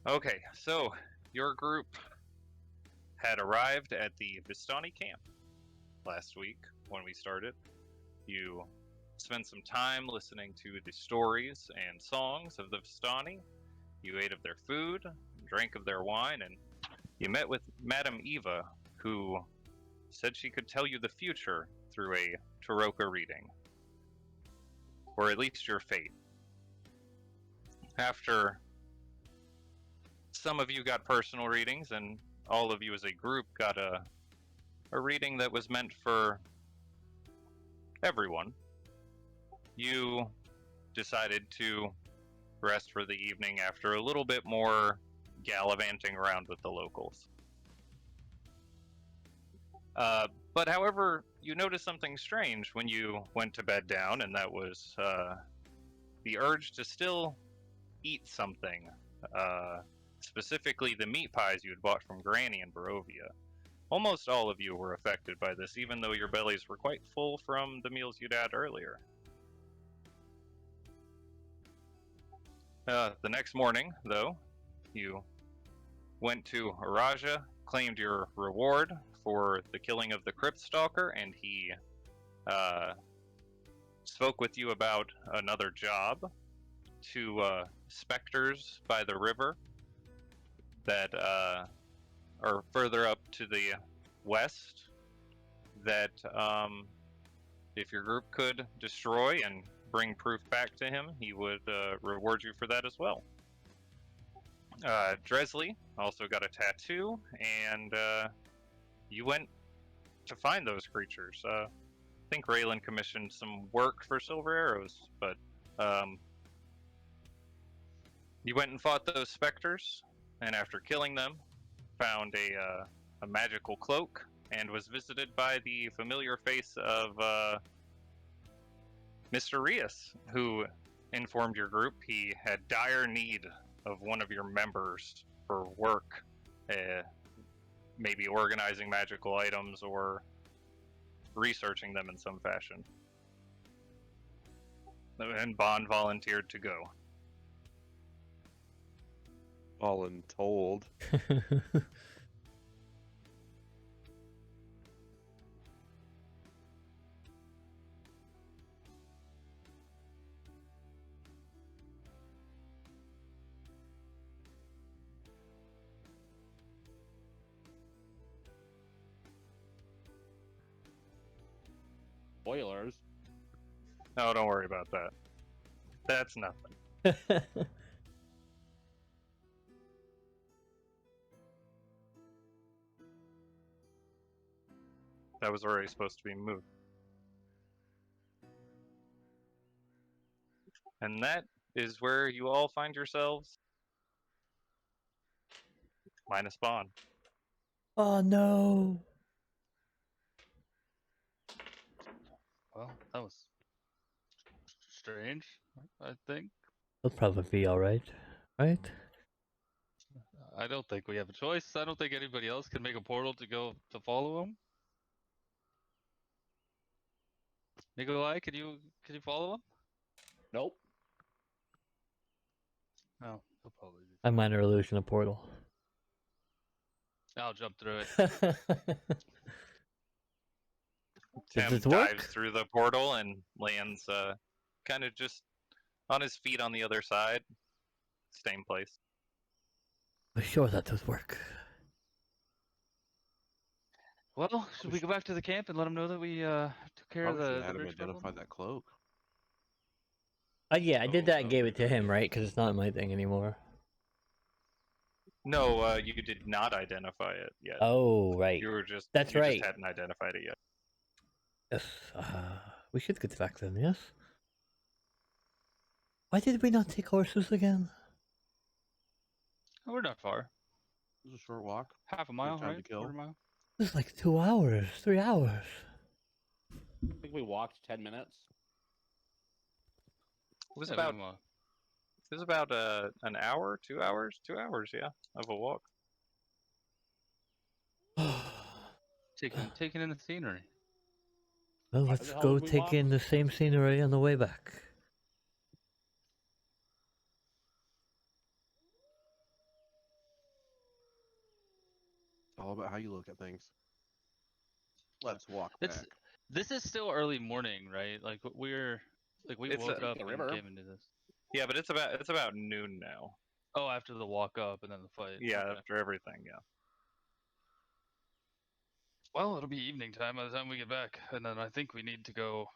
Okay, so your group had arrived at the Vistani camp last week when we started. You spent some time listening to the stories and songs of the Vistani. You ate of their food, drank of their wine, and you met with Madame Eva, who said she could tell you the future through a Taroka reading, or at least your fate. After some of you got personal readings, and all of you as a group got a reading that was meant for everyone, you decided to rest for the evening after a little bit more gallivanting around with the locals. But however, you noticed something strange when you went to bed down, and that was the urge to still eat something. Specifically, the meat pies you had bought from Granny in Barovia. Almost all of you were affected by this, even though your bellies were quite full from the meals you'd had earlier. The next morning, though, you went to Araja, claimed your reward for the killing of the Crypt Stalker, and he spoke with you about another job to specters by the river that are further up to the west that if your group could destroy and bring proof back to him, he would reward you for that as well. Dresley also got a tattoo, and you went to find those creatures. I think Raylan commissioned some work for Silver Arrows, but you went and fought those specters, and after killing them, found a magical cloak, and was visited by the familiar face of Mr. Rias, who informed your group he had dire need of one of your members for work, maybe organizing magical items or researching them in some fashion. And Bond volunteered to go. Voluntold. Spoilers. No, don't worry about that. That's nothing. That was already supposed to be moved. And that is where you all find yourselves. Minus Bond. Oh no. Well, that was strange, I think. He'll probably be alright, right? I don't think we have a choice. I don't think anybody else can make a portal to go to follow him. Nikolai, can you follow him? Nope. No, he'll probably be I fine. minor illusion a portal. I'll jump through it. Does Tim it work? dives through the portal and lands kind of just on his feet on the other side. Same place. I'm sure that does work. Well, should we go back to the camp and let him know that we took care of Probably should the have had him bridge identify problem? that cloak. Yeah, I did that and no. gave it to him, right? Because it's not my thing anymore. No, you did not identify it yet. Oh, right. You were just That's you right. just hadn't identified it yet. Yes. We should get back then, yes? Why did we not take horses again? Oh, we're not far. It was a short walk. Half a mile, time right? to kill. Quarter mile. It was like 2 hours, 3 hours. I think we walked 10 minutes. It was Yeah, about we it was about an hour, 2 hours, 2 hours, yeah, of a walk. taking in the scenery. Well, Why let's the hell go would we take walk? in the same scenery on the way back. All about how you look at things. Let's walk It's back. this is still early morning, right? Like we It's woke up the and river. came into this. Yeah, but it's about noon now. Oh, after the walk up and then the fight. Yeah, Okay. after everything. Yeah. Well, it'll be evening time by the time we get back, and then I think we need to go.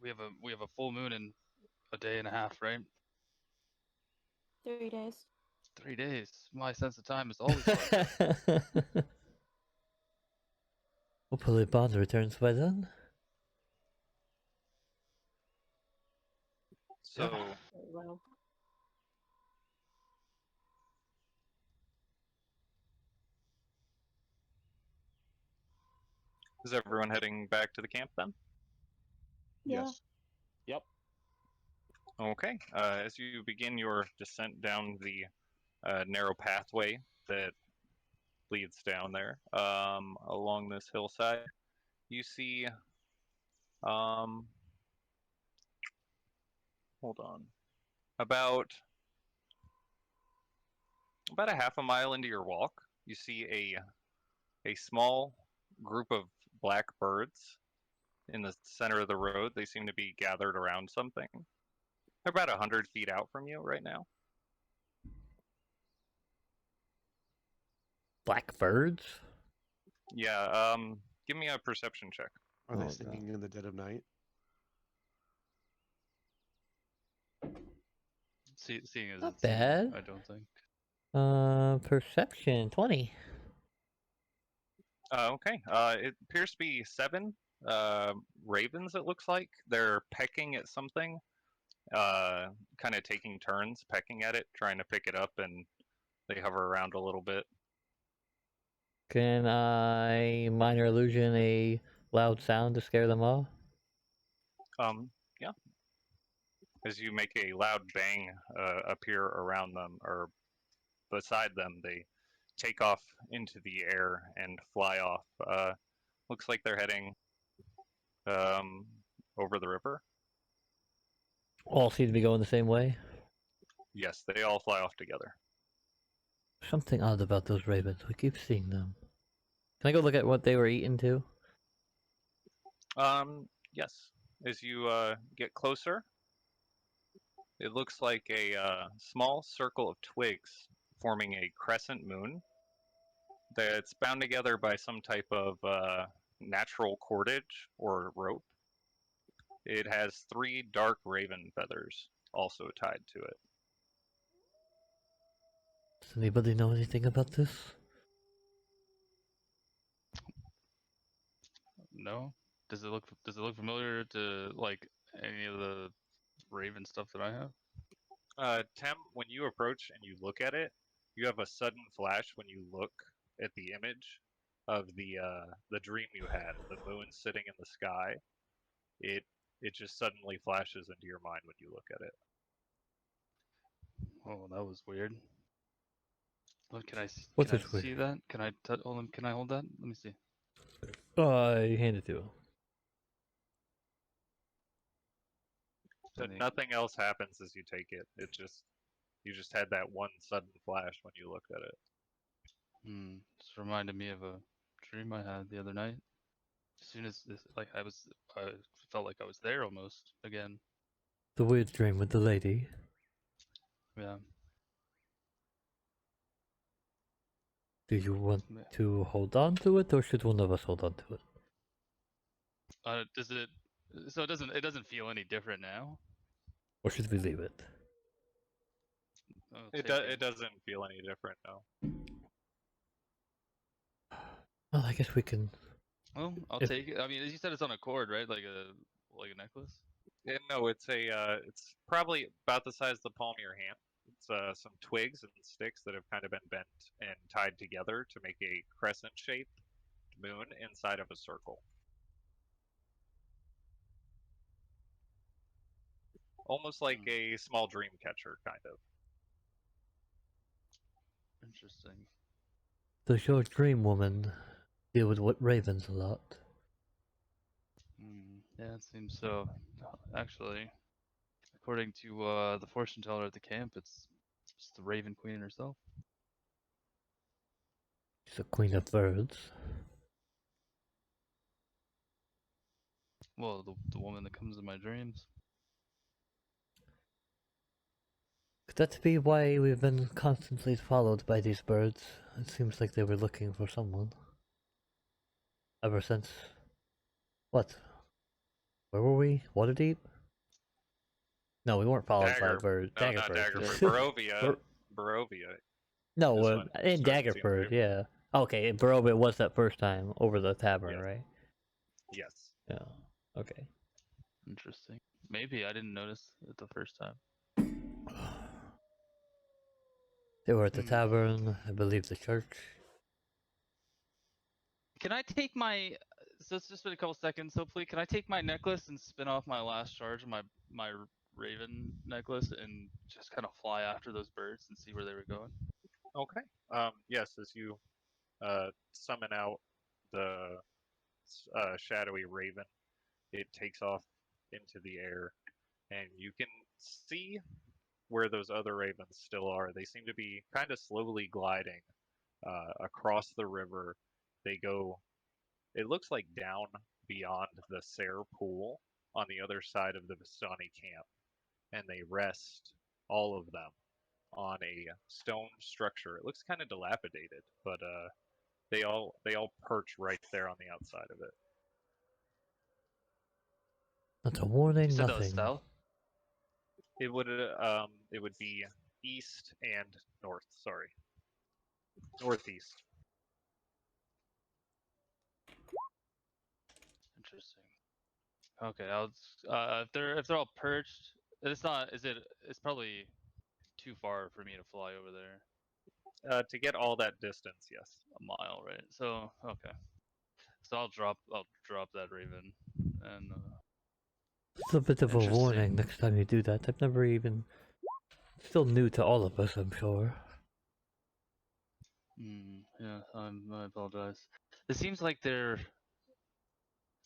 We have a full moon in a day and a half, right? 3 days. 3 days. My sense of time is always fucked. Hopefully Bond returns by then. So Well, is everyone heading back to the camp then? yeah. Yes. Yep. Okay. As you begin your descent down the narrow pathway that leads down there along this hillside, you see. Hold on. About a half a mile into your walk, you see a small group of black birds in the center of the road. They seem to be gathered around something. They're about 100 feet out from you right now. Black birds? Yeah, give me a perception check. Are they Oh, singing in the dead of night? Seeing as Not it's noon, bad. I don't think. Perception 20. Okay. It appears to be 7 ravens, it looks like. They're pecking at something, kind of taking turns pecking at it, trying to pick it up, and they hover around a little bit. Can I minor illusion a loud sound to scare them off? Yeah. As you make a loud bang appear around them or beside them, they take off into the air and fly off. Looks like they're heading over the river. All seem to be going the same way. Yes, they all fly off together. Something odd about those ravens. We keep seeing them. Can I go look at what they were eating too? Yes. As you get closer, it looks like a small circle of twigs forming a crescent moon that's bound together by some type of natural cordage or rope. It has 3 dark raven feathers also tied to it. Does anybody know anything about this? No. Does it look familiar to like any of the Raven stuff that I have? Tem, when you approach and you look at it, you have a sudden flash when you look at the image of the dream you had, the moon sitting in the sky. It just suddenly flashes into your mind when you look at it. Oh, that was weird. Look, What's can I this weird? see that? Can I hold him? Can I hold that? Let me see. I hand it to him. So Any- nothing else happens as you take it. You just had that one sudden flash when you looked at it. Just reminded me of a dream I had the other night. As soon as this, I felt like I was there almost again. The weird dream with the lady. Yeah. Do you want Yeah. to hold on to it, or should one of us hold on to it? Does it? So it doesn't feel any different now. Or should we leave it? Oh, It doesn't feel any different, no. Well, I guess we can. Well, I'll If- take it. I mean, as you said, it's on a cord, right? Like a necklace. No, it's probably about the size of the palm of your hand. It's some twigs and sticks that have kind of been bent and tied together to make a crescent-shaped moon inside of a circle. Almost like a small dream catcher, kind of. Interesting. Does your dream woman deal with what ravens a lot? Yeah, it seems so. Actually, according to the fortune teller at the camp, it's the Raven Queen herself. She's the queen of birds. Well, the woman that comes in my dreams. Could that be why we've been constantly followed by these birds? It seems like they were looking for someone. Ever since... What? Where were we? Waterdeep? No, we weren't followed by Dagger. birds. No, Dagger not birds. Daggerford. Barovia. Bar- Barovia. No, This one in started seeing Daggerford, Raven. yeah. Okay, in Barovia was that first time over the tavern, Yes. right? Yes. Yeah. Okay. Interesting. Maybe I didn't notice it the first time. They were at the Hmm. tavern, I believe the church. Can I take my? So it's just been a couple seconds. Hopefully, can I take my necklace and spin off my last charge of my raven necklace and just kind of fly after those birds and see where they were going? Okay. Yes, as you summon out the shadowy raven, it takes off into the air, and you can see where those other ravens still are. They seem to be kind of slowly gliding across the river. They go, it looks like down beyond the Sare pool on the other side of the Vistani camp, and they rest, all of them, on a stone structure. It looks kind of dilapidated, but they all perch right there on the outside of it. Not a You warning, said that was nothing. south. It would be east and north. Sorry, northeast. Interesting. Okay, if they're all perched, it's not. Is it? It's probably too far for me to fly over there. To get all that distance, yes. A mile, right? So okay. So I'll drop that raven, and It's a bit of a warning Interesting. next time you do that. I've never even... Still new to all of us, I'm sure. yeah, I apologize. It seems like they're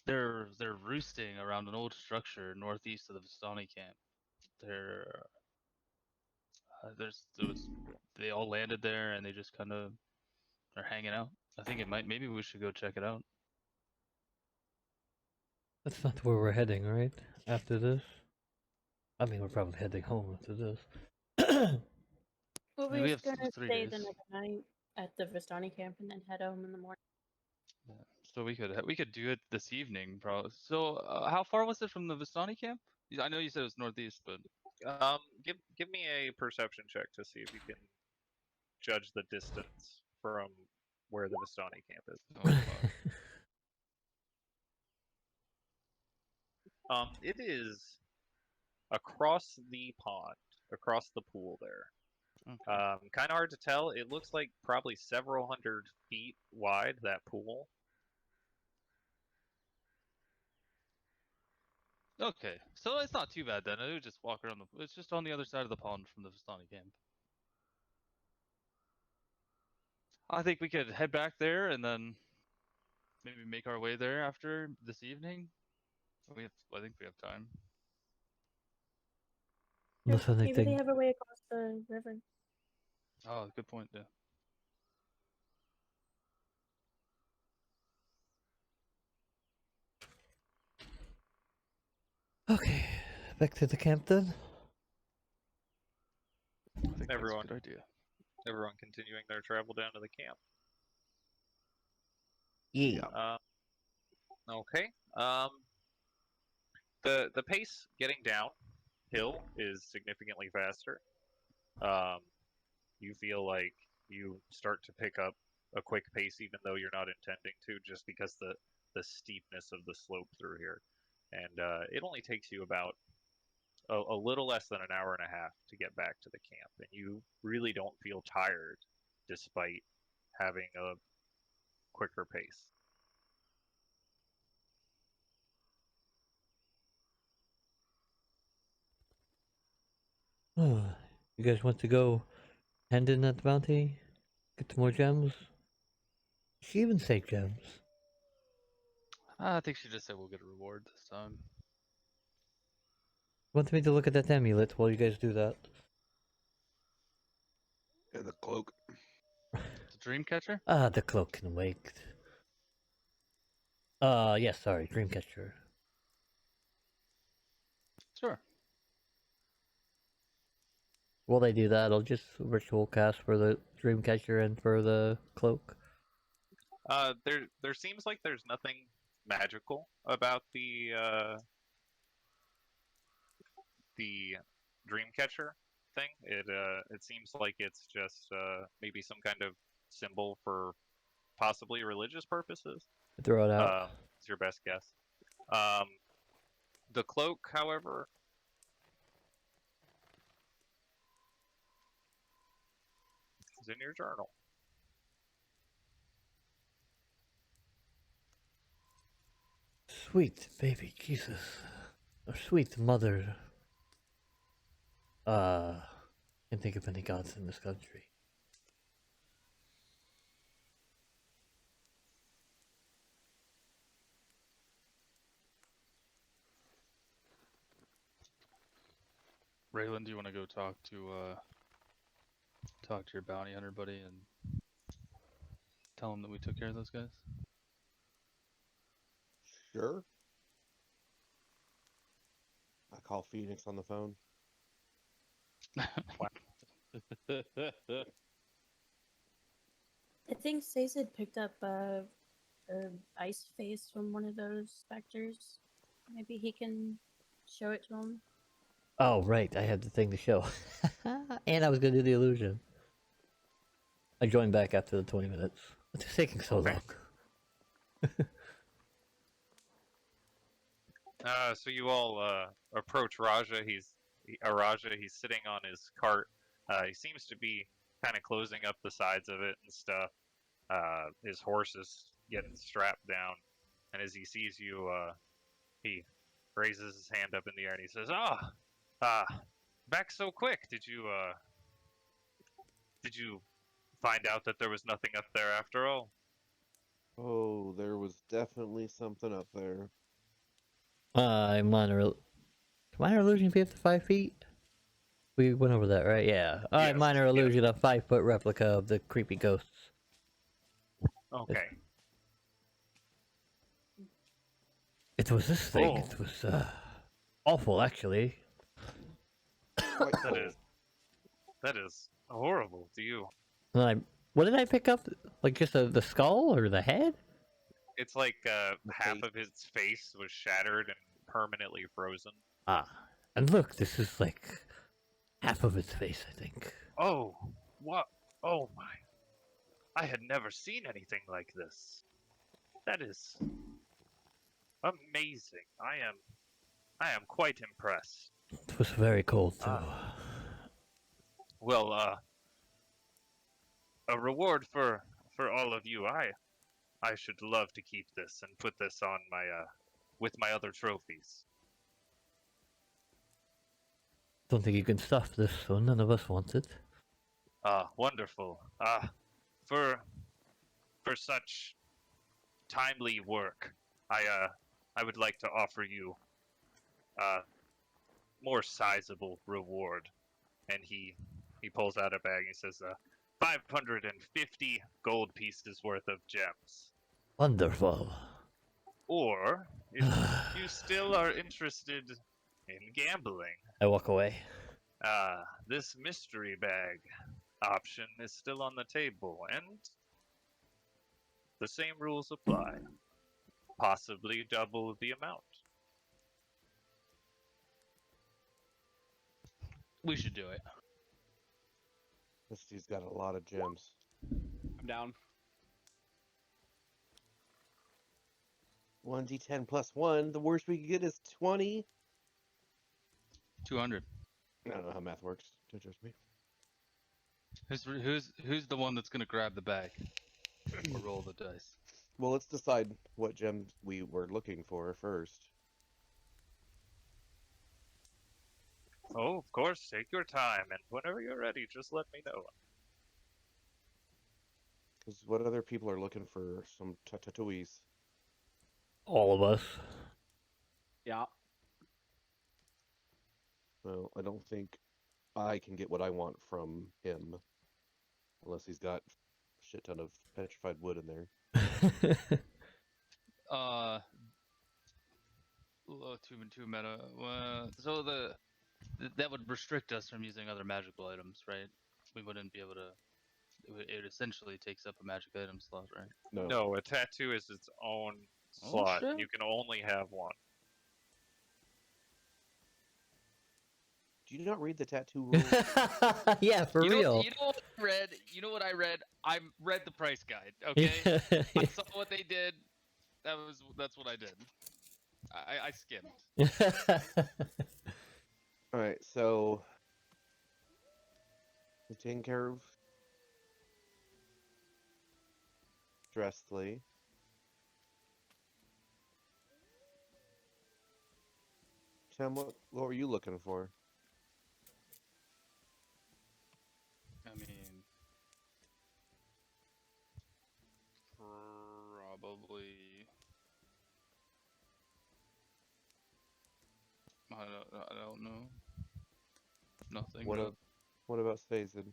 roosting around an old structure northeast of the Vistani camp. They're they all landed there and they just kind of are hanging out. I think maybe we should go check it out. That's not where we're heading, right? After this? I mean, we're probably heading home after this. Well, I mean, we're we just have gonna 3 stay days. the next night at the Vistani camp and then head home in the morning. Yeah. So we could do it this evening, probably. So how far was it from the Vistani camp? I know you said it was northeast, but Give me a perception check to see if you can judge the distance from where the Vistani camp is. oh fuck. It is across the pond, across the pool there. Okay. Kind of hard to tell. It looks like probably several hundred feet wide, that pool. Okay, so it's not too bad then. I would just walk around the. It's just on the other side of the pond from the Vistani camp. I think we could head back there and then maybe make our way there after this evening. I think we have time. Unless Maybe they anything... have a way across the river. Oh, good point. Yeah. Okay, back to the camp then. I think Everyone. that's a good idea. Everyone continuing their travel down to the camp. Yeah. Okay. The pace getting downhill is significantly faster. You feel like you start to pick up a quick pace, even though you're not intending to, just because the steepness of the slope through here, and it only takes you about a little less than an hour and a half to get back to the camp, and you really don't feel tired, despite having a quicker pace. You guys want to go hand in that bounty? Get some more gems? She even say gems. I think she just said we'll get a reward this time. Want me to look at that amulet while you guys do that? And the cloak. To Dreamcatcher? The cloak can wait. Yes, sorry, Dreamcatcher. Sure. While they do that, I'll just ritual cast for the Dreamcatcher and for the cloak. There seems like there's nothing magical about the Dreamcatcher thing. It seems like it's just maybe some kind of symbol for possibly religious purposes. Throw it out. It's your best guess. The cloak, however, is in your journal. Sweet baby Jesus. Or sweet mother. Can't think of any gods in this country. Raylan, do you want to go talk to your bounty hunter buddy and tell him that we took care of those guys? Sure. I call Phoenix on the phone. I think Stace had picked up a ice face from one of those specters. Maybe he can show it to him. Oh, right, I had the thing to show. And I was gonna do the illusion. I joined back after the 20 minutes. What's taking so Okay. long? So you all approach Raja. He's sitting on his cart. He seems to be kind of closing up the sides of it and stuff. His horse is getting strapped down, and as he sees you, he raises his hand up in the air and he says, back so quick. Did you find out that there was nothing up there after all?" Oh, there was definitely something up there. Minor illusion be up to 5 feet? We went over that, right? Yeah. Alright, Yes, minor yes. illusion, a 5-foot replica of the creepy ghosts. Okay. It was this thing. Oh. It was awful, actually. Quite cool. That is horrible. Do you? And what did I pick up? Like just the skull or the head? It's like half face. of his face was shattered and permanently frozen. And look, this is like half of its face, I think. Oh, what? Oh my! I had never seen anything like this. That is amazing. I am quite impressed. It was very cold too. Well, a reward for all of you. I should love to keep this and put this on my with my other trophies. Don't think you can stuff this one. None of us want it. Wonderful. For such timely work, I would like to offer you more sizable reward. And he pulls out a bag and he says, 550 gold pieces worth of gems. Wonderful. Or if you still are interested in gambling, I walk away. this mystery bag option is still on the table, and the same rules apply. Possibly double the amount. We should do it. This dude's got a lot of gems. I'm down. 1d10 plus 1. The worst we could get is 20. 200. I don't know how math works. Don't trust me. Who's the one that's gonna grab the bag or roll the dice? Well, let's decide what gems we were looking for first. Oh, of course, take your time, and whenever you're ready, just let me know. Because what other people are looking for some tattoos? All of us. Yeah. Well, I don't think I can get what I want from him. Unless he's got shit ton of petrified wood in there. Too meta. So that would restrict us from using other magical items, right? We wouldn't be able to. It essentially takes up a magic item slot, right? No. No, a tattoo is its own Oh, slot. shit. You can only have one. Do you not read the tattoo rules? Yeah, for real. You know what I read? You know what I read? I read the price guide. Okay, I saw what they did. That's what I did. I skimmed. Alright, so we're taking care of Dressley. Tim, what were you looking for? I mean, probably. I don't know. Nothing. What, really. what about Svazin?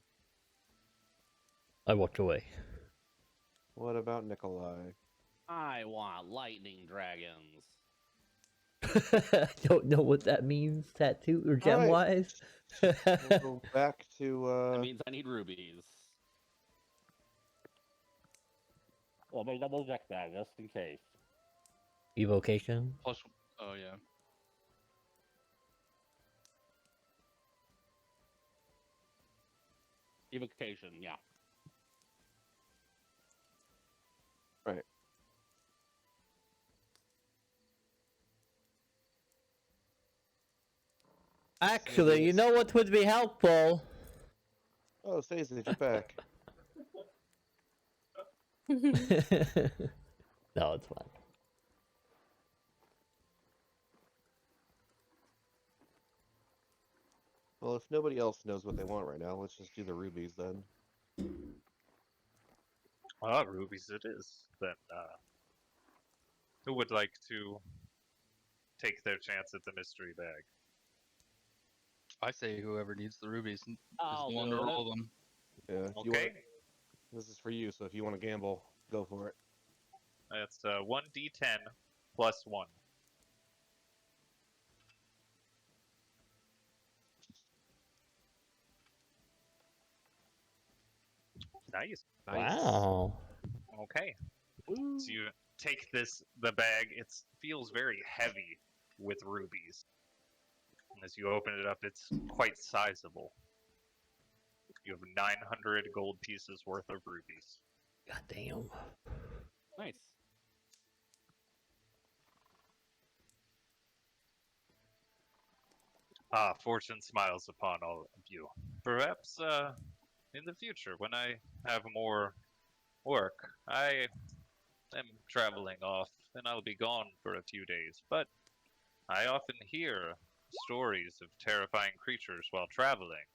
I walked away. What about Nikolai? I want lightning dragons. I don't know what that means, tattoo or gem Alright. wise. We'll go back to That means I need rubies. Let me double check that just in case. Evocation. Plus, oh yeah. Evocation, yeah. right. Actually, you know what would be helpful? Oh, Svazin, you're back. No, it's fine. Well, if nobody else knows what they want right now, let's just do the rubies then. Ah, rubies it is. Then, who would like to take their chance at the mystery bag? I say whoever needs the rubies is I'll the one do to it. roll them. Yeah. If you Okay, want, this is for you, so if you want to gamble, go for it. that's 1d10 plus 1. Nice. Wow. Okay. So you take the bag. It feels very heavy with rubies. And as you open it up, it's quite sizable. You have 900 gold pieces worth of rubies. God damn. Nice. Ah, fortune smiles upon all of you. Perhaps, in the future, when I have more work, I am traveling off, and I'll be gone for a few days. But I often hear stories of terrifying creatures while traveling.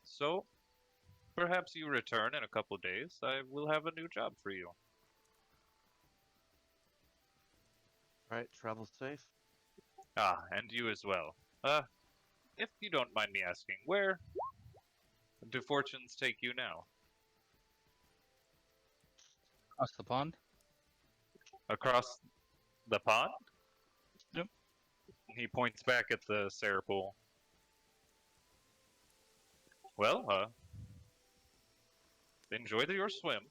So, perhaps you return in a couple days. I will have a new job for you. Alright, travel safe. Ah, and you as well. If you don't mind me asking, where do fortunes take you now? Across the pond. Across the pond? Yep. He points back at the Sarah pool. Well, enjoy your swim.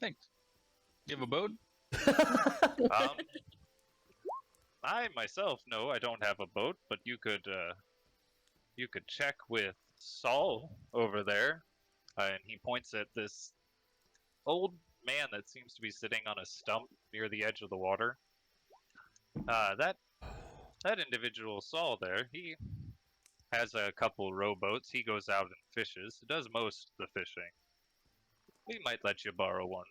Thanks. You have a boat? I myself, no, I don't have a boat, but you could check with Saul over there, and he points at this old man that seems to be sitting on a stump near the edge of the water. That individual Saul there, he has a couple rowboats. He goes out and fishes. Does most of the fishing. We might let you borrow one.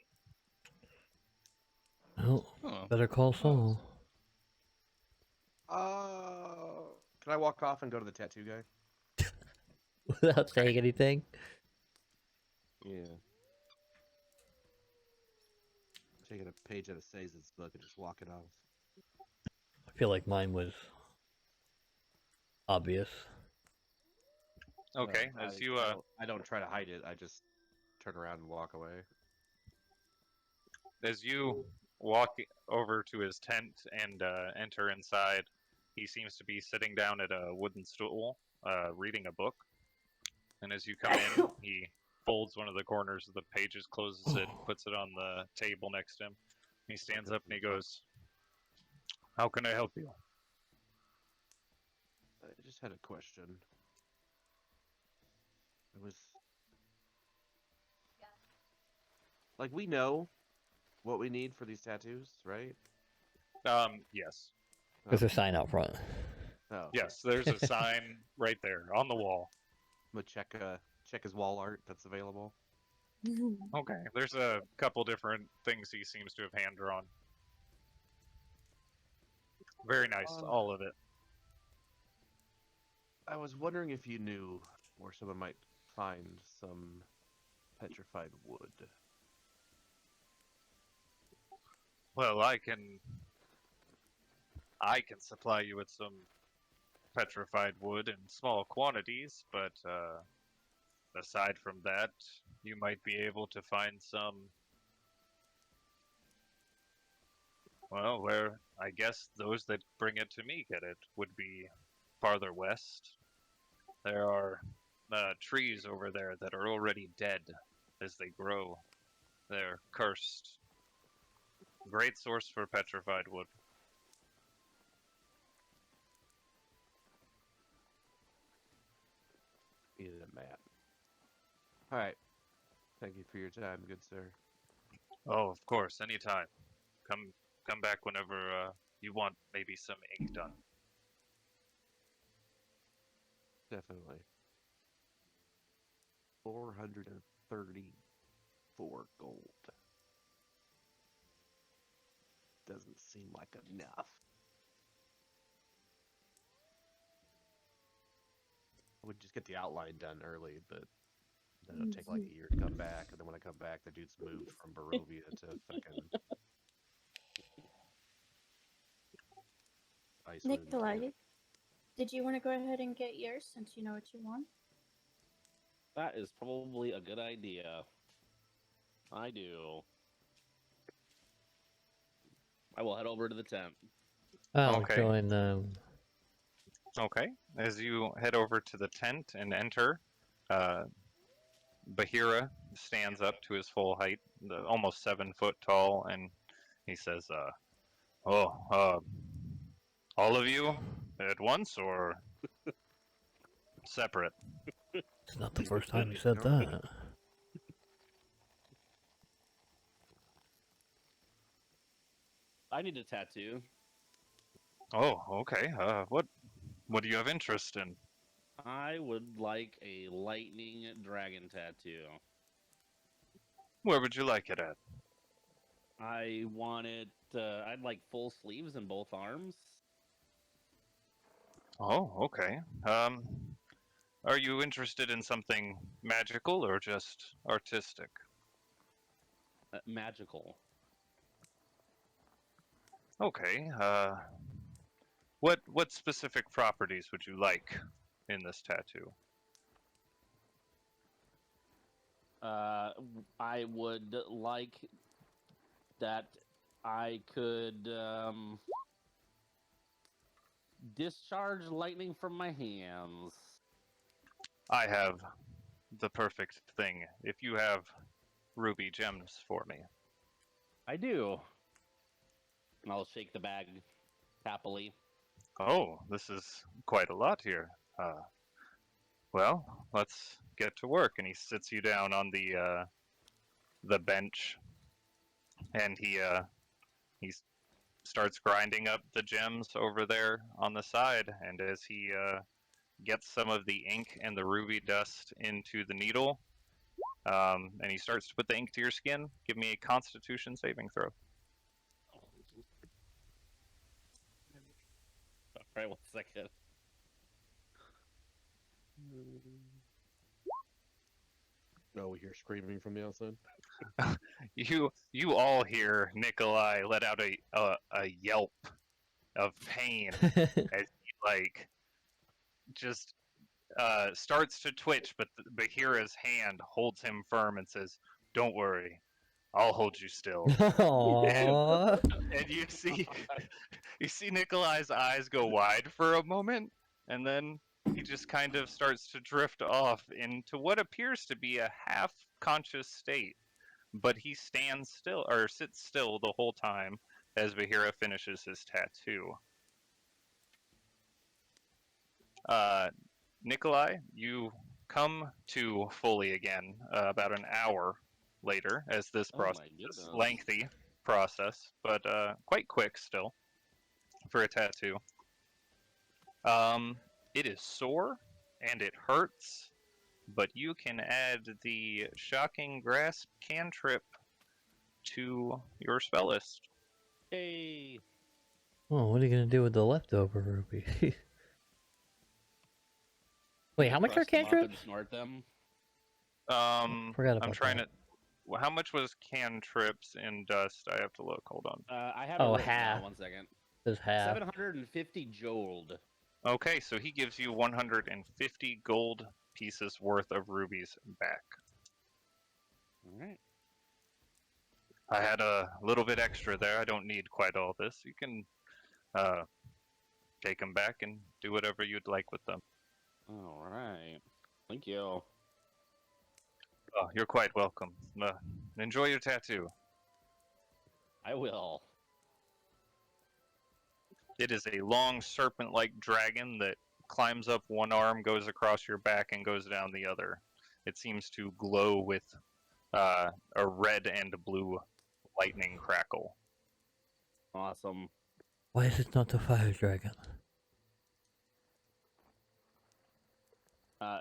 Oh, Oh. better call Saul. Can I walk off and go to the tattoo guy? Without saying anything. Yeah. Taking a page out of Sazen's book and just walking off. I feel like mine was obvious. Okay, I, as you I don't try to hide it. I just turn around and walk away. as you walk over to his tent and enter inside, he seems to be sitting down at a wooden stool, reading a book. And as you come in, he folds one of the corners of the pages, closes it, puts it on the table next to him. He stands up and he goes, "How can I help you?" I just had a question. It was like we know what we need for these tattoos, right? Yes. There's a Okay. sign out front. Oh, Yes, there's a sign right there on the wall. I'm gonna check his wall art that's available. Okay, there's a couple different things he seems to have hand drawn. Very nice, all of it. I was wondering if you knew where someone might find some petrified wood. Well, I can supply you with some petrified wood in small quantities, but aside from that, you might be able to find some. Well, where I guess those that bring it to me get it would be farther west. There are trees over there that are already dead as they grow. They're cursed. Great source for petrified wood. Needed a map. All right. Thank you for your time, good sir. Oh, of course, anytime. Come back whenever you want maybe some ink done. Definitely. 434 gold. Doesn't seem like enough. I would just get the outline done early, but then it'll take like a year to come back, and then when I come back, the dude's moved from Barovia to fucking Iceland. Nikolai, did you want to go ahead and get yours since you know what you want? That is probably a good idea. I do. I will head over to the tent. I'll Okay. join them. Okay. As you head over to the tent and enter, Bahira stands up to his full height, almost 7 foot tall, and he says, all of you at once or separate?" It's not the first time you said that. I need a tattoo. Oh, okay. What do you have interest in? I would like a lightning dragon tattoo. Where would you like it at? I want it. I'd like full sleeves in both arms. Oh, okay. Are you interested in something magical or just artistic? Magical. Okay. What specific properties would you like in this tattoo? I would like that I could discharge lightning from my hands. I have the perfect thing. If you have ruby gems for me. I do. And I'll shake the bag happily. Oh, this is quite a lot here. Well, let's get to work. And he sits you down on the bench, and he starts grinding up the gems over there on the side. And as he gets some of the ink and the ruby dust into the needle, and he starts to put the ink to your skin, give me a Constitution saving throw. All right, 1 second. Oh, we hear screaming from the outside. You all hear Nikolai let out a yelp of pain as he just starts to twitch, but Bahira's hand holds him firm and says, "Don't worry, I'll hold you still." Aww. And you see Nikolai's eyes go wide for a moment, and then he just kind of starts to drift off into what appears to be a half-conscious state. But he stands still, or sits still the whole time as Bahira finishes his tattoo. Nikolai, you come to fully again about an hour later, as this Oh my process is goodness. lengthy process, but quite quick still for a tattoo. It is sore and it hurts, but you can add the Shocking Grasp cantrip to your spell list. Hey. Oh, what are you gonna do with the leftover ruby? Wait, how much are Crush them up and cantrips? snort them. Forgot I'm about trying that. to. Well, how much was cantrips in dust? I have to look. Hold on. I have it Oh, written half. down. 1 second. There's half. 750 gold. Okay, so he gives you 150 gold pieces worth of rubies back. All right. I had a little bit extra there. I don't need quite all this. You can take them back and do whatever you'd like with them. All right. Thank you. Oh, you're quite welcome. Enjoy your tattoo. I will. It is a long serpent-like dragon that climbs up one arm, goes across your back, and goes down the other. It seems to glow with a red and blue lightning crackle. Awesome. Why is it not a fire dragon?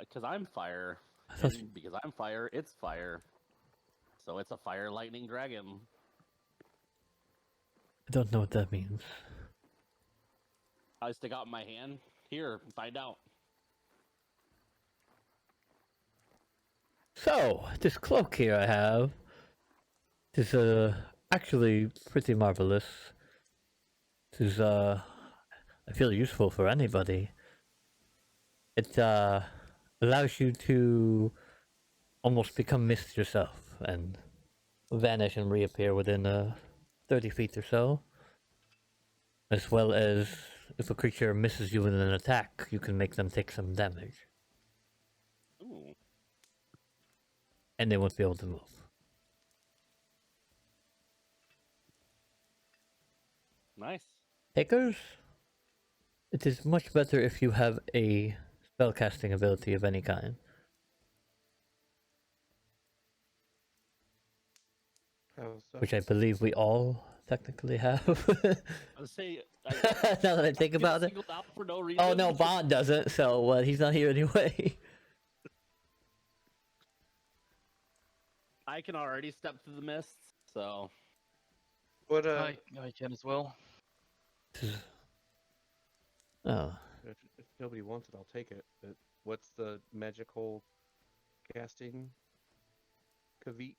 Because I'm fire. I thought And because I'm fire, it's fire. So it's a fire lightning dragon. I don't know what that means. I stick out my hand. Here, find out. So, this cloak here I have is actually pretty marvelous. This is I feel useful for anybody. It allows you to almost become mist yourself and vanish and reappear within 30 feet or so. As well as if a creature misses you with an attack, you can make them take some damage. Ooh. And they won't be able to move. Nice. Takers? It is much better if you have a spellcasting ability of any kind. Which I believe we all technically have. I was say. Now that I think about it. Singled out for no reason. Oh no, Bond doesn't, so he's not here anyway. I can already step through the mists, so. What I can as well. Oh, if nobody wants it, I'll take it. But what's the magical casting? Kavit?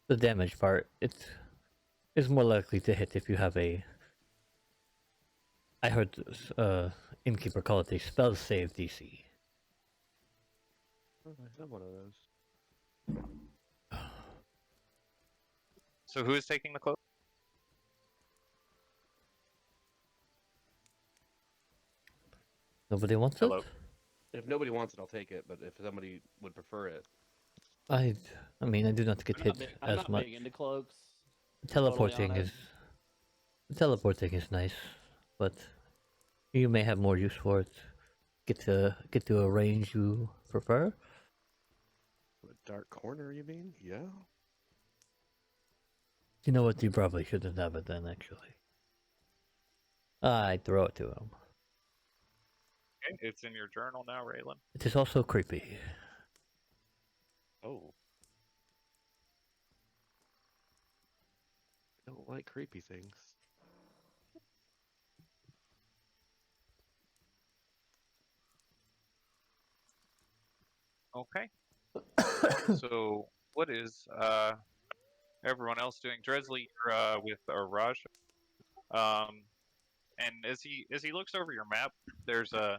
the damage part. It is more likely to hit if you have a... I heard Innkeeper call it a spell save DC. Oh, I have one of those. So who is taking the cloak? Nobody wants Hello? it? If nobody wants it, I'll take it. But if somebody would prefer it, I mean, I do not get hit I'm as not much. big into cloaks. Teleporting honest. is nice, but you may have more use for it. Get to a range you prefer. a dark corner, you mean? Yeah. You know what? You probably shouldn't have it then. Actually, I'd throw it to him. Okay, it's in your journal now, Raylan. It is also creepy. Oh. I don't like creepy things. Okay. So what is everyone else doing? Dresley, you're with Raj. And as he looks over your map, there's a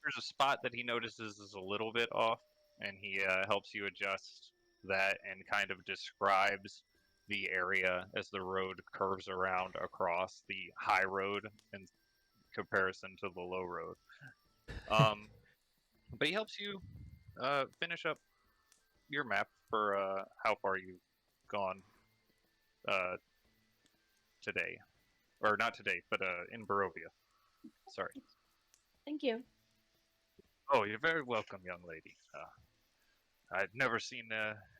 there's a spot that he notices is a little bit off, and he helps you adjust that and kind of describes the area as the road curves around across the high road in comparison to the low road. But he helps you finish up your map for how far you've gone today, or not today, but in Barovia. Sorry. Thank you. Oh, you're very welcome, young lady. I've never seen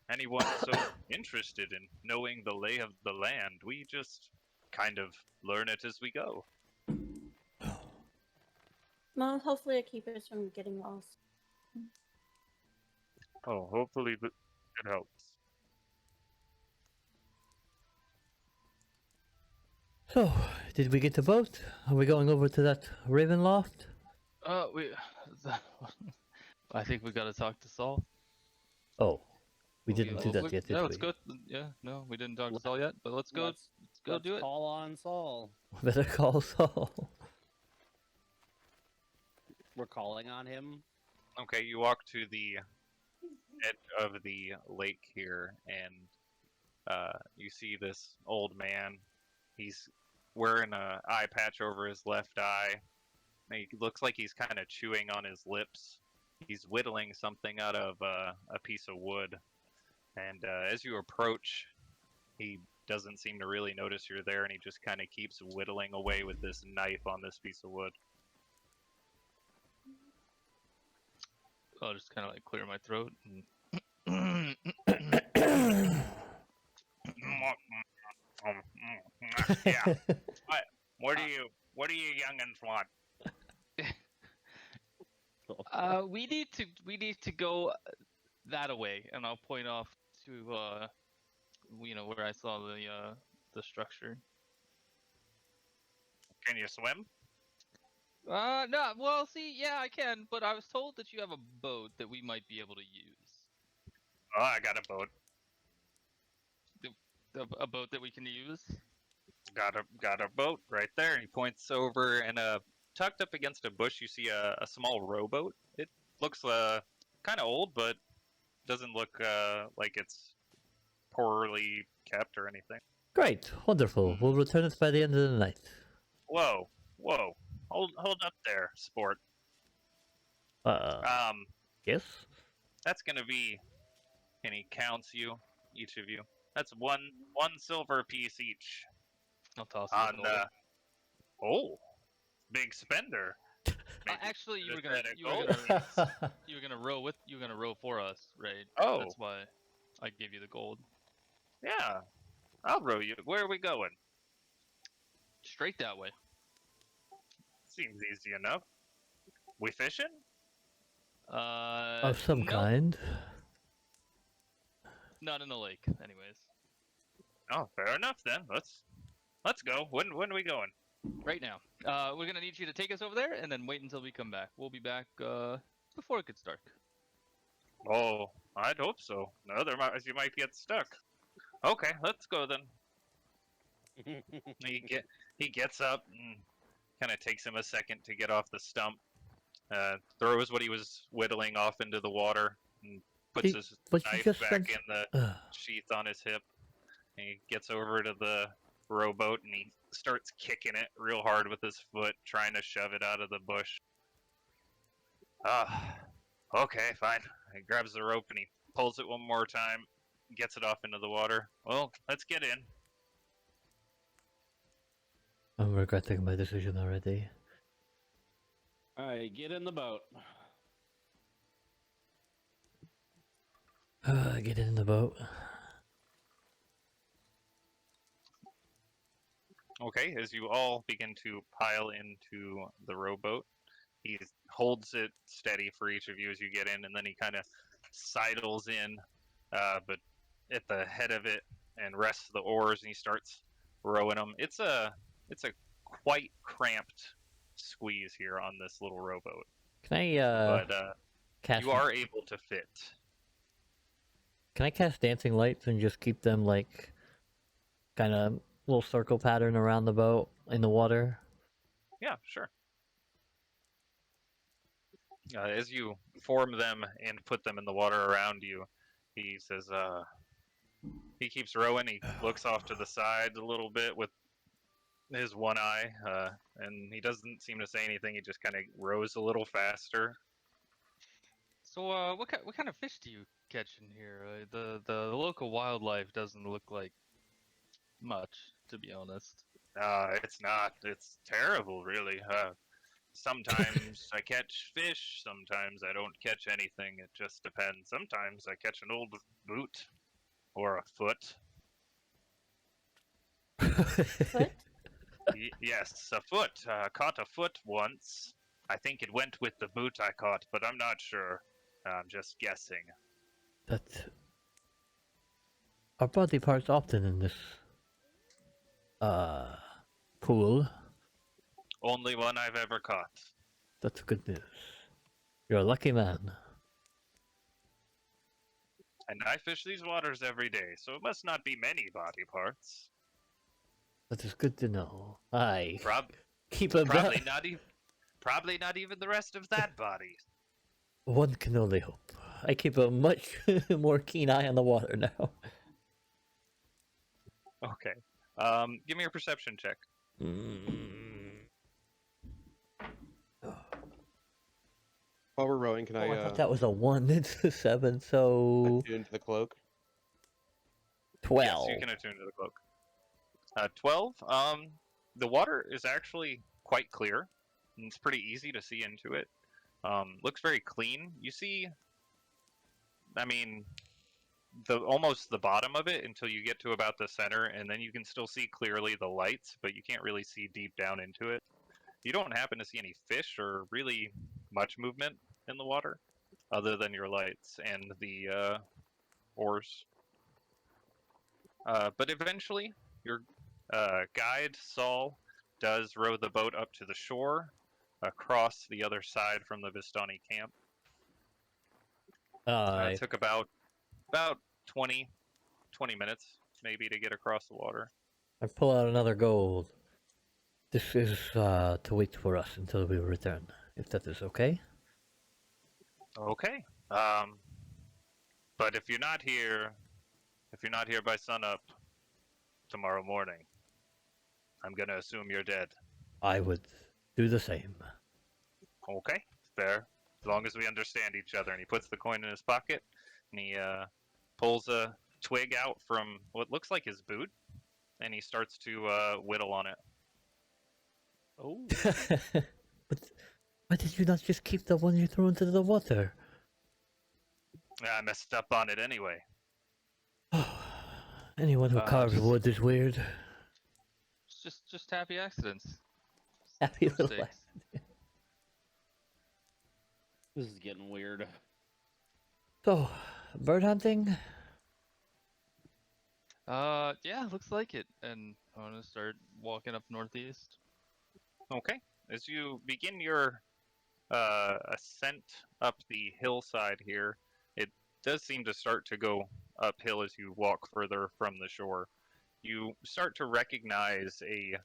anyone so interested in knowing the lay of the land. We just kind of learn it as we go. Well, hopefully it keeps us from getting lost. Oh, hopefully it helps. So, did we get the boat? Are we going over to that Raven loft? We. I think we gotta talk to Saul. Oh, we Okay, didn't well, do that yet, Yeah, did let's we? go. Yeah, no, we didn't talk to Saul yet, but let's go. Let's go do it. Call on Saul. Better call Saul. We're calling on him. Okay, you walk to the edge of the lake here, and you see this old man. He's wearing a eye patch over his left eye. He looks like he's kind of chewing on his lips. He's whittling something out of a piece of wood. And as you approach, he doesn't seem to really notice you're there, and he just kind of keeps whittling away with this knife on this piece of wood. I'll just kind of like clear my throat. And... Yeah. What do you youngins want? We need to go that way, and I'll point off to where I saw the structure. Can you swim? No, well, see, yeah, I can, but I was told that you have a boat that we might be able to use. Oh, I got a boat. A boat that we can use. Got a boat right there. And he points over, and tucked up against a bush, you see a small rowboat. It looks kind of old, but doesn't look like it's poorly kept or anything. Great, wonderful. We'll return it by the end of the night. Whoa, hold up there, sport. Yes? That's gonna be, and he counts you, each of you. That's one silver piece each. I'll toss you On oh, big spender. Maybe actually, you were could've gonna said a gold. you were gonna row for us, right? Oh. That's why I gave you the gold. Yeah, I'll row you. Where are we going? Straight that way. Seems easy enough. We fishing? Of some no, kind. Not in the lake, anyways. Oh, fair enough then. Let's go. When are we going? Right now. We're gonna need you to take us over there, and then wait until we come back. We'll be back before it gets dark. Oh, I'd hope so. No, you might get stuck. Okay, let's go then. He gets up and kind of takes him a second to get off the stump. Throws what he was whittling off into the water and puts his but you knife just back said- in the sheath on his hip. And he gets over to the rowboat and he starts kicking it real hard with his foot, trying to shove it out of the bush. Okay, fine. He grabs the rope and he pulls it one more time, gets it off into the water. Well, let's get in. I'm regretting my decision already. Alright, get in the boat. Get in the boat. Okay, as you all begin to pile into the rowboat, he holds it steady for each of you as you get in, and then he kind of sidles in, but at the head of it, and rests the oars, and he starts rowing them. It's a quite cramped squeeze here on this little rowboat, Can I but cast? you are able to fit. Can I cast dancing lights and just keep them like kind of little circle pattern around the boat in the water? Yeah, sure. As you form them and put them in the water around you, he says, he keeps rowing. He looks off to the side a little bit with his one eye, and he doesn't seem to say anything. He just kind of rows a little faster. So, what kind of fish do you catch in here? The local wildlife doesn't look like much, to be honest. It's not. It's terrible, really. Sometimes I catch fish. Sometimes I don't catch anything. It just depends. Sometimes I catch an old boot or a foot. Foot? Yes, a foot. Caught a foot once. I think it went with the boot I caught, but I'm not sure. I'm just guessing. That are body parts often in this pool? Only one I've ever caught. That's good news. You're a lucky man. And I fish these waters every day, so it must not be many body parts. That is good to know. I Prob- keep a probably probably not even the rest of that body. One can only hope. I keep a much more keen eye on the water now. Okay. Give me a perception check. While we're rowing, can I I thought that was a 1. It's a 7, so attune to the cloak? 12. Yes, you can attune to the cloak. 12. The water is actually quite clear. And it's pretty easy to see into it. Looks very clean. You see, I mean, almost the bottom of it until you get to about the center, and then you can still see clearly the lights, but you can't really see deep down into it. You don't happen to see any fish or really much movement in the water, other than your lights and the oars. But eventually, your guide, Saul, does row the boat up to the shore, across the other side from the Vistani camp. It took about 20 minutes, maybe, to get across the water. I pull out another gold. This is to wait for us until we return, if that is okay. Okay. But if you're not here by sunup tomorrow morning, I'm gonna assume you're dead. I would do the same. Okay, fair. As long as we understand each other. And he puts the coin in his pocket, and he pulls a twig out from what looks like his boot, and he starts to whittle on it. Oh, But why did you not just keep the one you threw into the water? I messed up on it anyway. Anyone who carves just- wood is weird. It's just happy accidents. Happy No little mistakes. this is getting weird. So, bird hunting? Yeah, looks like it. And I'm gonna start walking up northeast. Okay. As you begin your ascent up the hillside here, it does seem to start to go uphill as you walk further from the shore. You start to recognize a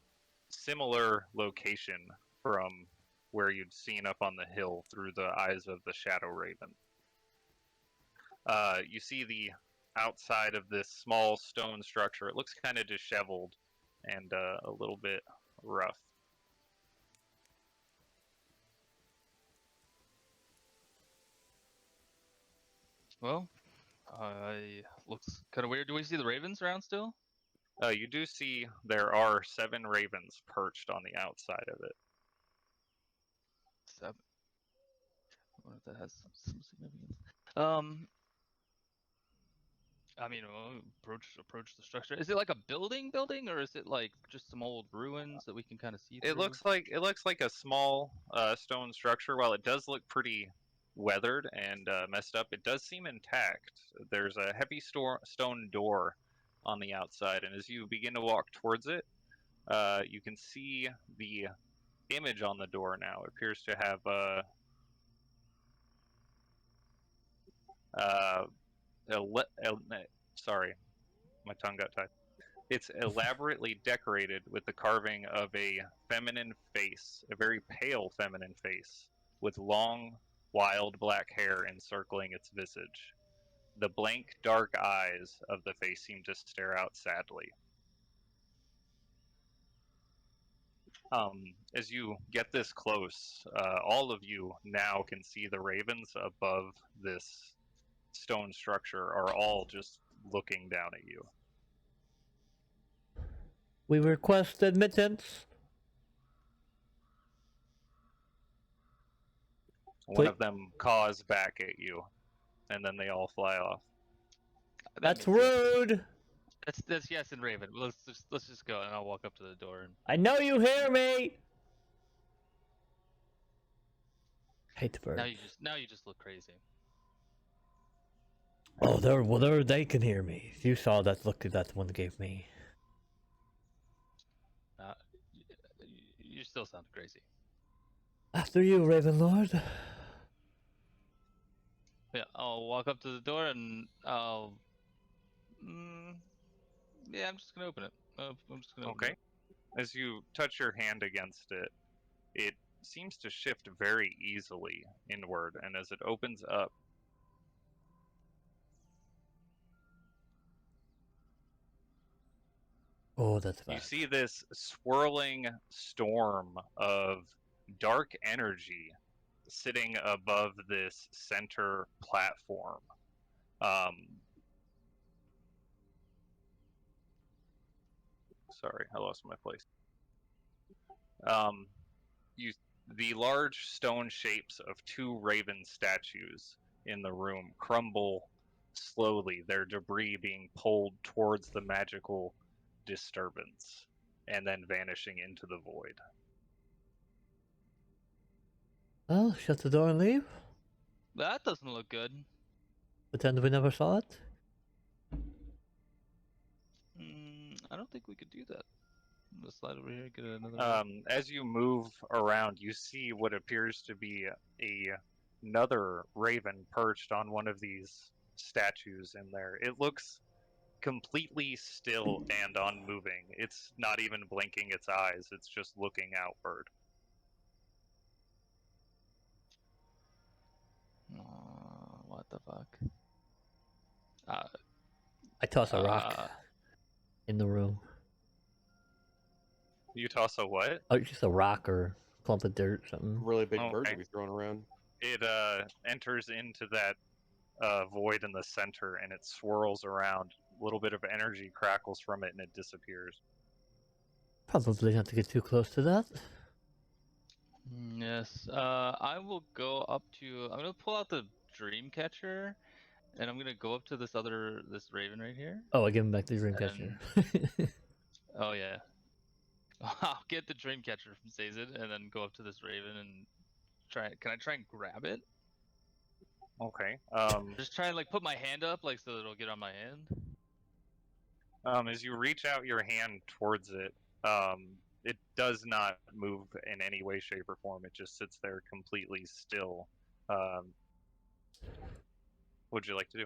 similar location from where you'd seen up on the hill through the eyes of the Shadow Raven. You see the outside of this small stone structure. It looks kind of disheveled and a little bit rough. Well, looks kind of weird. Do we see the ravens around still? You do see there are 7 ravens perched on the outside of it. 7. I wonder if that has some significance. I mean, approach the structure. Is it like a building, or is it like just some old ruins that we can kind of see through? It looks like a small stone structure. While it does look pretty weathered and messed up, it does seem intact. There's a heavy stone door on the outside, and as you begin to walk towards it, you can see the image on the door now. It appears to have sorry, my tongue got tied. It's elaborately decorated with the carving of a feminine face, a very pale feminine face, with long wild black hair encircling its visage. The blank, dark eyes of the face seem to stare out sadly. As you get this close, all of you now can see the ravens above this stone structure are all just looking down at you. We request admittance. One Please. of them caws back at you, and then they all fly off. That That's makes sense. rude. That's yes and Raven. Let's just go, and I'll walk up to the door. And I know you hear me. Hate the birds. now you just look crazy. Oh, they can hear me. You saw that look that one gave me. Uh, you still sound crazy. After you, Raven Lord. Yeah, I'll walk up to the door and I'll. Yeah, I'm just gonna open it. I'm just gonna. Open Okay. it. As you touch your hand against it, it seems to shift very easily inward, and as it opens up, Oh, that's you bad. see this swirling storm of dark energy sitting above this center platform. Sorry, I lost my place. You the large stone shapes of two raven statues in the room crumble slowly, their debris being pulled towards the magical disturbance and then vanishing into the void. Well, shut the door and leave. That doesn't look good. Pretend we never saw it. I don't think we could do that. Let's slide over here, get another. As you move around, you see what appears to be another raven perched on one of these statues in there. It looks completely still and unmoving. It's not even blinking its eyes, it's just looking outward. What the fuck? I toss a rock in the room. You toss a what? Oh, just a rock or clump of dirt, something. Really big bird Okay. to be thrown around. It enters into that void in the center and it swirls around. A little bit of energy crackles from it and it disappears. Probably not to get too close to that. Yes. I will go up to. I'm gonna pull out the dream catcher, and I'm gonna go up to this raven right here. Oh, I give him back the dreamcatcher. Oh yeah. I'll get the dream catcher from Sazed, and then go up to this raven and try. Can I try and grab it? Okay. Just try and like put my hand up, like so that it'll get on my hand. As you reach out your hand towards it, it does not move in any way, shape, or form. It just sits there completely still. What would you like to do?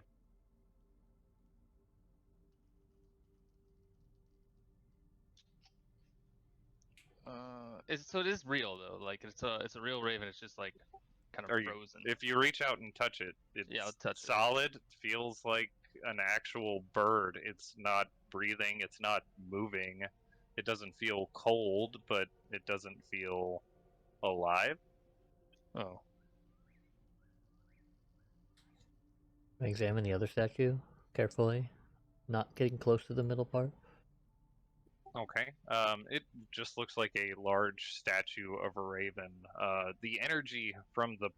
So it is real though. Like it's a real raven. It's just like kind of frozen. If you reach out and touch it, it's I'll touch it. solid. Feels like an actual bird. It's not breathing. It's not moving. It doesn't feel cold, but it doesn't feel alive. Oh. Examine the other statue carefully, not getting close to the middle part. Okay. It just looks like a large statue of a raven. The energy from the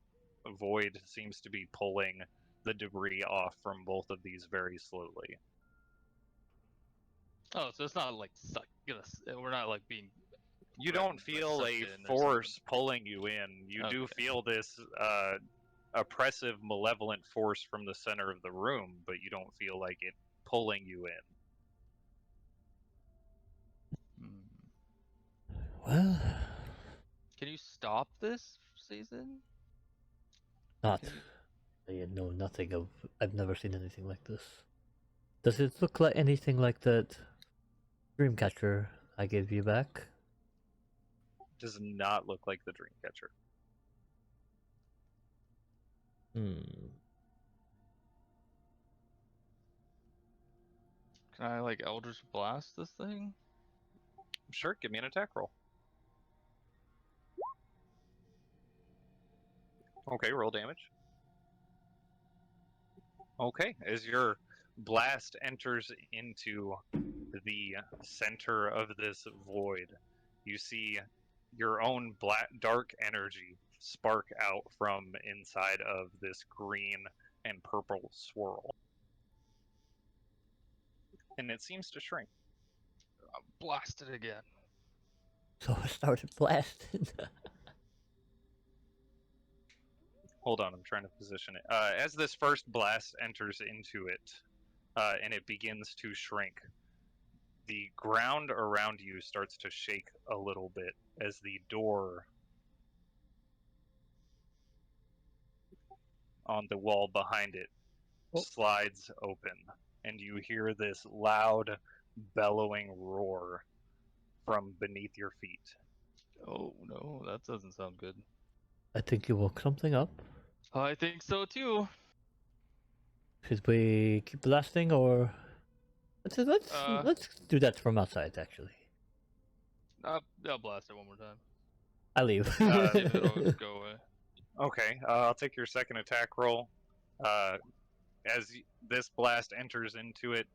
void seems to be pulling the debris off from both of these very slowly. Oh, so it's not like stuck. We're not like being. You don't feel sucked a in or force pulling you in. You do Okay. feel this oppressive, malevolent force from the center of the room, but you don't feel like it pulling you in. Well, Can you stop this season? not. I know nothing of. I've never seen anything like this. Does it look like anything like that dreamcatcher I gave you back? Does not look like the Dreamcatcher. Hmm. Can I like Eldritch Blast this thing? Sure, give me an attack roll. Okay, roll damage. Okay, as your blast enters into the center of this void, you see your own black dark energy spark out from inside of this green and purple swirl. And it seems to shrink. Blast it again. So I started blasting. Hold on, I'm trying to position it. As this first blast enters into it, and it begins to shrink, the ground around you starts to shake a little bit as the door on the wall behind it slides open, and you hear this loud, bellowing roar from beneath your feet. Oh no, that doesn't sound good. I think you woke something up. I think so too. Should we keep blasting or let's Uh, let's do that from outside actually. I'll blast it one more time. I leave. See if it'll go away. Okay, I'll take your second attack roll. As this blast enters into it,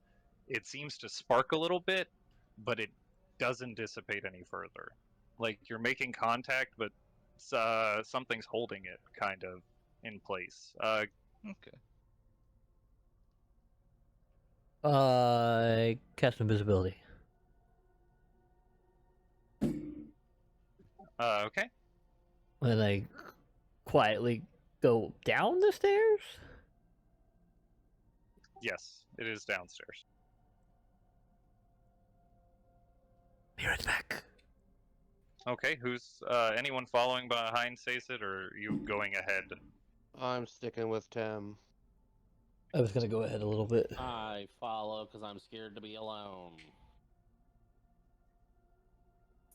it seems to spark a little bit, but it doesn't dissipate any further. Like you're making contact, but something's holding it kind of in place. Okay. Cast invisibility. Okay. And I quietly go down the stairs. Yes, it is downstairs. Mirror's back. Okay, who's anyone following behind Saced, or are you going ahead? I'm sticking with Tem. I was gonna go ahead a little bit. I follow because I'm scared to be alone.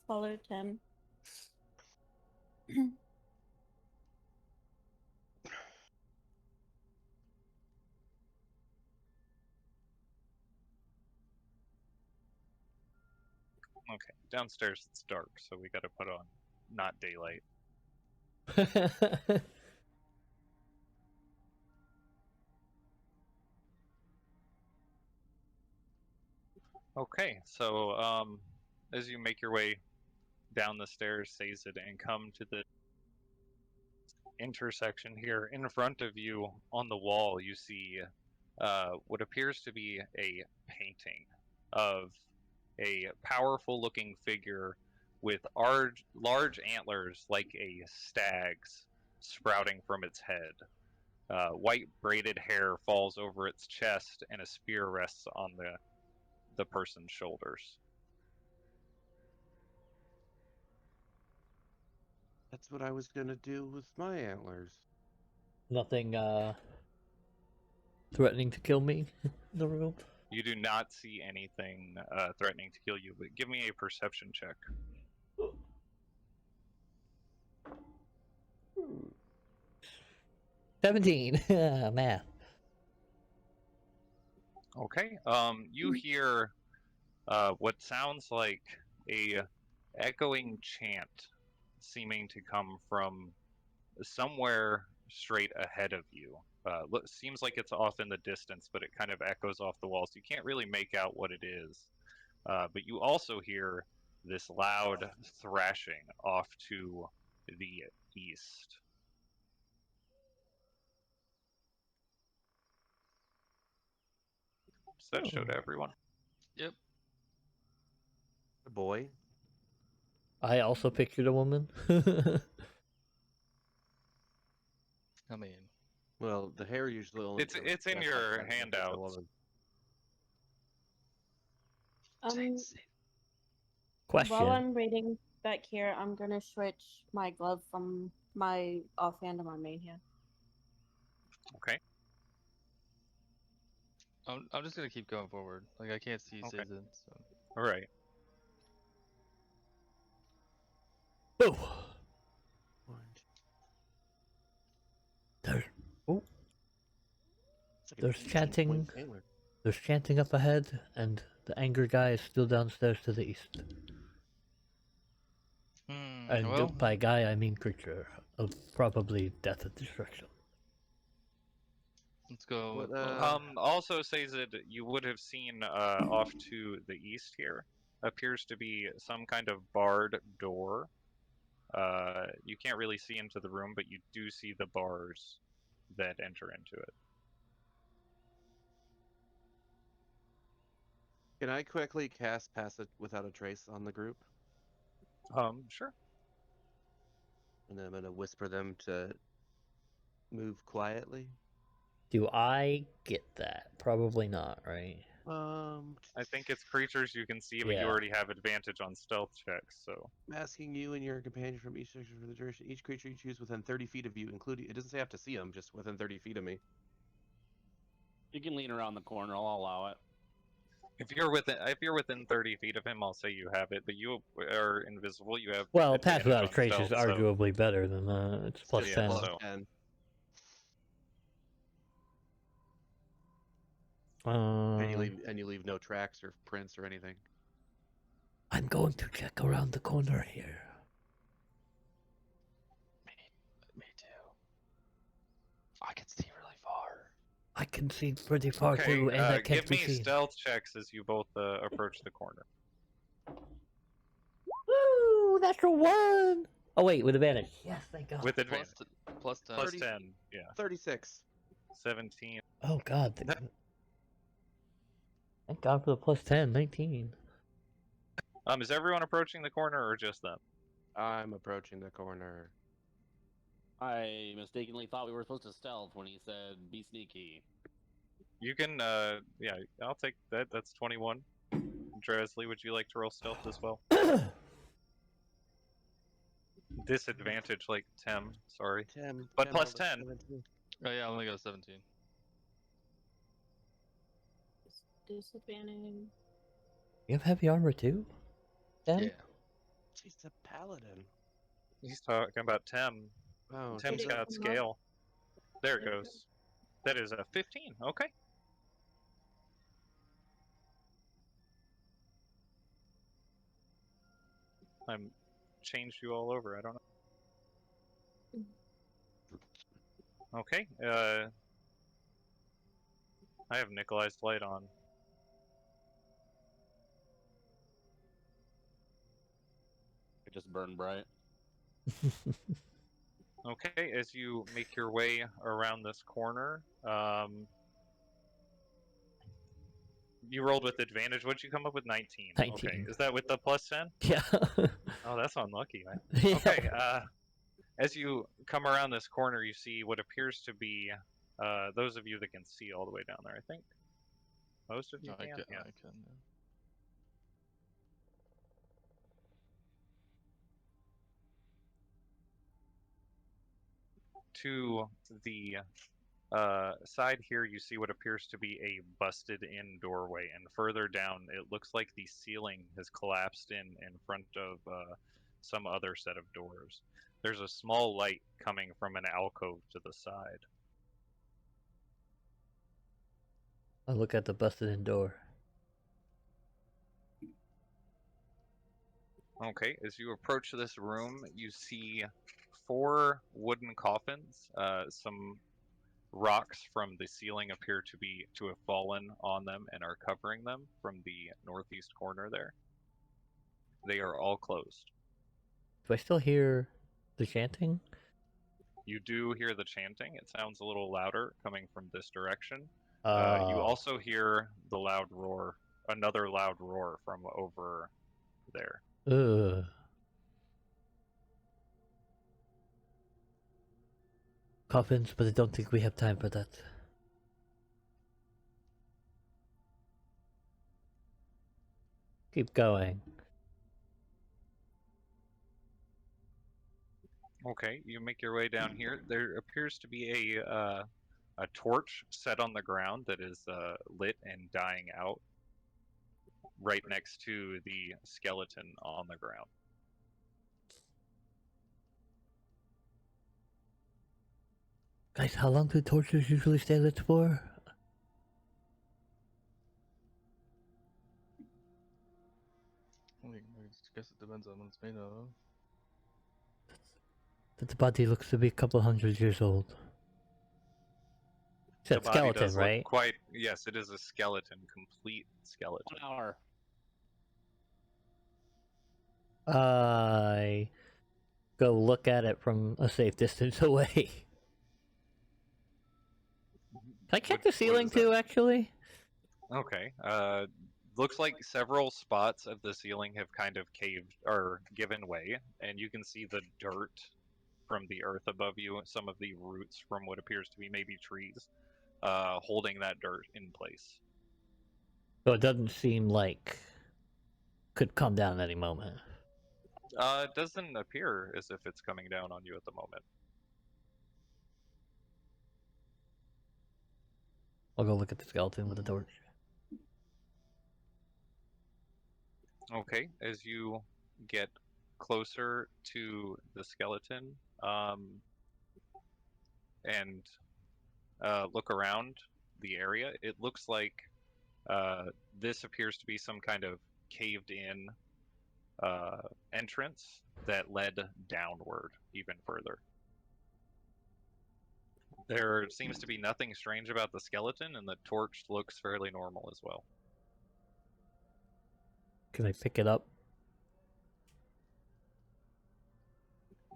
Follow Tim. Okay, downstairs it's dark, so we gotta put on not daylight. Okay, so as you make your way down the stairs, Saced, and come to the intersection here in front of you on the wall, you see what appears to be a painting of a powerful looking figure with large antlers like a stag's sprouting from its head. White braided hair falls over its chest, and a spear rests on the person's shoulders. That's what I was gonna do with my antlers. Nothing threatening to kill me in the room. You do not see anything threatening to kill you, but give me a perception check. 17. Math. Okay. You hear what sounds like a echoing chant seeming to come from somewhere straight ahead of you. Seems like it's off in the distance, but it kind of echoes off the walls. You can't really make out what it is. But you also hear this loud thrashing off to the east. Does that show to everyone? Yep. A boy. I also pictured a woman. I mean, Well, the hair usually only. It's in your handouts. Question. While I'm reading back here, I'm gonna switch my glove from my offhand to my main hand. Okay. I'm just gonna keep going forward. Like I can't see Okay. Sazin, so All right. Oh. There. Oh. There's 18 chanting. point Taylor. There's chanting up ahead, and the anger guy is still downstairs to the east. And well, by guy, I mean creature of probably death and destruction. let's go. What, with, Also says that you would have seen off to the east here appears to be some kind of barred door. You can't really see into the room, but you do see the bars that enter into it. Can I quickly cast Pass It Without a Trace on the group? Sure. And then I'm gonna whisper them to move quietly. Do I get that? Probably not, right? I think it's creatures you can see, but you Yeah. already have advantage on stealth checks, so. Masking you and your companion from each section for the duration. Each creature you choose within 30 feet of you, including, it doesn't say I have to see them, just within 30 feet of me. You can lean around the corner. I'll allow it. If you're within 30 feet of him, I'll say you have it, but you are invisible. You have Well, Pass advantage Without a on Trace is stealth, so- arguably better than it's plus Yeah, 10. so- 10. And you leave no tracks or prints or anything. I'm going to check around the corner here. Me too. I can see really far. I can see pretty far Okay, too, and I can't give be me seen. stealth checks as you both approach the corner. Woo! Natural 1! Oh, wait, with advantage. Yes, thank God. With advantage. Plus 10. Plus 30. 10, yeah. 36. 17. Oh, God. Thank God for the plus 10. 19. Is everyone approaching the corner or just them? I'm approaching the corner. I mistakenly thought we were supposed to stealth when he said be sneaky. You can, yeah, I'll take that. That's 21. Dresley, would you like to roll stealth as well? Disadvantage, like Tem, sorry. 10. But plus 10. 17. Oh yeah, I only got a 17. Disadvantage. You have heavy armor too? Then? Yeah. She's a paladin. He's talking about Tem. Oh, Tem's Did it got come scale. There it There it goes. That is a 15. Okay. I'm changed you all over. I don't know. Okay. I have Nikolai's light on. It just burned bright. Okay, as you make your way around this corner, you rolled with advantage. What'd you come up with? 19. 19. Okay, is that with the plus 10? Yeah. Oh, that's unlucky, man. Yeah. Okay, as you come around this corner, you see what appears to be those of you that can see all the way down there, I think. Most of you I can? can. Yeah. I can. To the side here, you see what appears to be a busted-in doorway, and further down, it looks like the ceiling has collapsed in front of some other set of doors. There's a small light coming from an alcove to the side. I look at the busted in door. Okay, as you approach this room, you see 4 wooden coffins. Some rocks from the ceiling appear to have fallen on them and are covering them from the northeast corner there. They are all closed. Do I still hear the chanting? You do hear the chanting. It sounds a little louder coming from this direction. You also hear the loud roar, another loud roar from over there. Ugh. Coffins, but I don't think we have time for that. Keep going. Okay, you make your way down here. There appears to be a torch set on the ground that is lit and dying out right next to the skeleton on the ground. Guys, how long do torches usually stay lit for? guess it depends on what it's made out of. But the body looks to be a couple hundred years old. It's The that body skeleton, does look right? quite. Yes, it is a skeleton, complete skeleton. 1 hour. I go look at it from a safe distance away. Can I check the What ceiling is that? too, actually? Okay. Looks like several spots of the ceiling have kind of caved or given way, and you can see the dirt from the earth above you, some of the roots from what appears to be maybe trees, holding that dirt in place. So it doesn't seem like could come down any moment. It doesn't appear as if it's coming down on you at the moment. I'll go look at the skeleton with a torch. Okay, as you get closer to the skeleton, and look around the area, it looks like this appears to be some kind of caved-in entrance that led downward even further. There seems to be nothing strange about the skeleton, and the torch looks fairly normal as well. Can I pick it up?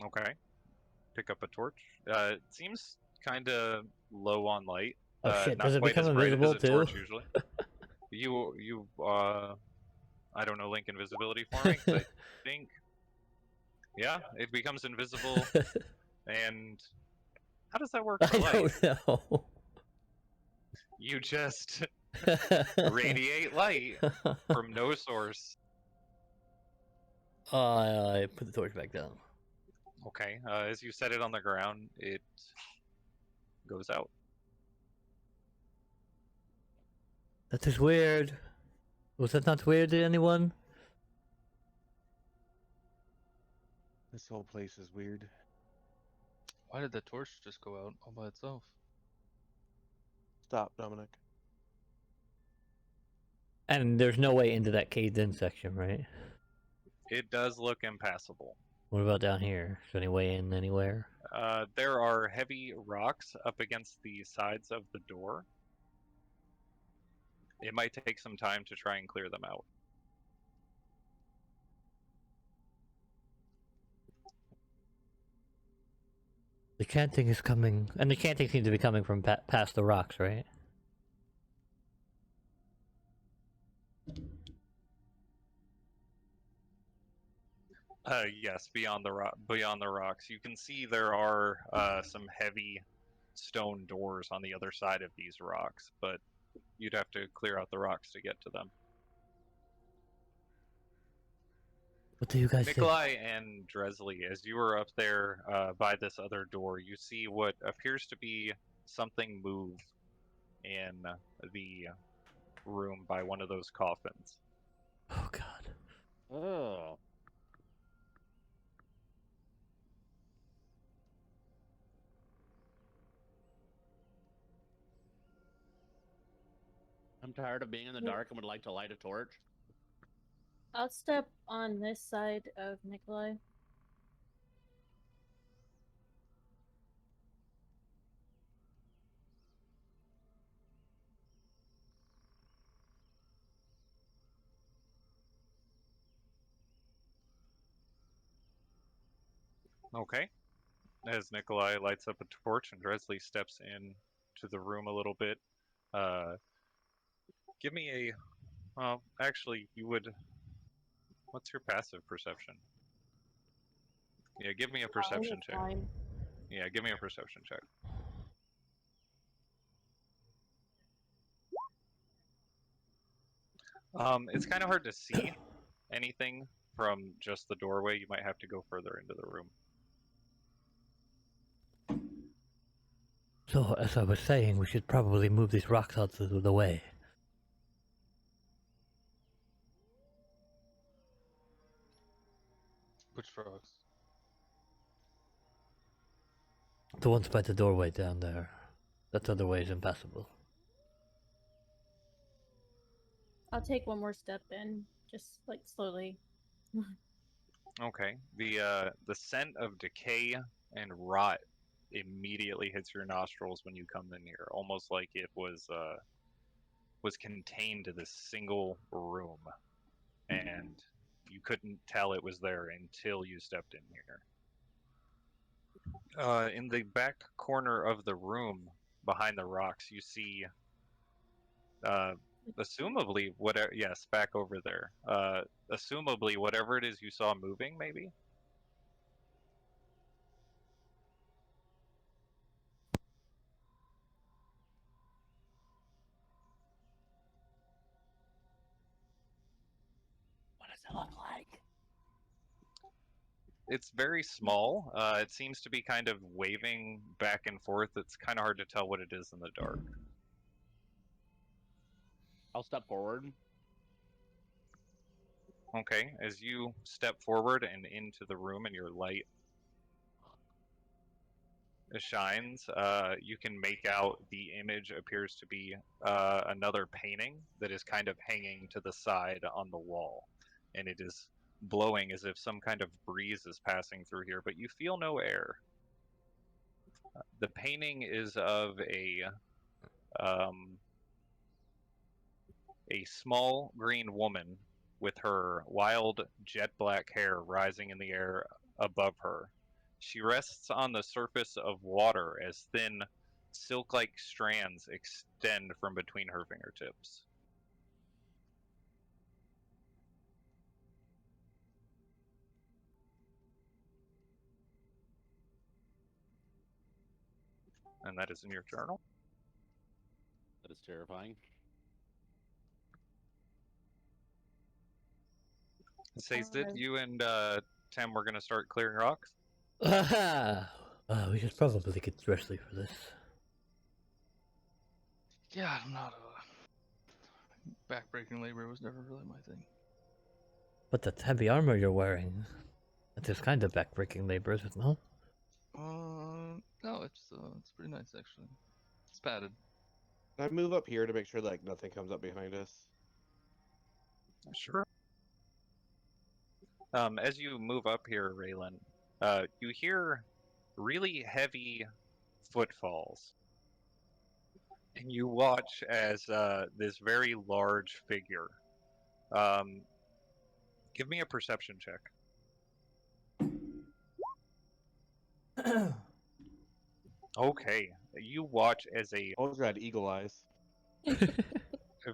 Okay. Pick up a torch. It seems kind of low on light. Oh shit, Not does it quite become as bright invisible as a too? torch usually. I don't know link invisibility for me, but I think, yeah, it becomes invisible. And how does that work for I light? don't know. You just radiate light from no source. I put the torch back down. Okay, as you set it on the ground, it goes out. That is weird. Was that not weird to anyone? This whole place is weird. Why did the torch just go out all by itself? Stop, Dominic. And there's no way into that caved-in section, right? It does look impassable. What about down here? Is there any way in anywhere? There are heavy rocks up against the sides of the door. It might take some time to try and clear them out. The chanting is coming, and the chanting seems to be coming from past the rocks, right? Yes, beyond the rocks. You can see there are some heavy stone doors on the other side of these rocks, but you'd have to clear out the rocks to get to them. What do you guys think? Nikolai and Dresley, as you were up there by this other door, you see what appears to be something move in the room by one of those coffins. Oh god. Oh. I'm tired of being in the dark and would like to light a torch. I'll step on this side of Nikolai. Okay. As Nikolai lights up a torch and Dresley steps in to the room a little bit, give me a. Well, actually, you would. What's your passive perception? Yeah, give me a perception check. Fine. Yeah, give me a perception check. It's kind of hard to see anything from just the doorway. You might have to go further into the room. So, as I was saying, we should probably move these rocks out of the way. Which frogs? The ones by the doorway down there. That other way is impassable. I'll take one more step in, just like slowly. Okay. The scent of decay and rot immediately hits your nostrils when you come in here, almost like it was contained to this single room, and you couldn't tell it was there until you stepped in here. In the back corner of the room, behind the rocks, you see, uh, assumably, whatever. Yes, back over there. Assumably, whatever it is you saw moving, maybe. What does it look like? It's very small. It seems to be kind of waving back and forth. It's kind of hard to tell what it is in the dark. I'll step forward. Okay, as you step forward and into the room and your light shines, you can make out the image appears to be another painting that is kind of hanging to the side on the wall. And it is blowing as if some kind of breeze is passing through here, but you feel no air. The painting is of um, a small green woman with her wild jet black hair rising in the air above her. She rests on the surface of water as thin, silk like strands extend from between her fingertips. And that is in your journal. That is terrifying. It says that you and Tim were going to start clearing rocks. Aha! We should probably get dressy for this. Yeah, I'm not backbreaking labor was never really my thing. But that heavy armor you're wearing, that is kind of backbreaking labor, is it not? No, it's pretty nice actually. It's padded. Can I move up here to make sure like nothing comes up behind us? Sure. As you move up here, Raylan, you hear really heavy footfalls. And you watch as this very large figure. Give me a perception check. Okay, you watch as a Always got eagle eyes.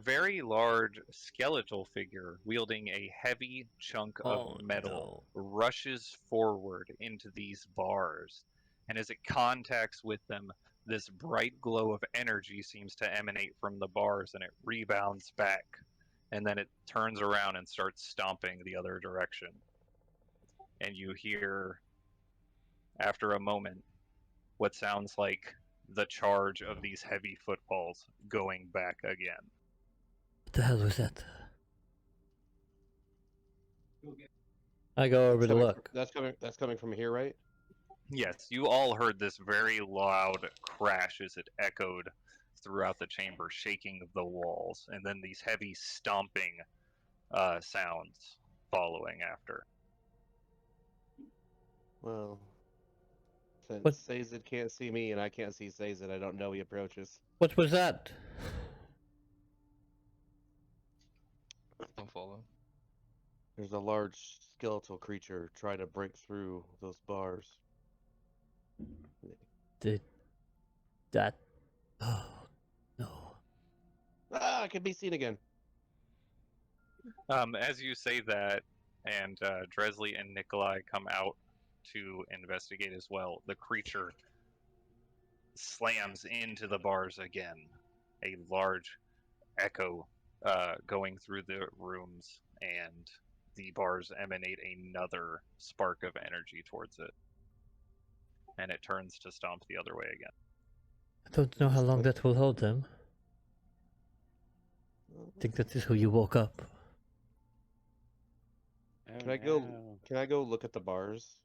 very large skeletal figure wielding a heavy chunk of Oh, metal rushes forward into these bars. And as it contacts with them, this bright glow of energy seems to emanate from the bars and it rebounds back. And then it turns around and starts stomping the other direction. And you hear, after a moment, what sounds like the charge of these heavy footfalls going back again. What the hell was that? I go over to look. That's coming from here, right? Yes, you all heard this very loud crash as it echoed throughout the chamber, shaking the walls, and then these heavy stomping sounds following after. Well, What? since Sazed can't see me and I can't see Sazed, I don't know he approaches. What was that? Don't follow. There's a large skeletal creature trying to break through those bars. Did that? Oh no! Ah, I can be seen again. As you say that, and Dresley and Nikolai come out to investigate as well, the creature slams into the bars again. A large echo going through the rooms, and the bars emanate another spark of energy towards it. And it turns to stomp the other way again. I don't know how long that will hold them. I think that is how you woke up. Oh, Can I go? no. Can I go look at the bars?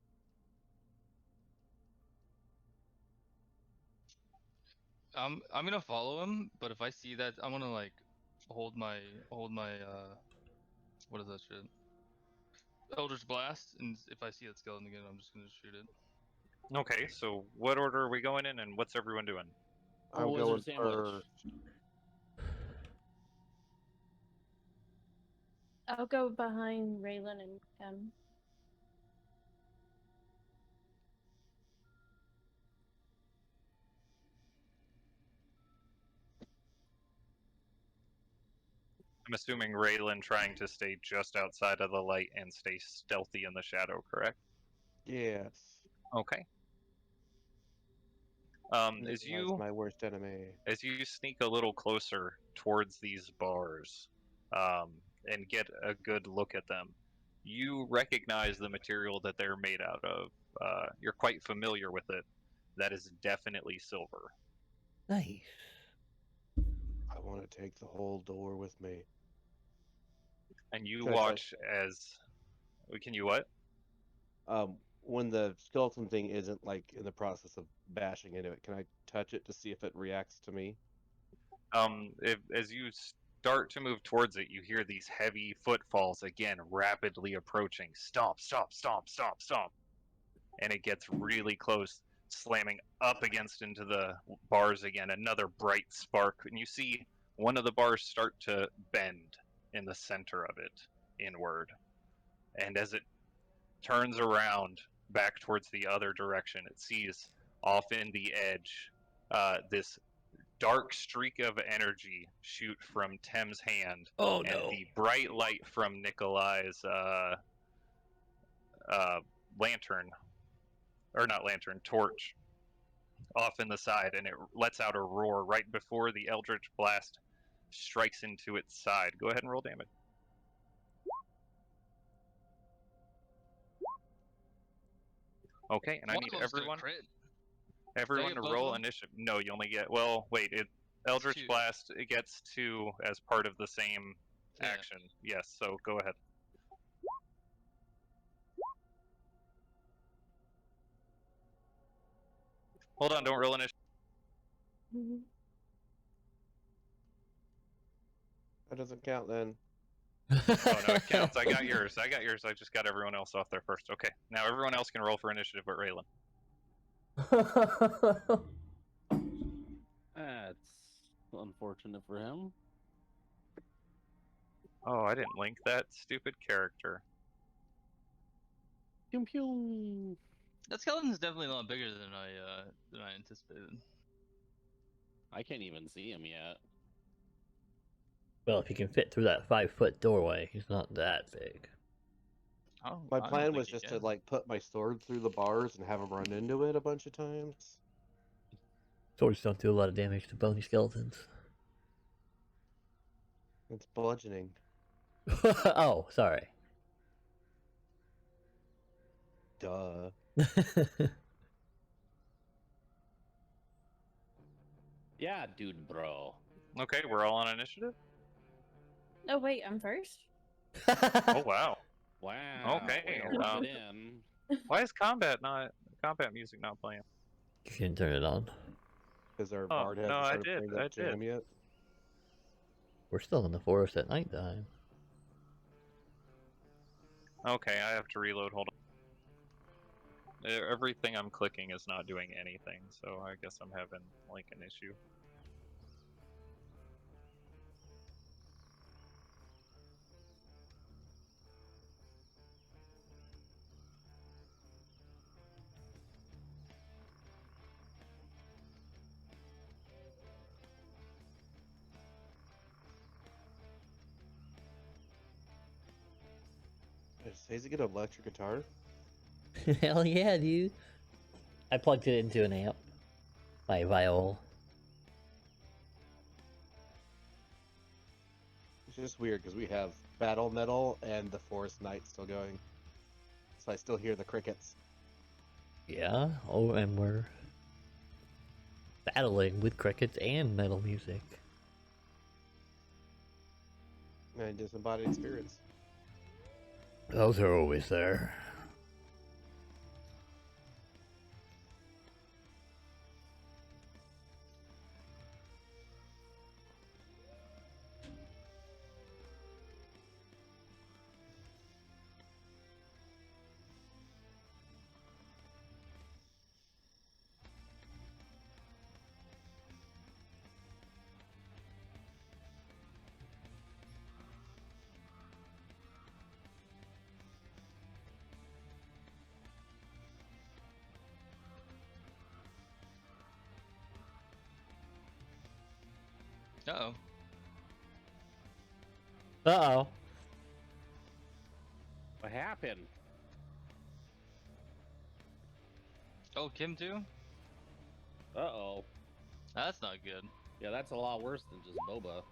I'm gonna follow him, but if I see that, I'm gonna like hold my what is that shit? Eldritch Blast, and if I see that skeleton again, I'm just gonna shoot it. Okay, so what order are we going in, and what's everyone doing? I'm going Wizard sandwich. for. I'll go behind Raylan and Em. I'm assuming Raylan trying to stay just outside of the light and stay stealthy in the shadow, correct? Yes. Okay. As That's my worst enemy. sneak a little closer towards these bars, and get a good look at them, you recognize the material that they're made out of. You're quite familiar with it. That is definitely silver. Nice. I want to take the whole door with me. And you Can I touch- watch as. Can you what? When the skeleton thing isn't like in the process of bashing into it, can I touch it to see if it reacts to me? As you start to move towards it, you hear these heavy footfalls again, rapidly approaching. Stomp, stomp, stomp, stomp, stomp. And it gets really close, slamming up against into the bars again. Another bright spark, and you see one of the bars start to bend in the center of it, inward. And as it turns around back towards the other direction, it sees off in the edge this dark streak of energy shoot from Tem's hand, Oh and the bright light from Nikolai's lantern, or not lantern, torch, off in the side, and it lets out a roar right before the Eldritch Blast strikes into its side. Go ahead and roll damage. Okay, and I One need of them's gonna everyone crit. everyone get to both of roll them? initiative. No, you only get, well, wait, Eldritch two. Blast, it gets 2 as part of the same Yeah. action. Yes, so go ahead. Hold on, don't roll initiative. That doesn't count then. Oh no, it counts. I got yours. I just got everyone else off there first. Okay, now everyone else can roll for initiative but Raylan. That's unfortunate for him. Oh, I didn't link that stupid character. Pew pew. That skeleton's definitely a lot bigger than I anticipated. I can't even see him yet. Well, if he can fit through that 5-foot doorway, he's not that big. Oh, My I don't plan think was he just to can. like put my sword through the bars and have him run into it a bunch of times. Swords don't do a lot of damage to bony skeletons. It's bludgeoning. Oh, sorry. Duh. Yeah, dude, bro. Okay, we're all on initiative? Oh wait, I'm first. Oh wow. Wow. Okay, way to rub it in. Why is combat music not playing? You can turn it on. Because our Oh, bard hasn't no, I started did, playing I that jam did. yet. We're still in the forest at nighttime. Okay, I have to reload, hold on. Everything I'm clicking is not doing anything, so I guess I'm having like an issue. Does Hazy get an electric guitar? Hell yeah, dude. I plugged it into an amp. My viol. It's just weird because we have battle metal and the forest night still going. So I still hear the crickets. Yeah, oh, and we're battling with crickets and metal music. And disembodied spirits. Those are always there. Uh-oh. Uh-oh. What happened? Oh, Kim too? Uh-oh. That's not good. Yeah, that's a lot worse than just Boba.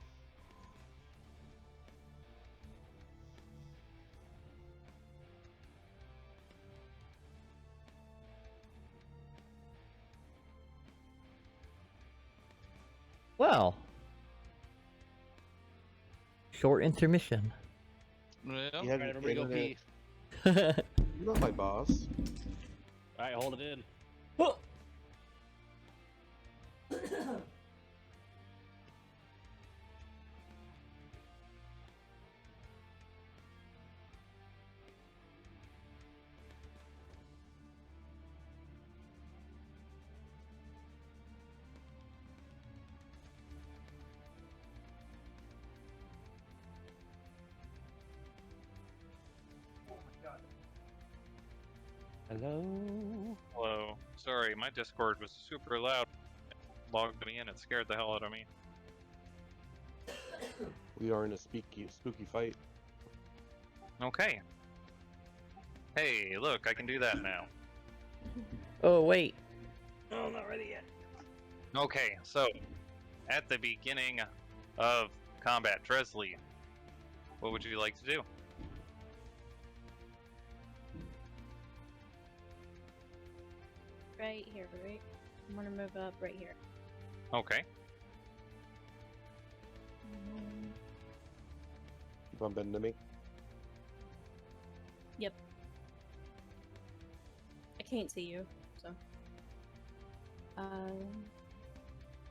Well. Short intermission. Yeah. You All have right, everybody go internet. pee. You're not my boss. All right, hold it in. Hello. Hello. Sorry, my Discord was super loud. Logged me in, it scared the hell out of me. We are in a spooky fight. Okay. Hey, look, I can do that now. Oh, wait. Oh, I'm not ready yet. Okay, so at the beginning of combat, Dresley, what would you like to do? Right here, right? I'm gonna move up right here. Okay. You bump into me. Yep. I can't see you, so. I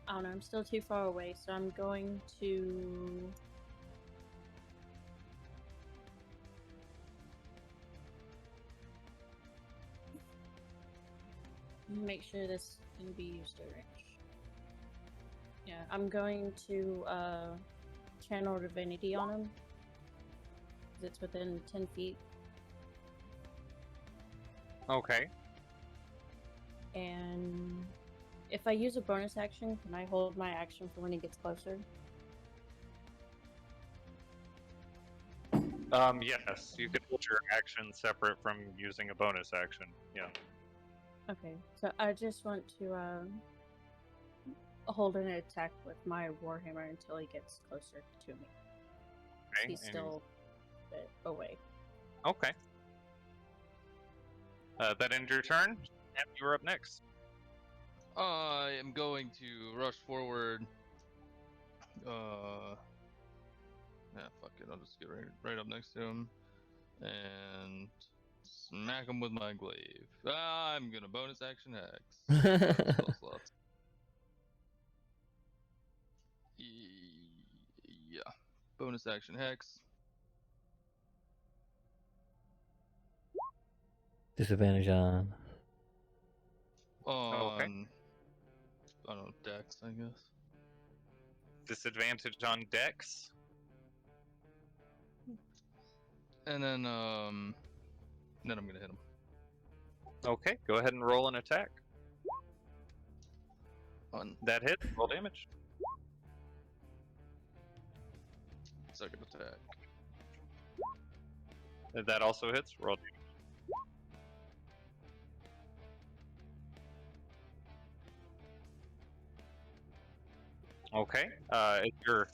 don't know, I'm still too far away, so I'm going to... make sure this can be used to range. Yeah, I'm going to channel divinity on him. 'Cause it's within 10 feet. Okay. And if I use a bonus action, can I hold my action for when he gets closer? Yes, you could hold your action separate from using a bonus action. Yeah. Okay, so I just want to hold an attack with my warhammer until he gets closer to me. Okay. He's still a bit away. Okay. That ends your turn. And you were up next. I am going to rush forward. Yeah, fuck it. I'll just get right up next to him and smack him with my glaive. I'm gonna bonus action hex. Spell slots. Yeah. Bonus action hex. Disadvantage on. On. I don't know, dex, I guess. Disadvantage on dex. And then I'm gonna hit him. Okay, go ahead and roll an attack. On That hit, roll damage. second attack. That also hits, roll damage. Okay, as your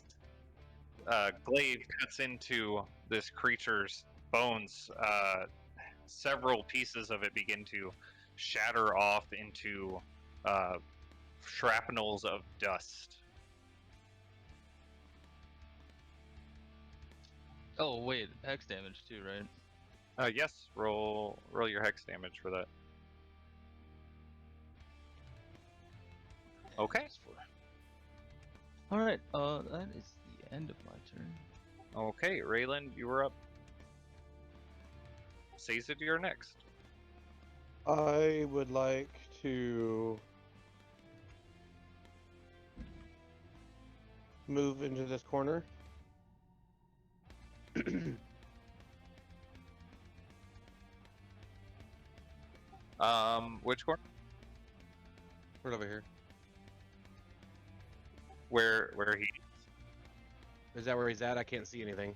glaive cuts into this creature's bones, several pieces of it begin to shatter off into shrapnels of dust. Oh wait, hex damage too, right? Yes, roll your hex damage for that. Okay. All right. That is the end of my turn. Okay, Raylan, you were up. Cazid, you're next. I would like to move into this corner. Which corner? Right over here. Where he? Is that where he's at? I can't see anything.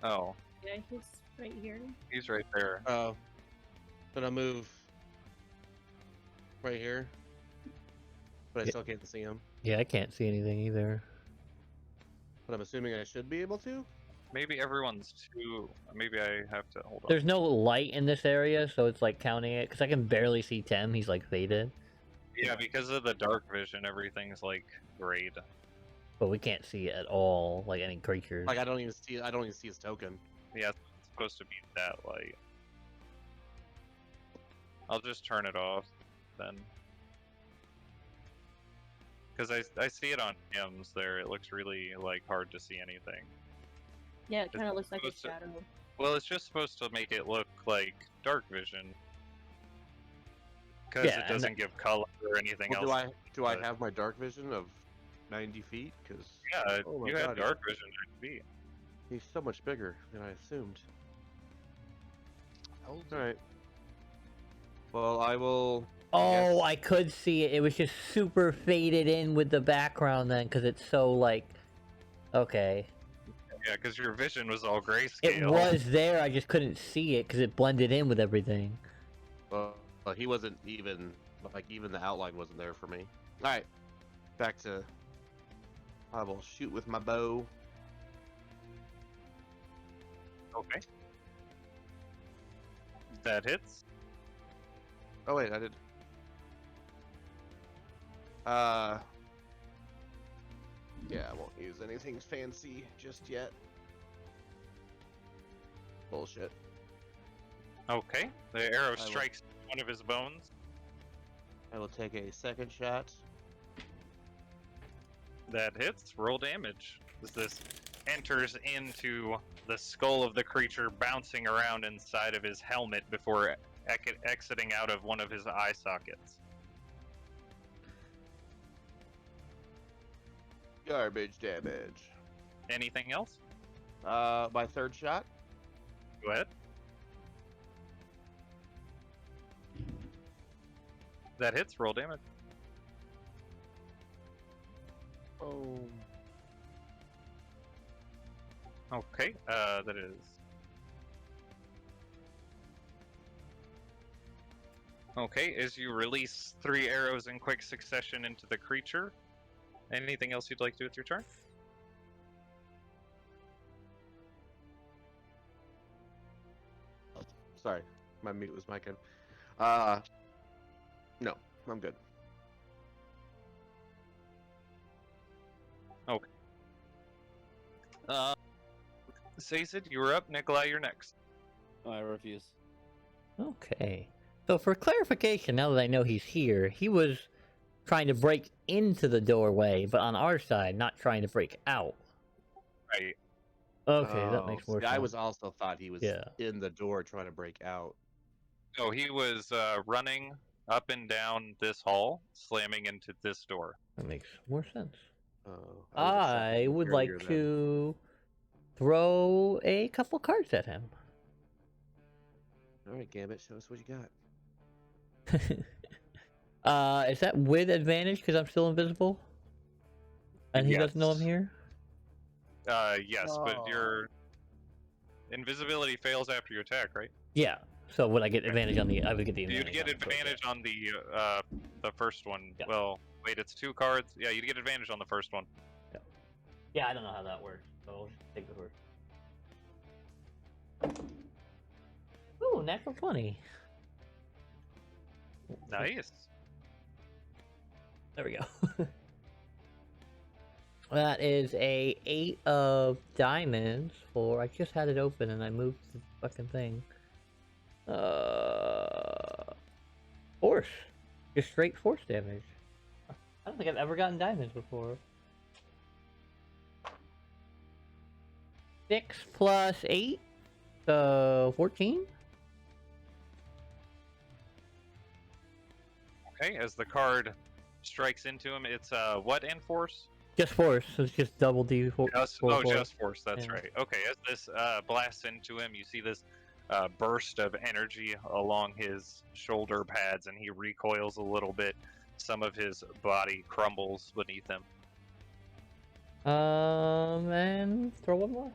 Oh, Yeah, he's right here. he's right there. Oh. Gonna move right here. But I Yeah. still can't see him. Yeah, I can't see anything either. But I'm assuming I should be able to? Maybe everyone's too. Maybe I have to hold on. There's no light in this area, so it's like counting it because I can barely see Tem. He's like faded, Yeah, because of the dark vision, everything's like grayed. but we can't see at all like any creatures. Like I don't even see his token. Yeah, it's supposed to be that light. I'll just turn it off then. Because I see it on hymns there. It looks really like hard to see anything. Yeah, it kind of It's looks like a supposed to- shadow. Well, it's just supposed to make it look like dark vision. Because Yeah, it and doesn't give color or anything Well, else. do I but- have my dark vision of 90 feet? Because Yeah, oh my you had God, dark vision at B. he's so much bigger than I assumed. All right. Well, I will. Oh, Yes. I could see it. It was just super faded in with the background then, because it's so like. Okay. Yeah, because your vision was all grayscale. It was there, I just couldn't see it because it blended in with everything. Well, he wasn't even like even the outline wasn't there for me. All right, back to. I will shoot with my bow. Okay. That hits. Oh wait, I did. Yeah, I won't use anything fancy just yet. Bullshit. Okay. The arrow will- strikes one of his bones. I will take a second shot. That hits. Roll damage. As this enters into the skull of the creature, bouncing around inside of his helmet before exiting out of one of his eye sockets. Garbage damage. Anything else? My third shot. Go ahead. That hits. Roll damage. Oh. Okay. That is. Okay, as you release 3 arrows in quick succession into the creature, anything else you'd like to do with your turn? Sorry, my mute was micing. No, I'm good. Sazed, you were up. Nikolai, you're next. I refuse. Okay. So for clarification, now that I know he's here, he was trying to break into the doorway, but on our side, not trying to break out. Right. Okay, that makes Oh, more see, sense. I was also thought he was Yeah. in the door trying to break out. No, he was running up and down this hall, slamming into this door. That makes more sense. Oh, I would like to throw a couple cards at him. All right, Gambit, show us what you got. Is that with advantage because I'm still invisible? And he doesn't know I'm Yes. here? Yes, but your invisibility fails after you attack, right? Yeah. So would I get advantage on the? I would get the You'd advantage. get on it, so, advantage on the first one. Yeah. Well, wait, it's 2 cards. Yeah, you'd get advantage on the first one. Yeah, I don't know how that works, so I'll just take the first. Ooh, natural 20. Nice. There we go. That is a 8 of diamonds for. I just had it open and I moved the fucking thing. Force. Just straight force damage. I don't think I've ever gotten diamonds before. 6 plus 8, so 14. Okay, as the card strikes into him, it's what in force? Just force, so it's just double D. Just force. just force. That's Yeah. right. Okay, as this blasts into him, you see this burst of energy along his shoulder pads, and he recoils a little bit. Some of his body crumbles beneath him. And throw one more.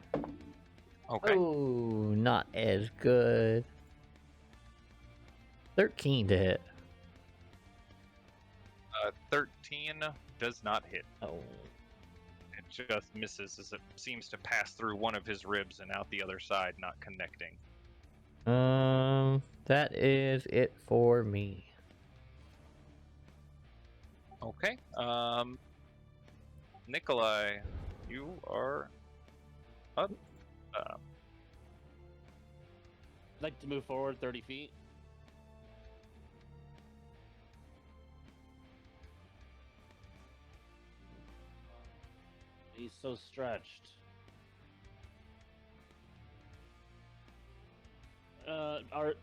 Okay. Oh, not as good. 13 to hit. 13 does not hit. Oh. It just misses as it seems to pass through one of his ribs and out the other side, not connecting. That is it for me. Okay. Nikolai, you are up. I'd like to move forward 30 feet. He's so stretched. Are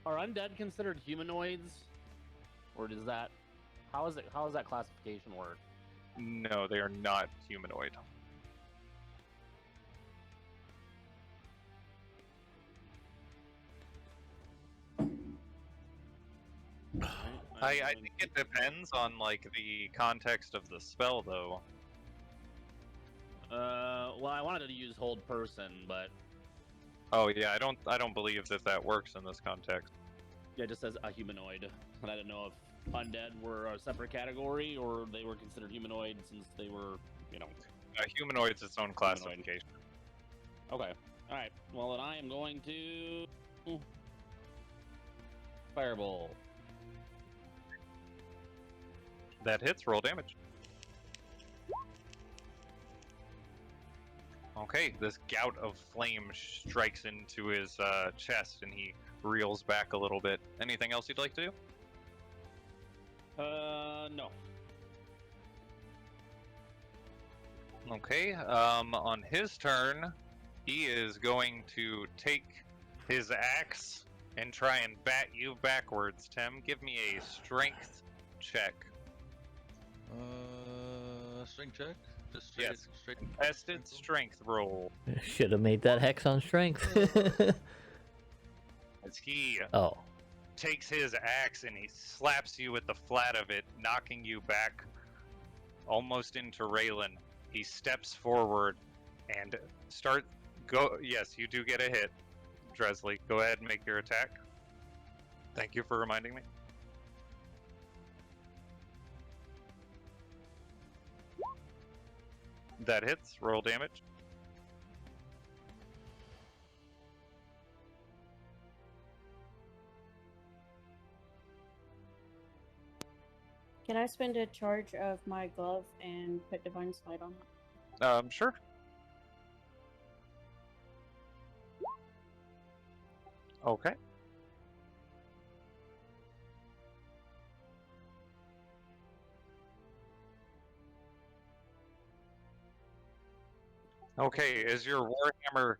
undead considered humanoids, or does that? How does that classification work? No, they are not humanoid. I think it depends on like the context of the spell, though. Well, I wanted to use hold person, but Oh yeah, I don't believe that works in this context. yeah, it just says a humanoid, and I didn't know if undead were a separate category or they were considered humanoid since they were, you know. Humanoid's its own classification. Okay. All right. Well, then I am going to fireball. That hits. Roll damage. Okay, this gout of flame strikes into his chest, and he reels back a little bit. Anything else you'd like to do? No. Okay, on his turn, he is going to take his axe and try and bat you backwards. Tim, give me a strength check. Strength check? Just straight, Yes. straight Tested strength roll. Should have made that hex on strength. As he Oh. takes his axe and he slaps you with the flat of it, knocking you back almost into Raylan. He steps forward and yes, you do get a hit. Dresley, go ahead and make your attack. Thank you for reminding me. That hits. Roll damage. Can I spend a charge of my glove and put Divine Smite on it? Sure. Okay. Okay, as your Warhammer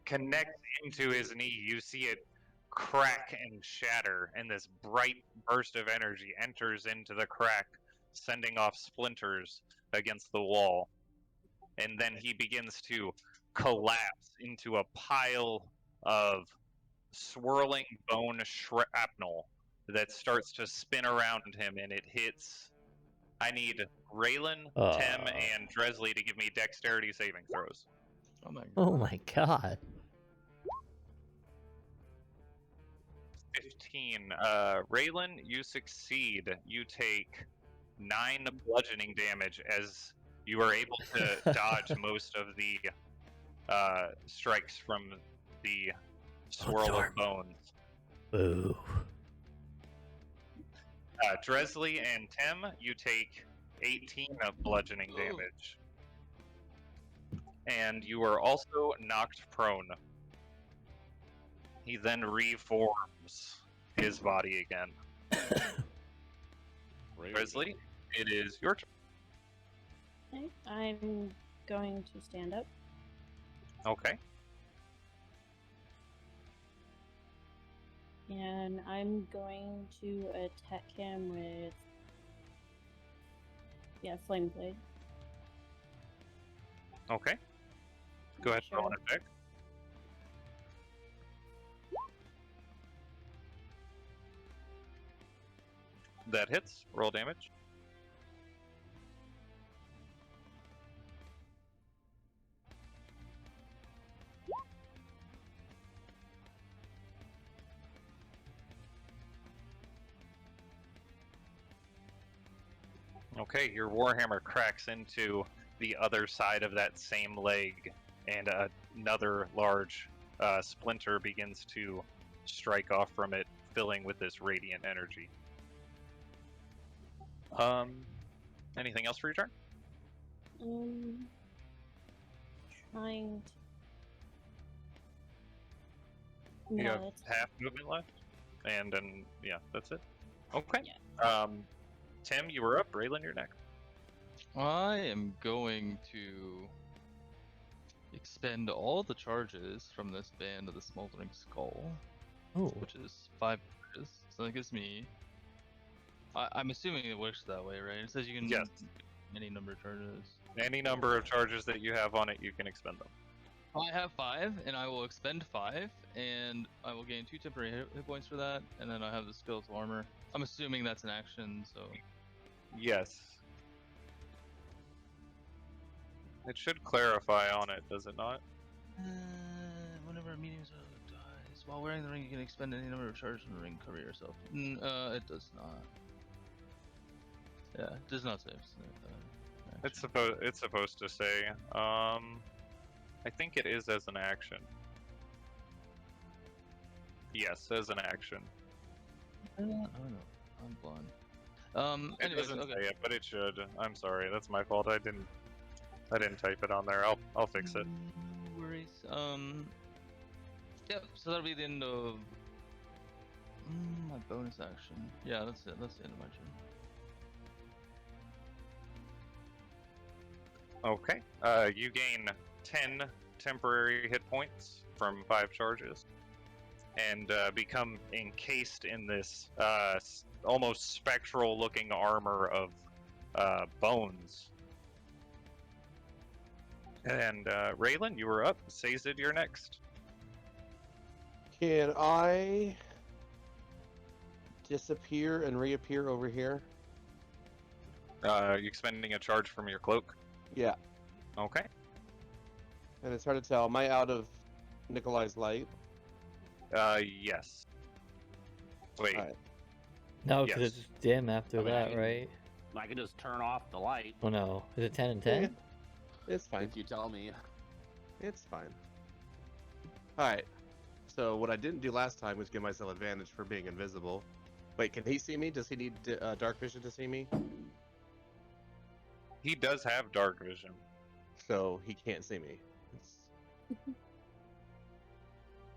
connects into his knee, you see it crack and shatter, and this bright burst of energy enters into the crack, sending off splinters against the wall. And then he begins to collapse into a pile of swirling bone shrapnel that starts to spin around him, and it hits. I need Raylan, Tim, and Dresley to give me dexterity saving throws. Oh my god. Oh my god. 15. Raylan, you succeed. You take 9 bludgeoning damage as you are able to dodge most of the strikes from the swirl of bones. Boo. Dresley and Tim, you take 18 of bludgeoning damage. And you are also knocked prone. He then reforms his body again. Dresley, it is your turn. Okay, I'm going to stand up. Okay. And I'm going to attack him with, Flame Blade. Okay. Go ahead and roll an attack. That hits. Roll damage. Okay, your warhammer cracks into the other side of that same leg, and another large splinter begins to strike off from it, filling with this radiant energy. Anything else for your turn? Trying to... You No, have that's half movement left, and then yeah, that's it. Okay. Yeah. Tim, you were up. Braylon, you're next. I am going to expend all the charges from this band of the Smoldering Skull, Oh, which is 5 charges. So that gives me. I'm assuming it works that way, right? It says you can Yes. any number of charges. Any number of charges that you have on it, you can expend them. I have 5, and I will expend 5, and I will gain 2 temporary hit points for that, and then I have the skeletal armor. I'm assuming that's an action, so Yes. It should clarify on it, does it not? whenever a medium dies while wearing the ring, you can expend any number of charges from the ring, cover yourself. It does not. Yeah, it does not say. It's supposed to say. I think it is as an action. Yes, as an action. I don't know. I'm blind. It Anyways, doesn't okay. say it, but it should. I'm sorry, that's my fault. I didn't type it on there. I'll fix it. No worries. Yep. So that'll be the end of my bonus action. Yeah, that's it. That's the end of my turn. Okay. You gain 10 temporary hit points from 5 charges, and become encased in this almost spectral-looking armor of bones. And Raylan, you were up. Sazed, you're next. Can I disappear and reappear over here? You expending a charge from your cloak? Yeah. Okay. And it's hard to tell. Am I out of Nikolai's light? Yes. Wait. Alright. no, because Yes. it's dim after I mean, that, right? I can just turn off the light Oh no, is it 10 and 10? Yeah. It's fine. if you tell me. It's fine. Alright. So what I didn't do last time was give myself advantage for being invisible. Wait, can he see me? Does he need dark vision to see me? He does have dark vision. So he can't see me.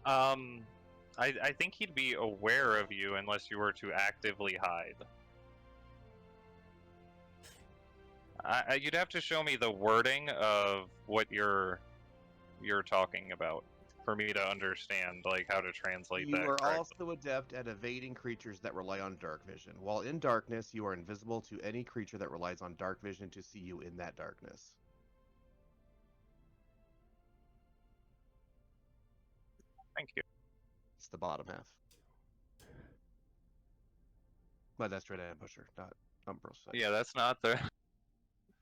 I think he'd be aware of you unless you were to actively hide. You'd have to show me the wording of what you're talking about for me to understand, like, how to translate You that are correctly. also adept at evading creatures that rely on dark vision. While in darkness, you are invisible to any creature that relies on dark vision to see you in that darkness. Thank you. It's the bottom half. But that's Strahd Ambusher, not Umbral Sight. Yeah, that's not the.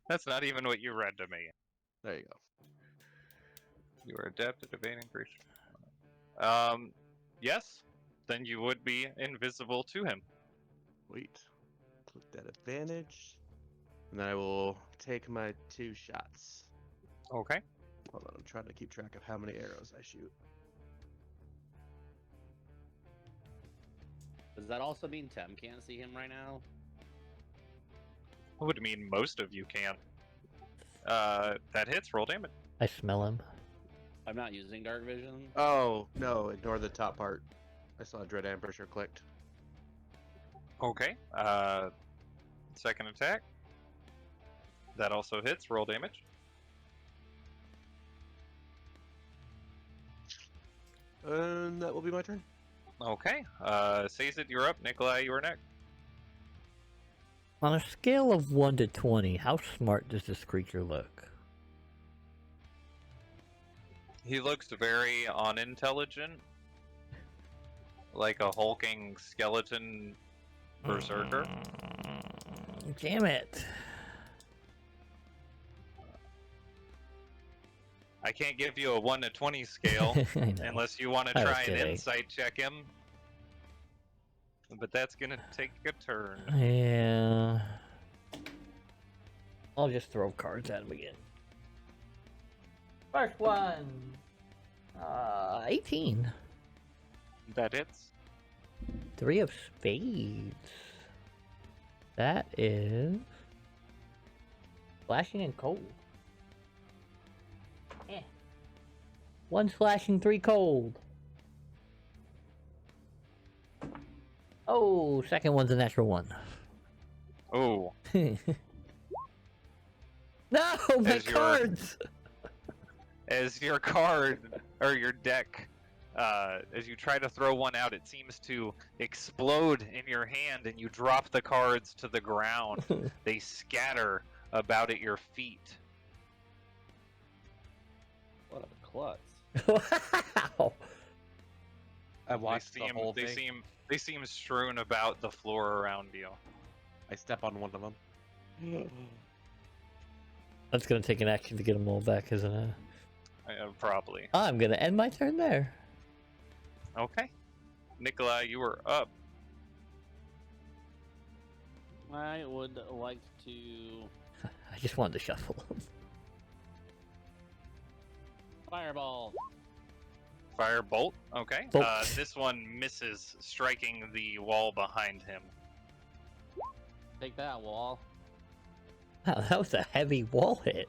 That's not even what you read to me. There you go. You are adept at evading creatures. Yes. Then you would be invisible to him. Wait. Click that advantage. And then I will take my 2 shots. Okay. Hold on, I'm trying to keep track of how many arrows I shoot. Does that also mean Tem can't see him right now? Would mean most of you can. That hits. Roll damage. I smell him. I'm not using dark vision. Oh, no, ignore the top part. I saw Dread Ambusher clicked. Okay. Second attack. That also hits. Roll damage. And that will be my turn. Okay. Sazed, you're up. Nikolai, you are next. On a scale of 1 to 20, how smart does this creature look? He looks very unintelligent. Like a hulking skeleton berserker. Damn it. I can't give you a 1 to 20 scale I know. unless you want to I was try and kidding. insight check him. But that's gonna take a turn. Yeah. I'll just throw cards at him again. First one. 18. That hits. 3 of spades. That is slashing and cold. 1 slashing, 3 cold. Oh, second one's a natural 1. Oh, No, my As your- cards! as your card or your deck, as you try to throw one out, it seems to explode in your hand, and you drop the cards to the ground. They scatter about at your feet. What a klutz. Wow. I watched the whole They thing. seem strewn about the floor around you. I step on one of them. That's gonna take an action to get them all back, isn't it? Probably. I'm gonna end my turn there. Okay. Nikolai, you are up. I would like to I just wanted to shuffle them. fireball. Firebolt. Okay. Bolt. This one misses, striking the wall behind him. Take that, wall. Wow, that was a heavy wall hit.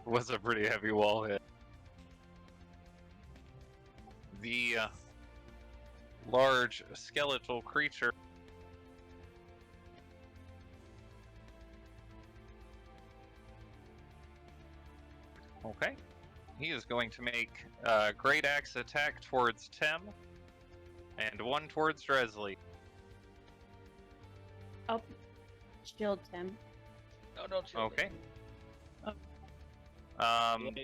Was a pretty heavy wall hit. The large skeletal creature okay. He is going to make a great axe attack towards Tem and one towards Dresley. I'll shield him. No, don't shoot me. Okay. Okay.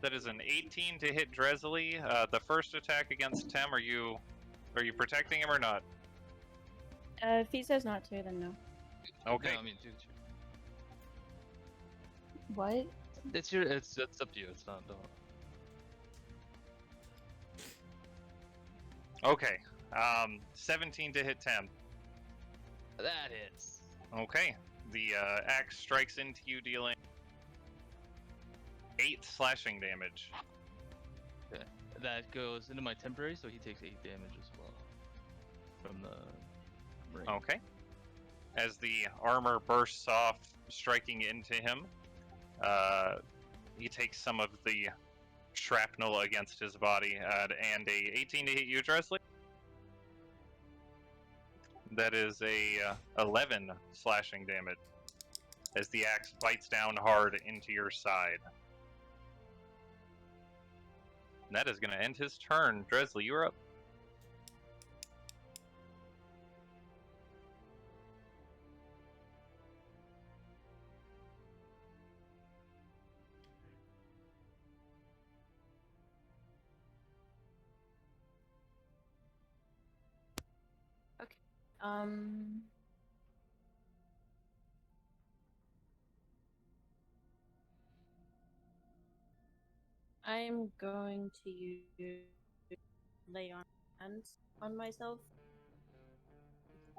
That is an 18 to hit Dresley. The first attack against Tem, are you protecting him or not? If he says not to, then no. Okay. No, I mean, dude, What? it's your. It's up to you. It's not. Don't. Okay. 17 to hit Tem. That hits. Okay. The axe strikes into you, dealing 8 slashing damage. Okay. That goes into my temporary, so he takes 8 damage as well from the ring. Okay. As the armor bursts off, striking into him, he takes some of the shrapnel against his body, and a 18 to hit you, Dresley. That is a 11 slashing damage as the axe bites down hard into your side. And that is going to end his turn. Dresley, you're up. Um. I'm going to use lay on hands on myself,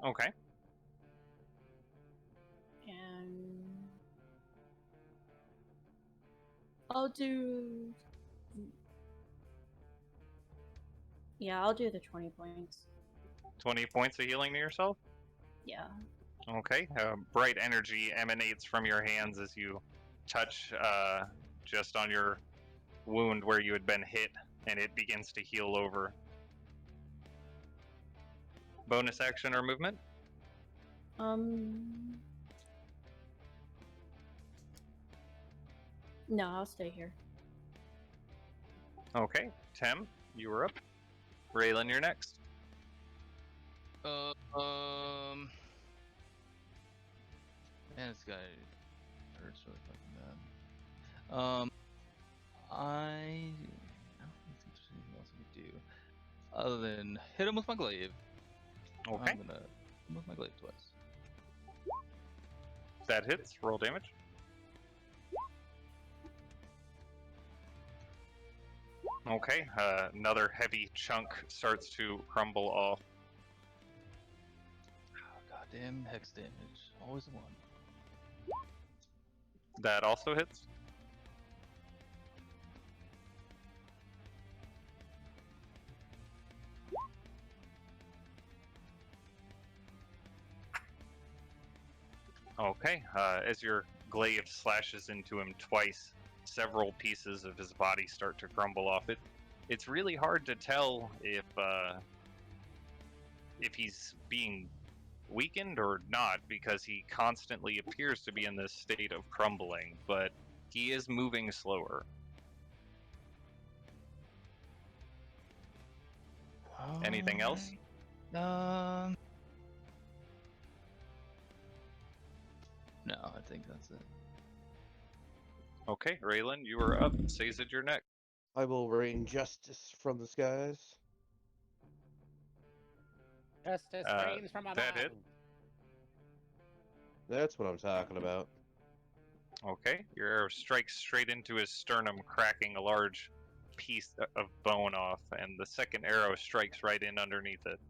Okay. and I'll do. Yeah, I'll do the 20 points. 20 points of healing to yourself? Yeah. Okay. Bright energy emanates from your hands as you touch just on your wound where you had been hit, and it begins to heal over. Bonus action or movement? No, I'll stay here. Okay. Tem, you were up. Raylan, you're next. Man, this guy hurts really fucking bad. I don't think there's anything else I can do other than hit him with my glaive. Okay. I'm gonna hit him with my glaive twice. That hits. Roll damage. Okay. Another heavy chunk starts to crumble off. Oh, goddamn hex damage. Always the one. That also hits. Okay, as your glaive slashes into him twice, several pieces of his body start to crumble off it. It's really hard to tell if he's being weakened or not, because he constantly appears to be in this state of crumbling, but he is moving slower. Anything else? No, I think that's it. Okay, Raylan, you are up. Sazed, you're next. I will rain justice from the skies. Justice reigns from above. that hit. That's what I'm talking about. Okay, your arrow strikes straight into his sternum, cracking a large piece of bone off, and the second arrow strikes right in underneath it.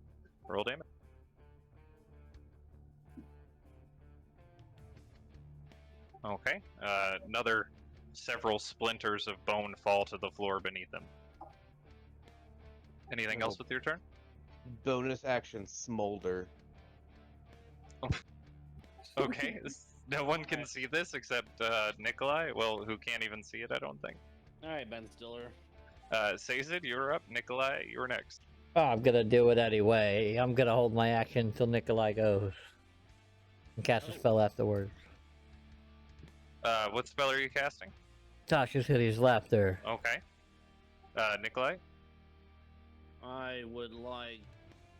Roll damage. Okay, another several splinters of bone fall to the floor beneath him. Anything else with your turn? Bonus action smolder. Okay, no one can see this except Nikolai. Well, who can't even see it, I don't think. Alright, Ben Stiller. Sazed, you're up. Nikolai, you're next. Oh, I'm gonna do it anyway. I'm gonna hold my action until Nikolai goes. And cast a spell afterwards. What spell are you casting? Tasha's Hideous Laughter. Okay. Nikolai? I would like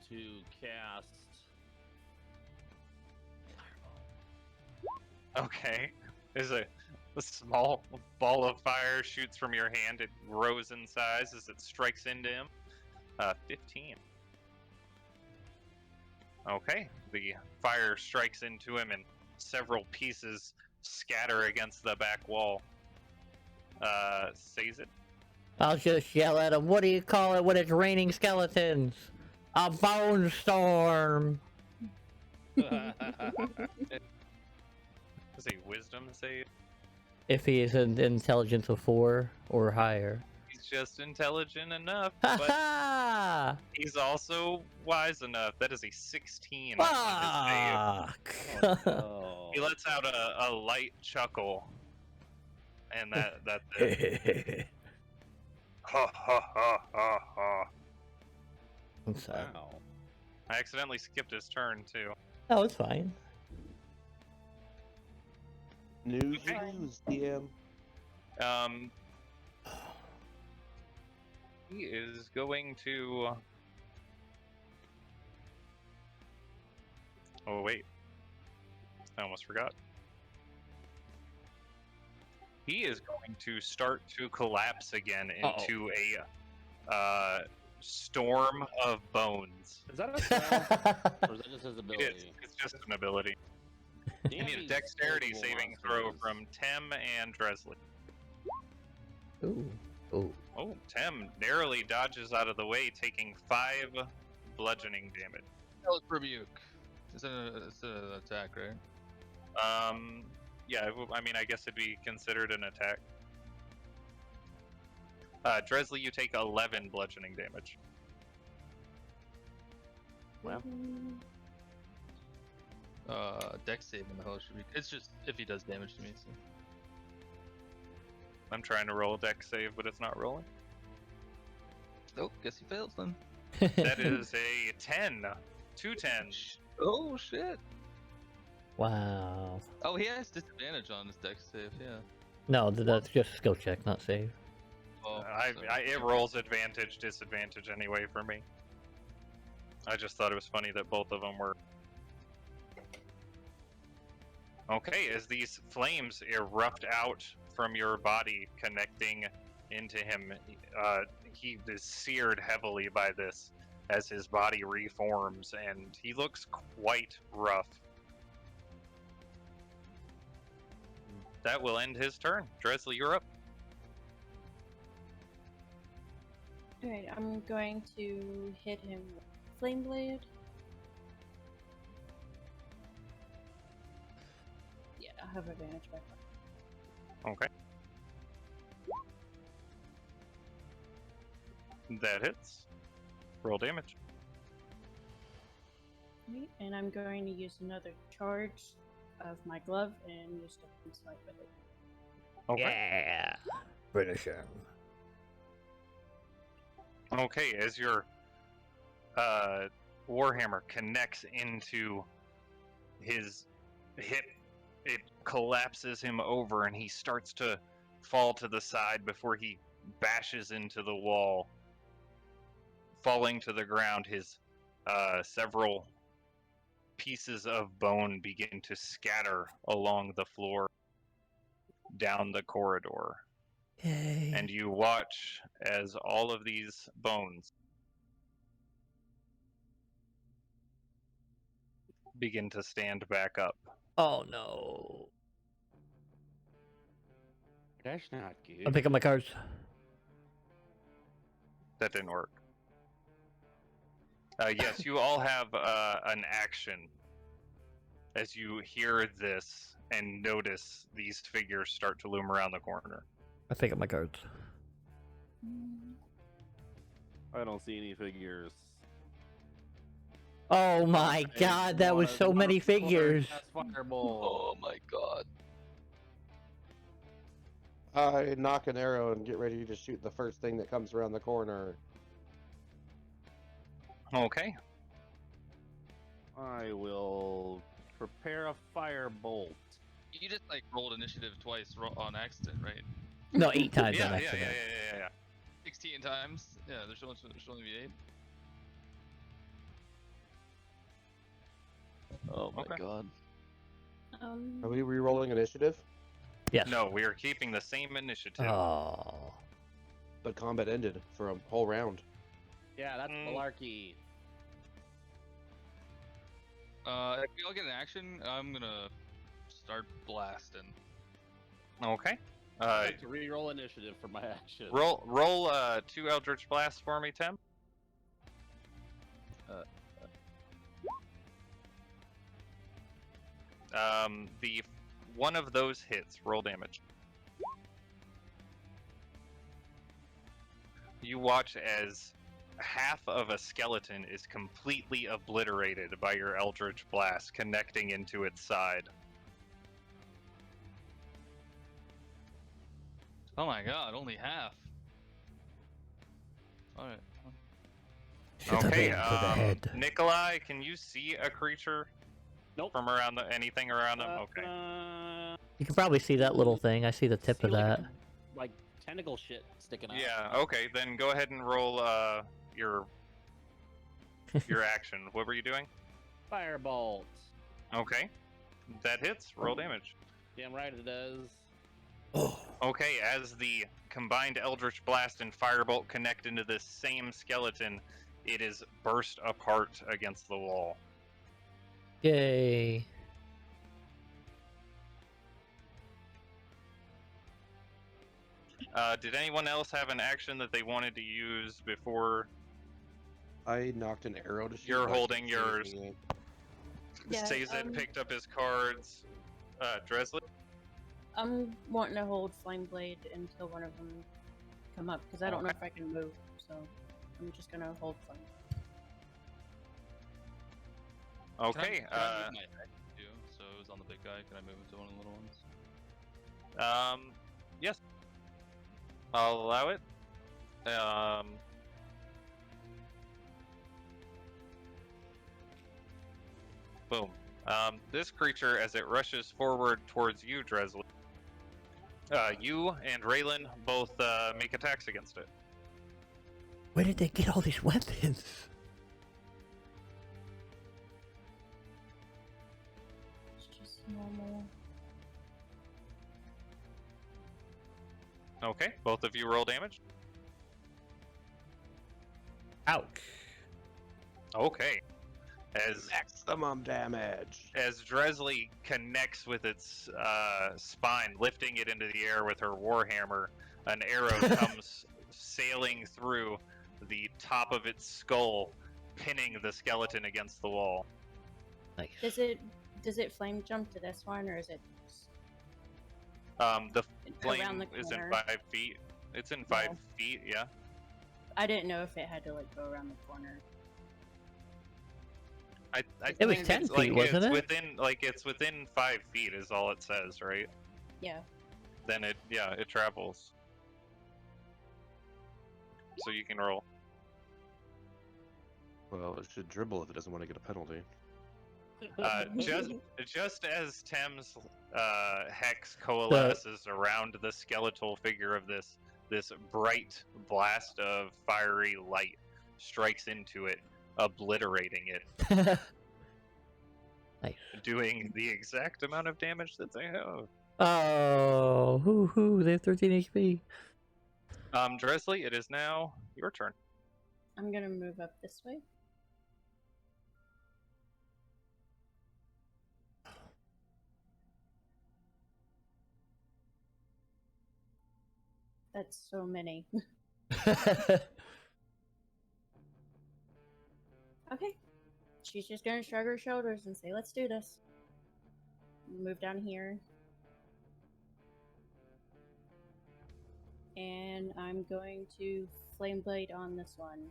to cast. Okay. There's a small ball of fire shoots from your hand. It grows in size as it strikes into him. 15. Okay. The fire strikes into him and several pieces scatter against the back wall. Says it. I'll just yell at him. What do you call it when it's raining skeletons? A bone storm. Is a wisdom save? If he is an intelligence of 4 or higher. He's just intelligent enough, Ha but ha! he's also wise enough. That is a 16 on Fuck! his save. He lets out a light chuckle, and that's it. Ha ha ha ha ha. I'm sorry. Wow. I accidentally skipped his turn too. Oh, it's fine. News, Okay. news, DM. He is going to. Oh wait, I almost forgot. He is going to start to collapse again into a storm of bones. Is that a spell? Or is that just his ability? It's just an ability. You need a dexterity saving throw from Tem and Dresley. Ooh. Ooh. Oh, Tem narrowly dodges out of the way, taking 5 bludgeoning damage. Hellish Rebuke. It's an attack, right? Yeah, I mean, I guess it'd be considered an attack. Dresley, you take 11 bludgeoning damage. Well. Dex save in the Hellish Rebuke. It's just if he does damage to me. So. I'm trying to roll a dex save, but it's not rolling. Oh, guess he fails then. That is a 10. 2 10s. Oh shit. Wow. Oh, he has disadvantage on his dex save. Yeah. No, that's just a skill check, not save. Oh, It rolls advantage, disadvantage anyway for me. I just thought it was funny that both of them were. Okay, as these flames erupt out from your body, connecting into him, he is seared heavily by this as his body reforms, and he looks quite rough. That will end his turn. Dresley, you're up. Alright, I'm going to hit him with Flame Blade. Yeah. I have advantage back. Okay. That hits. Roll damage. Right, and I'm going to use another charge of my glove and use Divine Smite with it. Okay. Yeah. Finish him. Okay, as your Warhammer connects into his hip, it collapses him over and he starts to fall to the side before he bashes into the wall. Falling to the ground, his several pieces of bone begin to scatter along the floor down the corridor. Yay. And you watch as all of these bones begin to stand back up. Oh no. That's not good. I'm picking my cards. That didn't work. Yes, you all have an action as you hear this and notice these figures start to loom around the corner. I pick up my cards. I don't see any figures. Oh my god, that was so many figures. Fireball. Oh my god. I knock an arrow and get ready to shoot the first thing that comes around the corner. Okay. I will prepare a firebolt. You just like rolled initiative twice on accident, right? No, 8 times Yeah, on yeah, accident. yeah. 16 times. Yeah, there should only be 8. Oh my Okay. god. Are we re-rolling initiative? Yes. No, we are keeping the same initiative. Oh. But combat ended for a whole round. Yeah, that's malarkey. If we all get an action, I'm gonna start blasting. Okay. I have to re-roll initiative for my action. Roll 2 Eldritch Blasts for me, Tim. The one of those hits. Roll damage. You watch as half of a skeleton is completely obliterated by your Eldritch Blast connecting into its side. Oh my god, only half. Alright. Should have Okay, aimed for the head. Nikolai, can you see a creature Nope. from around anything around them? Okay. You can probably see that little thing. I see the tip of that. Like tentacle shit sticking out. Yeah, okay, then go ahead and roll your action. What were you doing? Firebolt. Okay. That hits. Roll damage. Damn right it does. Oh. Okay, as the combined Eldritch Blast and Firebolt connect into this same skeleton, it is burst apart against the wall. Yay. Did anyone else have an action that they wanted to use before? I knocked an arrow to shoot. You're but I holding can't see yours. anything. Yeah, Sazed picked up his cards. Dresley? I'm wanting to hold Flame Blade until one of them come up, because I don't know if I can move, so I'm just gonna hold Flame. Okay, Can I move my action too? So it was on the big guy. Can I move it to one of the little ones? Yes. I'll allow it. Boom. This creature, as it rushes forward towards you, Dresley, you and Raylan both make attacks against it. Where did they get all these weapons? It's just normal. Okay, both of you roll damage. Ouch. Okay. As Maximum damage. as Dresley connects with its spine, lifting it into the air with her warhammer, an arrow comes sailing through the top of its skull, pinning the skeleton against the wall. Nice. Does it flame jump to this one, or is it The flame Around the is in corner. 5 feet. It's in 5 Yeah. feet, yeah. I didn't know if it had to like go around the corner. I It was think 10 it's, feet, wasn't it's it? it's within 5 feet is all it says, right? Yeah. Then it travels. So you can roll. Well, it should dribble if it doesn't want to get a penalty. Just as Tem's hex coalesces around the skeletal figure of this bright blast of fiery light strikes into it, obliterating it, Nice. doing the exact amount of damage that they have. Oh, hoo, they have 13 HP. Dresley, it is now your turn. I'm gonna move up this way. That's so many. Okay. She's just gonna shrug her shoulders and say, "Let's do this." Move down here. And I'm going to Flame Blade on this one.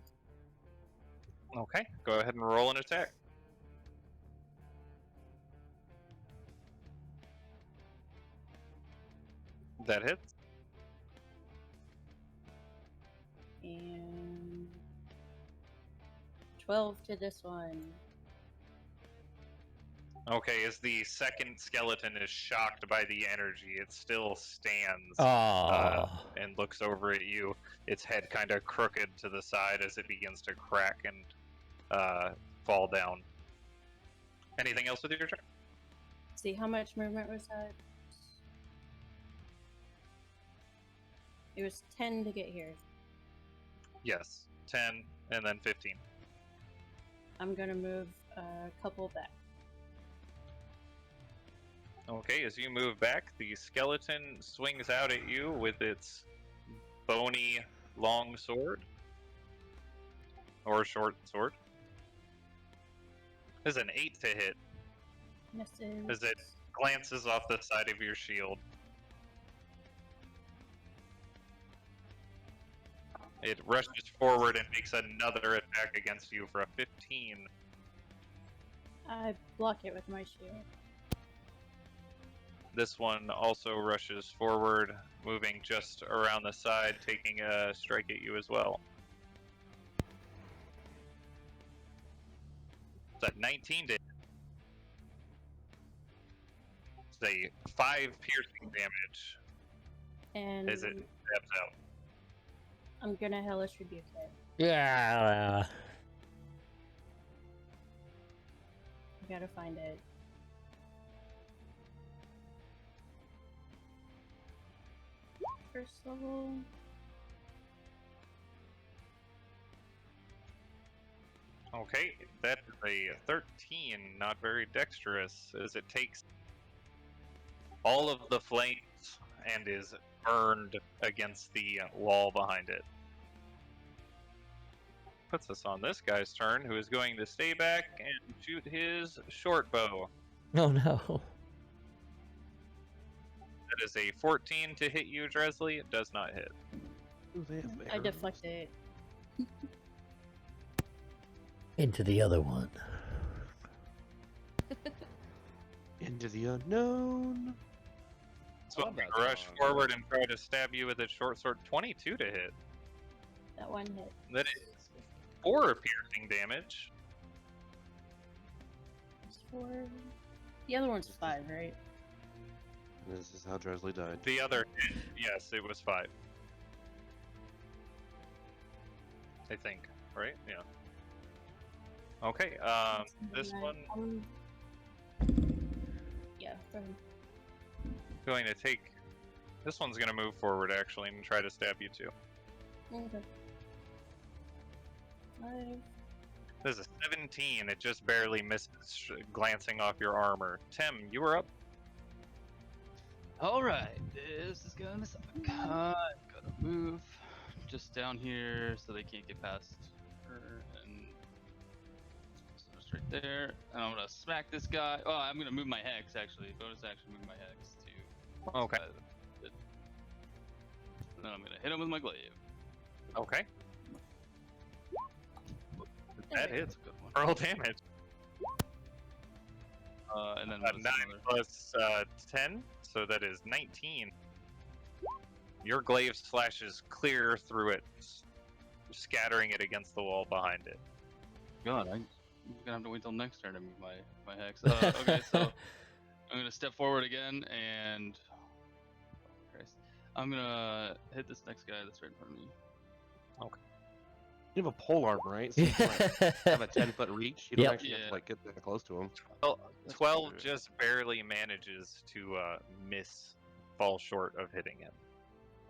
Okay, go ahead and roll an attack. That hits. And 12 to this one. Okay, as the second skeleton is shocked by the energy, it still stands Oh. and looks over at you, its head kind of crooked to the side as it begins to crack and fall down. Anything else with your turn? See how much movement was that? It was 10 to get here. Yes, 10 and then 15. I'm gonna move a couple back. Okay, as you move back, the skeleton swings out at you with its bony long sword. Or short sword. This is an 8 to hit Misses. as it glances off the side of your shield. It rushes forward and makes another attack against you for a 15. I block it with my shield. This one also rushes forward, moving just around the side, taking a strike at you as well. It's at 19 to hit. It's a 5 piercing damage And as it stabs out. I'm gonna Hellish Rebuke it. Yeah. I gotta find it. First level. Okay, that is a 13, not very dexterous, as it takes all of the flames and is burned against the wall behind it. Puts us on this guy's turn, who is going to stay back and shoot his short bow. Oh no. That is a 14 to hit you, Dresley. It does not hit. Ooh, they have I arrows. deflect it. Into the other one. Into the unknown. So I'm going Combat to rush song. forward and try to stab you with its short sword. 22 to hit. That one hit. That is 4 piercing damage. It's 4. The other one's 5, right? This is how Dresley died. The other hit, yes, it was 5. I think, right? Yeah. Okay, this Right. one Yeah, go ahead. going to take. This one's going to move forward actually and try to stab you too. Okay. 5. This is a 17. It just barely misses, glancing off your armor. Tim, you were up. Alright, this is gonna suck. Gotta move just down here so they can't get past her, and so just right there. And I'm gonna smack this guy. Oh, I'm gonna move my hex actually. Bonus action, move my hex to. Okay. And then I'm gonna hit him with my glaive. Okay. That hits. That's a good one. Roll damage. And then 9 plus 10, so that is 19. Your glaive slashes clear through it, scattering it against the wall behind it. God, I'm gonna have to wait till next turn to meet my hex. Okay, so I'm gonna step forward again and oh, Christ. I'm gonna hit this next guy that's right in front of me. You have a pole arm, right? So you can, like, have a 10-foot reach. You don't Yep. actually have Yeah. to like get that close to him. Well, That's 12 good. just barely manages to fall short of hitting him.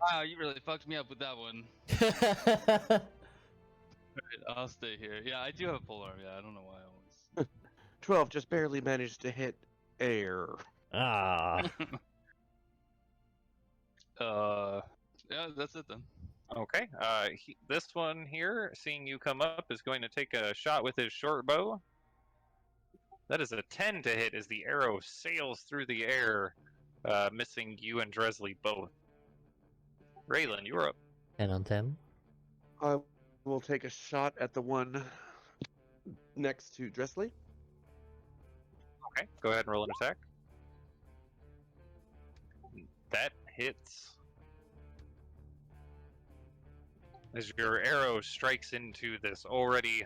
Wow, you really fucked me up with that one. Alright, I'll stay here. Yeah, I do have a pole arm. Yeah, I don't know why I always. 12 just barely managed to hit air. Ah. Yeah, that's it then. Okay. This one here, seeing you come up, is going to take a shot with his short bow. That is a 10 to hit as the arrow sails through the air, missing you and Dresley both. Raylan, you're up. 10 on 10. I will take a shot at the one next to Dresley. Okay, go ahead and roll an attack. That hits. As your arrow strikes into this already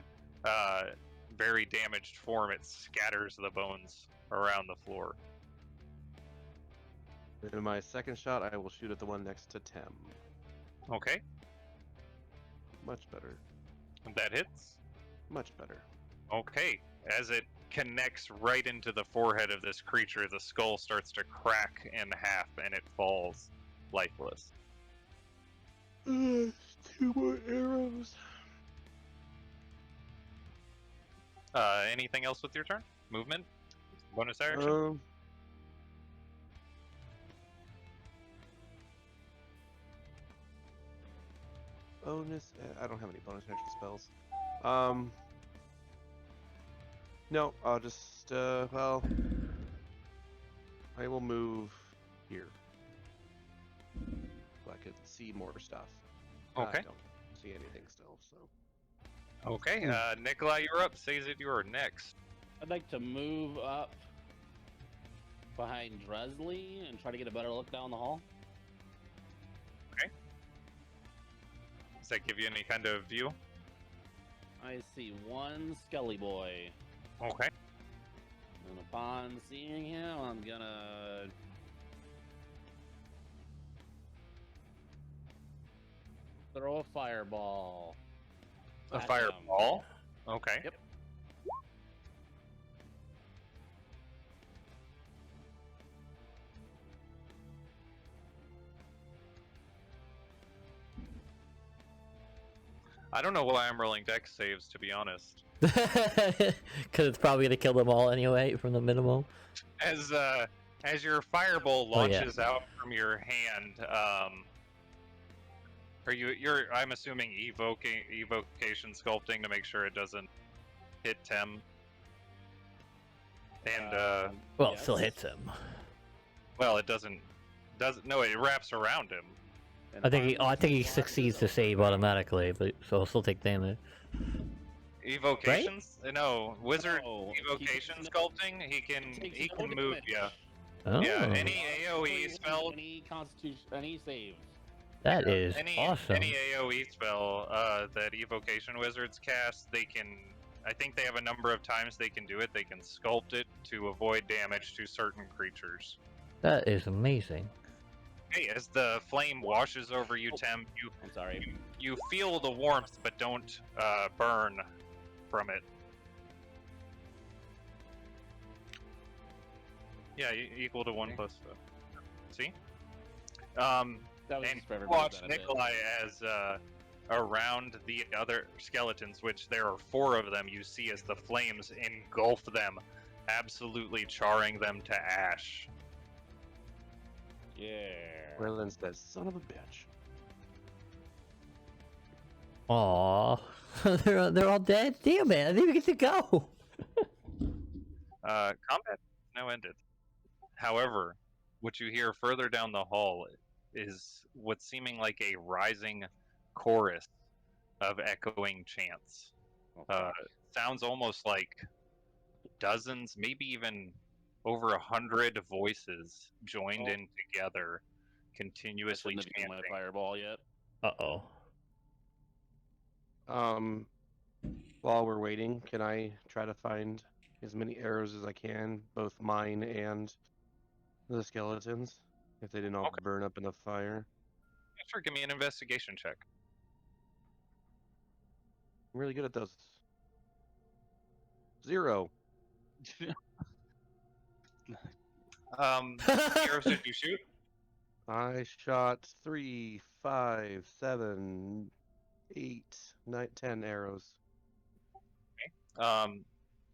very damaged form, it scatters the bones around the floor. In my second shot, I will shoot at the one next to Tem. Okay, Much better. that hits. Much better. Okay, as it connects right into the forehead of this creature, the skull starts to crack in half and it falls lifeless. 2 more arrows. Anything else with your turn? Movement? Bonus action? Bonus. I don't have any bonus action spells. No, I'll just. Well, I will move here, so I can see more stuff. Okay. I don't see anything still. So. Okay, Nikolai, you're up. Sazed, you're next. I'd like to move up behind Dresley and try to get a better look down the hall. Does that give you any kind of view? I see one Skelly boy, Okay. and upon seeing him, I'm gonna throw a fireball. A at him. fireball? Okay. Yep. I don't know why I'm rolling dex saves, to be honest. Because it's probably going to kill them all anyway from the minimum. As your fireball Oh, yeah. launches out from your hand, you're I'm assuming evocation sculpting to make sure it doesn't hit Tem. And Well, it yes. still hits him. well, it doesn't no, it wraps around him. And I think he, upon he seeing succeeds to him, save automatically, but so he'll still take damage. Evocations? No, wizard No, he evocation takes sculpting, he can no move, damage. yeah. Oh, Yeah, any So AoE spell, any constitution, any save. that is any awesome. AoE spell that evocation wizards cast, they can. I think they have a number of times they can do it. They can sculpt it to avoid damage to certain creatures. That is amazing. Hey, as the flame washes over you, Oh. Tem, I'm sorry. you feel the warmth, but don't burn from it. Yeah, equal to 1 plus. See? That was And just for everybody's watch benefit. Nikolai as around the other skeletons, which there are 4 of them, you see as the flames engulf them, absolutely charring them to ash. Yeah. Merlin says, "Son of a bitch." Aww. they're all dead? Damn it, I didn't even get to go. Combat now ended. However, what you hear further down the hall is what's seeming like a rising chorus of echoing chants. Sounds almost like dozens, maybe even over 100 voices joined in together, I continuously shouldn't have used my chanting. fireball yet. Uh-oh. While we're waiting, can I try to find as many arrows as I can, both mine and the skeletons, if they didn't all Okay. burn up in the fire? Sure, give me an investigation check. I'm really good at those. 0. How many arrows did you shoot? I shot 3, 5, 7, 8, 9, 10 arrows.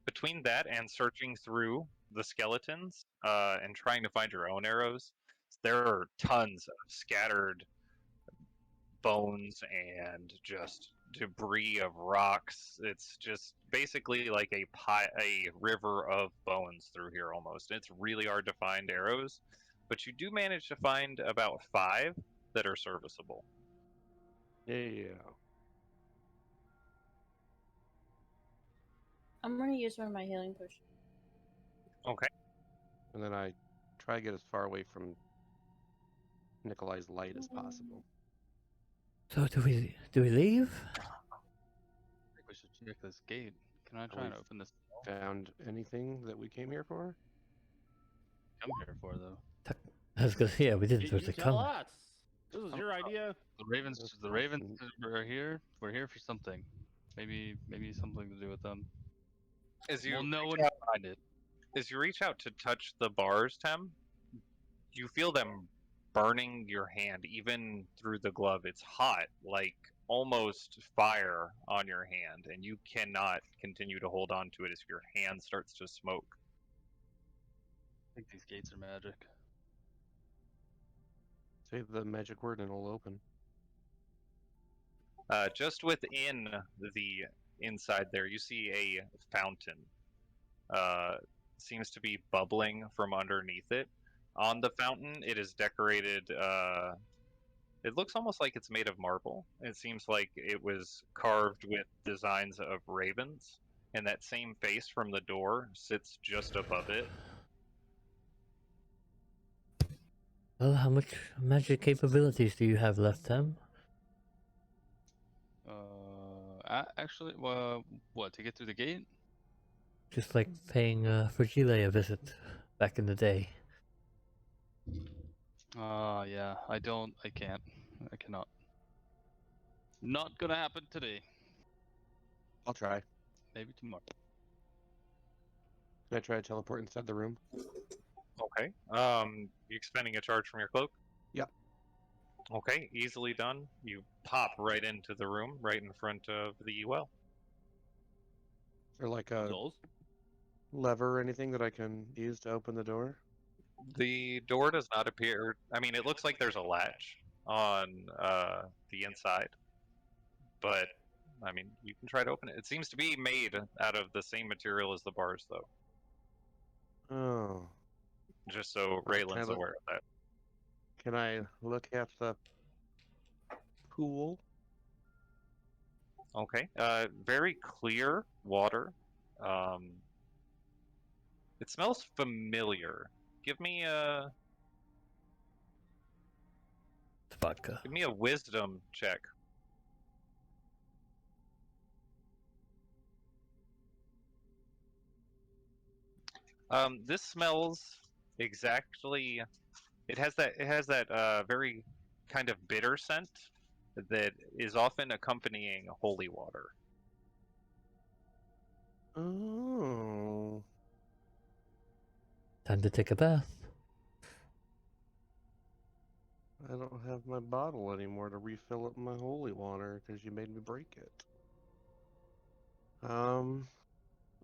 Between that and searching through the skeletons and trying to find your own arrows, there are tons of scattered bones and just debris of rocks. It's just basically like a river of bones through here almost. It's really hard to find arrows, but you do manage to find about 5 that are serviceable. Yeah. I'm gonna use one of my healing potions. Okay. And then I try to get as far away from Nikolai's light as possible. So do we leave? I think we should check this gate. Can I try and we've open this? Found anything that we came here for? Come here for though. I was gonna say, yeah, we didn't You supposed to tell come. us. This was your idea. The ravens. That's The ravens are here. We're here for something. Maybe something to do with them. As you We'll know reach when we out- find it. as you reach out to touch the bars, Tem, you feel them burning your hand, even through the glove. It's hot, like almost fire on your hand, and you cannot continue to hold on to it as your hand starts to smoke. I think these gates are magic. Say the magic word and it'll open. Just within the inside there, you see a fountain. Seems to be bubbling from underneath it. On the fountain, it is decorated. It looks almost like it's made of marble. It seems like it was carved with designs of ravens, and that same face from the door sits just above it. Well, how much magic capabilities do you have left, Tam? Actually, what to get through the gate? Just like paying Fragile a visit back in the day. Yeah. I can't. I cannot. Not gonna happen today. I'll try. Maybe tomorrow. Can I try to teleport inside the room? Okay. You expending a charge from your cloak? Yep. Okay, easily done. You pop right into the room, right in front of the well. Is there like a Jules? lever or anything that I can use to open the door? The door does not appear. I mean, it looks like there's a latch on the inside, but I mean, you can try to open it. It seems to be made out of the same material as the bars, though. Oh. Just so can I Raylan's look- aware of that. Can I look at the pool? Okay. Very clear water. It smells familiar. Give me a It's vodka. wisdom check. This smells exactly. It has that very kind of bitter scent that is often accompanying holy water. Oh. Time to take a bath. I don't have my bottle anymore to refill up my holy water because you made me break it.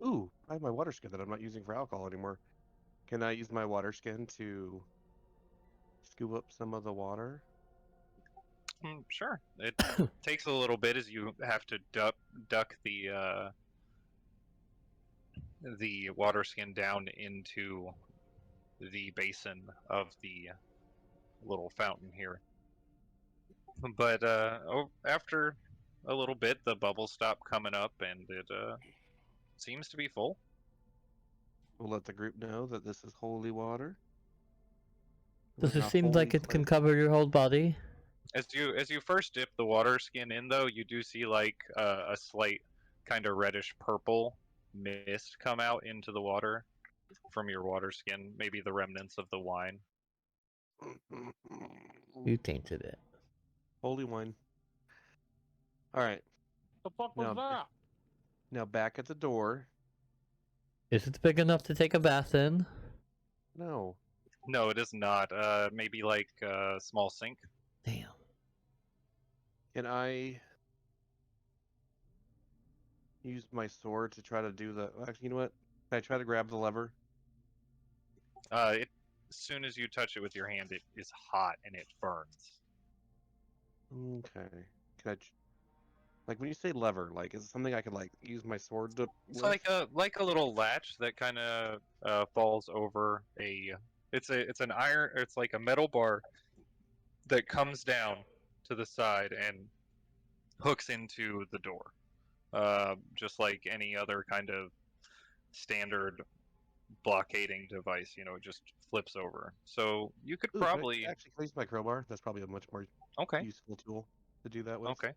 Ooh, I have my water skin that I'm not using for alcohol anymore. Can I use my water skin to scoop up some of the water? Sure. It takes a little bit as you have to duck the water skin down into the basin of the little fountain here. But after a little bit, the bubbles stop coming up, and it seems to be full. We'll let the group know that this is holy water. Does We're it in a seem holy like it can place. cover your whole body? As you first dip the water skin in, though, you do see like a slight kind of reddish purple mist come out into the water from your water skin. Maybe the remnants of the wine. You tainted it. Holy wine. All right. The fuck was Now, that? now back at the door. Is it big enough to take a bath in? No. No, it is not. Maybe like a small sink. Damn. Can I use my sword to try to do the? Actually, you know what? Can I try to grab the lever? As soon as you touch it with your hand, it is hot and it burns. Okay. Can I? Like when you say lever, like is it something I could like use my sword to? It's lift? like a little latch that kind of falls over a. It's an iron. It's like a metal bar that comes down to the side and hooks into the door, just like any other kind of standard blockading device. You know, it just flips over. So you could Ooh, probably actually can I use my crowbar? That's probably a much more okay. useful tool to do that with. Okay.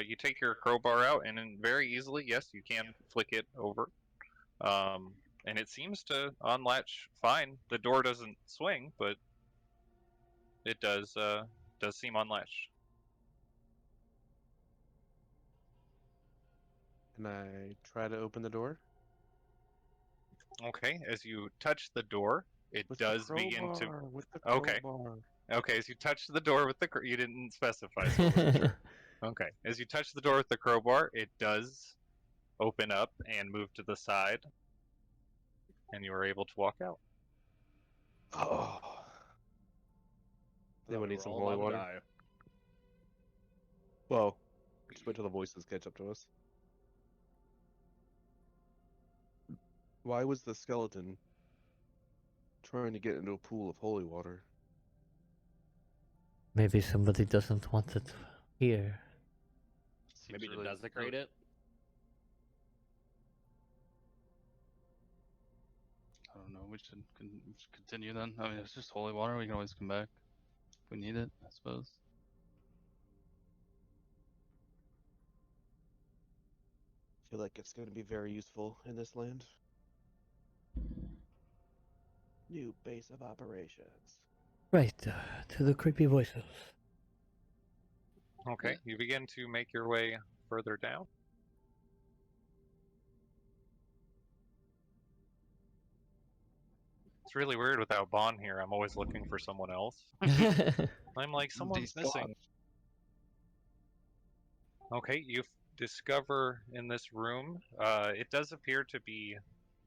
You take your crowbar out, and then very easily, yes, you can flick it over. And it seems to unlatch fine. The door doesn't swing, but it does seem unlatched. Can I try to open the door? Okay. As you touch the door, it With does the begin to. crowbar, with the Okay. crowbar. Okay. As you touch the door with the, you didn't specify, so I wasn't sure. Okay. As you touch the door with the crowbar, it does open up and move to the side, and you are able to walk out. Oh. Anyone need some holy water? Well, just wait till the voices catch up to us. Why was the skeleton trying to get into a pool of holy water? Maybe somebody doesn't want it here. Seems Maybe to really, desecrate it. I don't know. We should continue then. I mean, it's just holy water. We can always come back if we need it, I suppose. I feel like it's going to be very useful in this land. New base of operations. Right, to the creepy voices. Okay. You begin to make your way further down. It's really weird without Bon here. I'm always looking for someone else. I'm like, someone's missing. Okay, you discover in this room, it does appear to be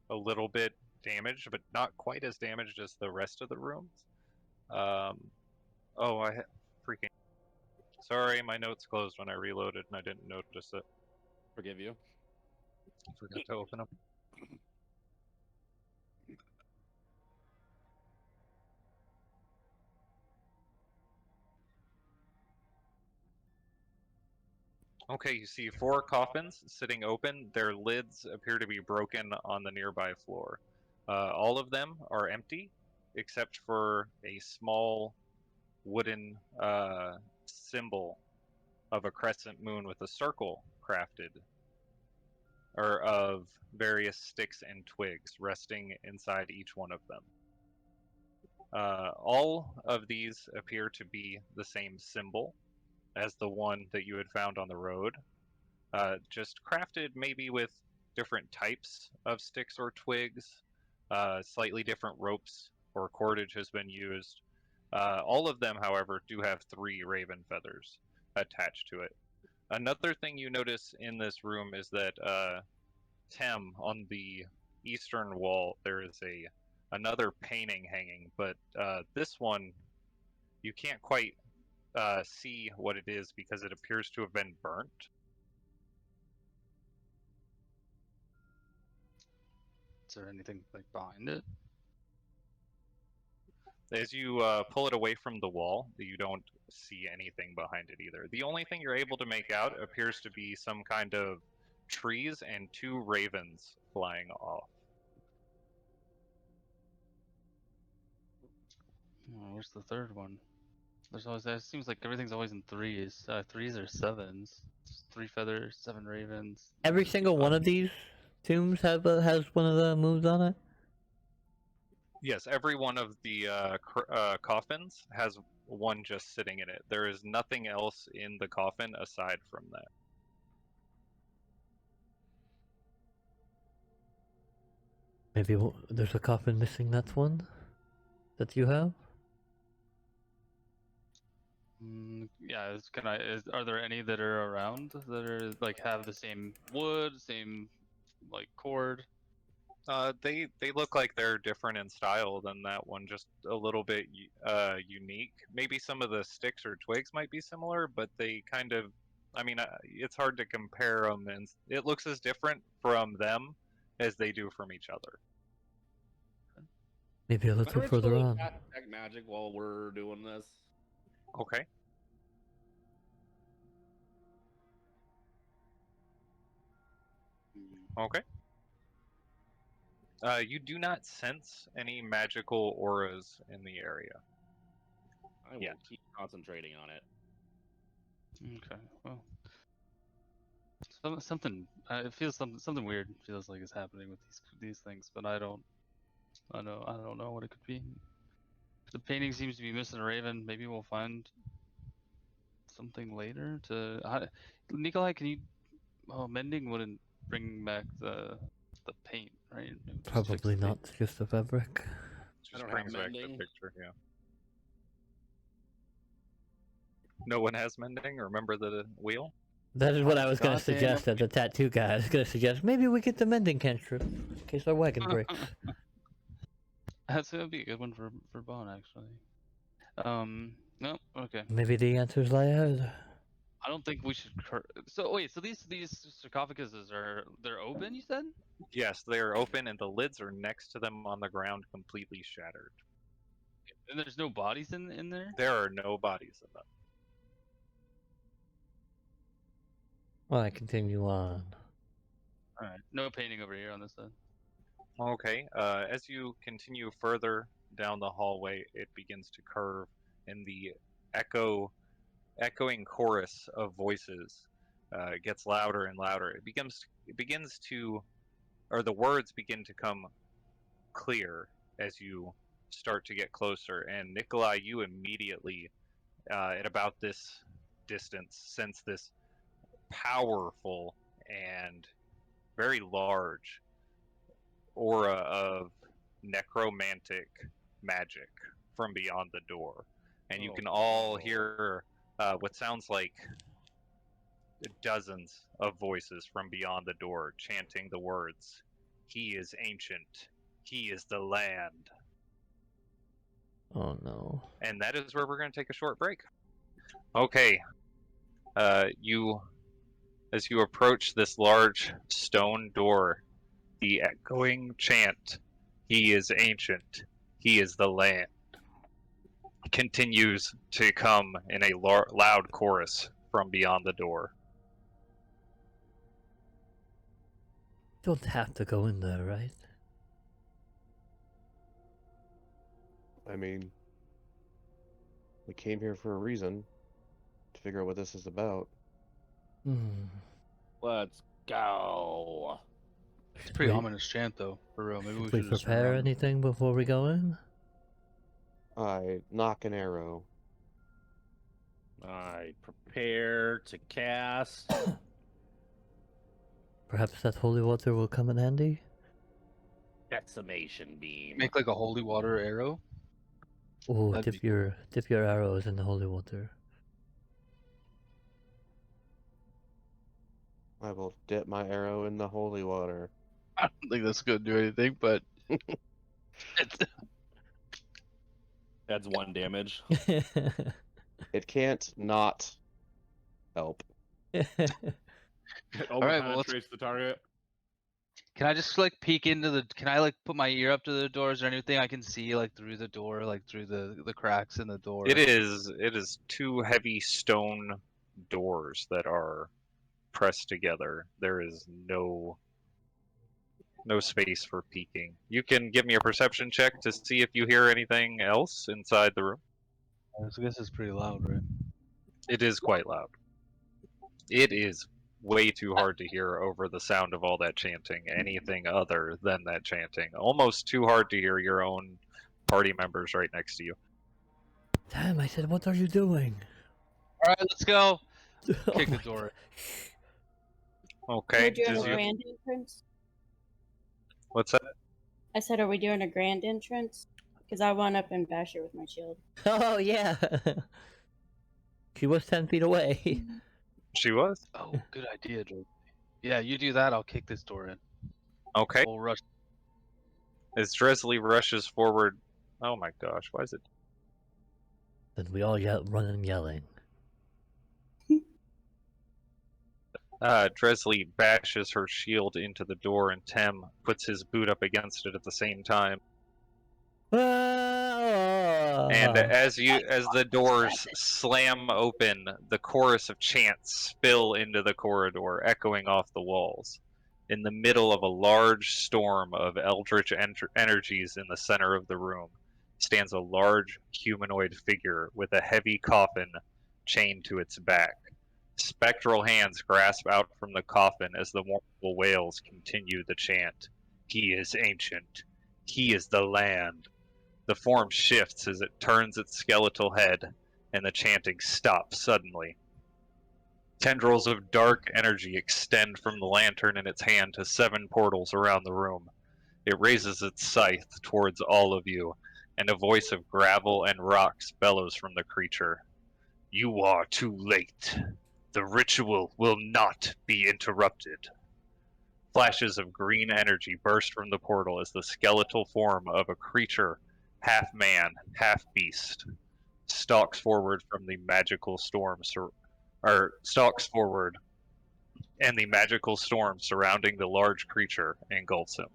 a little bit damaged, but not quite as damaged as the rest of the rooms. Oh, freaking. Sorry, my notes closed when I reloaded and I didn't notice it. Forgive you. I forgot to open them. Okay, you see 4 coffins sitting open. Their lids appear to be broken on the nearby floor. All of them are empty, except for a small wooden symbol of a crescent moon with a circle crafted, or of various sticks and twigs resting inside each one of them. All of these appear to be the same symbol as the one that you had found on the road, just crafted maybe with different types of sticks or twigs, slightly different ropes or cordage has been used. All of them, however, do have 3 raven feathers attached to it. Another thing you notice in this room is that Tem, on the eastern wall, there is another painting hanging, but this one you can't quite see what it is because it appears to have been burnt. Is there anything like behind it? As you pull it away from the wall, you don't see anything behind it either. The only thing you're able to make out appears to be some kind of trees and 2 ravens flying off. Oh, where's the third one? There's always. It seems like everything's always in threes. Threes or sevens. It's 3 feathers, 7 ravens. Every Should be single one fine. of these tombs has one of the moves on it. Yes, every one of the coffins has one just sitting in it. There is nothing else in the coffin aside from that. Maybe there's a coffin missing. That's one that you have. Yeah, are there any that are around that are like have the same wood, same like cord? They look like they're different in style than that one, just a little bit unique. Maybe some of the sticks or twigs might be similar, but they kind of, I mean, it's hard to compare them, and it looks as different from them as they do from each other. Maybe a Can I little ritual further on. detect magic while we're doing this? Okay. Okay. You do not sense any magical auras in the area. I will Yeah. keep concentrating on it. Okay, well, something. It feels something weird. Feels like is happening with these things, but I don't know what it could be. The painting seems to be missing a raven. Maybe we'll find something later. Nikolai, can you? Oh, mending wouldn't bring back the paint, right? It would just fix Probably the paint. not. Just a fabric. Just don't have brings back the mending. picture, yeah. No one has mending. Remember the wheel? That is what I was going to Goddamn. suggest at the tattoo guy. I was going to suggest maybe we get the mending cantrip in case our wagon breaks. That's gonna be a good one for Bon actually. No, okay. Maybe the answers lie out. I don't think we should. So wait, so these sarcophaguses they're open? You said? Yes, they are open, and the lids are next to them on the ground, completely shattered. And there's no bodies in there? There are no bodies in them. Well, I continue on. Alright. No painting over here on this side. Okay, as you continue further down the hallway, it begins to curve, and the echoing chorus of voices gets louder and louder. It begins to, or the words begin to come clear as you start to get closer. And Nikolai, you immediately, at about this distance, sense this powerful and very large aura of necromantic magic from beyond the door, and you can all hear what sounds like dozens of voices from beyond the door chanting the words, "He is ancient, he is the land." Oh no. And that is where we're going to take a short break. Okay, as you approach this large stone door, the echoing chant, "He is ancient, he is the land," continues to come in a loud chorus from beyond the door. Don't have to go in there, right? I mean, we came here for a reason, to figure out what this is about. Let's go. It's a pretty we- ominous chant though, for real. Maybe Should we we should just prepare run. anything before we go in? I knock an arrow. I prepare to cast. Perhaps that holy water will come in handy? Decimation beam. Make like a holy water arrow. Oh, That'd dip be your arrows in the holy water. I will dip my arrow in the holy water. I don't think that's gonna do anything, but it's, Adds 1 damage. It can't not help. It Alright, well, penetrates the target. Can I just like peek into the? Can I like put my ear up to the doors or anything I can see like through the door, like through the cracks in the door? It is two heavy stone doors that are pressed together. There is no space for peeking. You can give me a perception check to see if you hear anything else inside the room. I guess it's pretty loud, right? It is quite loud. It is way too hard to hear over the sound of all that chanting, anything other than that chanting. Almost too hard to hear your own party members right next to you. Damn, I said, what are you doing? All right, let's go. Oh Kick the my door. Okay. We're doing does a you- grand entrance. What's that? I said, are we doing a grand entrance? Because I went up and bash her with my shield. Oh yeah. She was 10 feet away. She was. Oh, good idea, Joe. Yeah, you do that. I'll kick this door in. Okay. We'll rush. As Dresley rushes forward. Oh my gosh, why is it? Then we all run and yelling. Dresley bashes her shield into the door, and Tem puts his boot up against it at the same time. And as the doors slam open, the chorus of chants spill into the corridor, echoing off the walls. In the middle of a large storm of eldritch energies in the center of the room stands a large humanoid figure with a heavy coffin chained to its back. Spectral hands grasp out from the coffin as the mournful wails continue the chant. He is ancient. He is the land. The form shifts as it turns its skeletal head, and the chanting stops suddenly. Tendrils of dark energy extend from the lantern in its hand to 7 portals around the room. It raises its scythe towards all of you, and a voice of gravel and rocks bellows from the creature. You are too late. The ritual will not be interrupted. Flashes of green energy burst from the portal as the skeletal form of a creature, half man, half beast, stalks forward from the magical storm, stalks forward, and the magical storm surrounding the large creature engulfs him.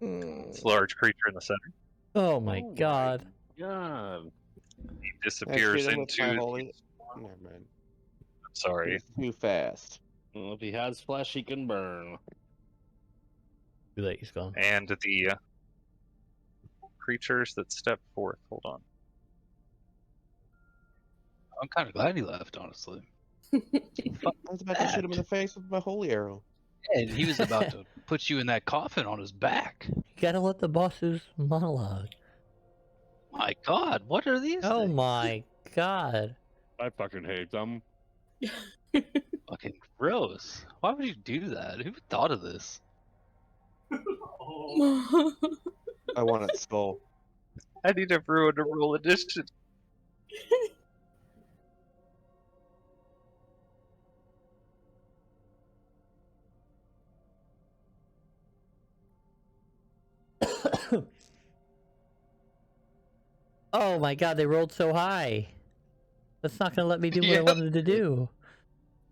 It's the large creature in the center. Oh my god. God. He disappears Hit him with my into. holy... Never mind. Sorry. He's too fast. Well, if he has flesh, he can burn. Too late, he's gone. And the creatures that step forth. Hold on. I'm kind of glad he left, honestly. I was about to shoot him in the face with my holy arrow. And he was about to put you in that coffin on his back. You gotta let the bosses monologue. My God, what are these? Oh things? my god. I fucking hate them. Fucking gross. Why would you do that? Who thought of this? I want its skull. I need everyone to roll addition. Oh my god, they rolled so high. That's not gonna let me do what I Yeah. wanted to do.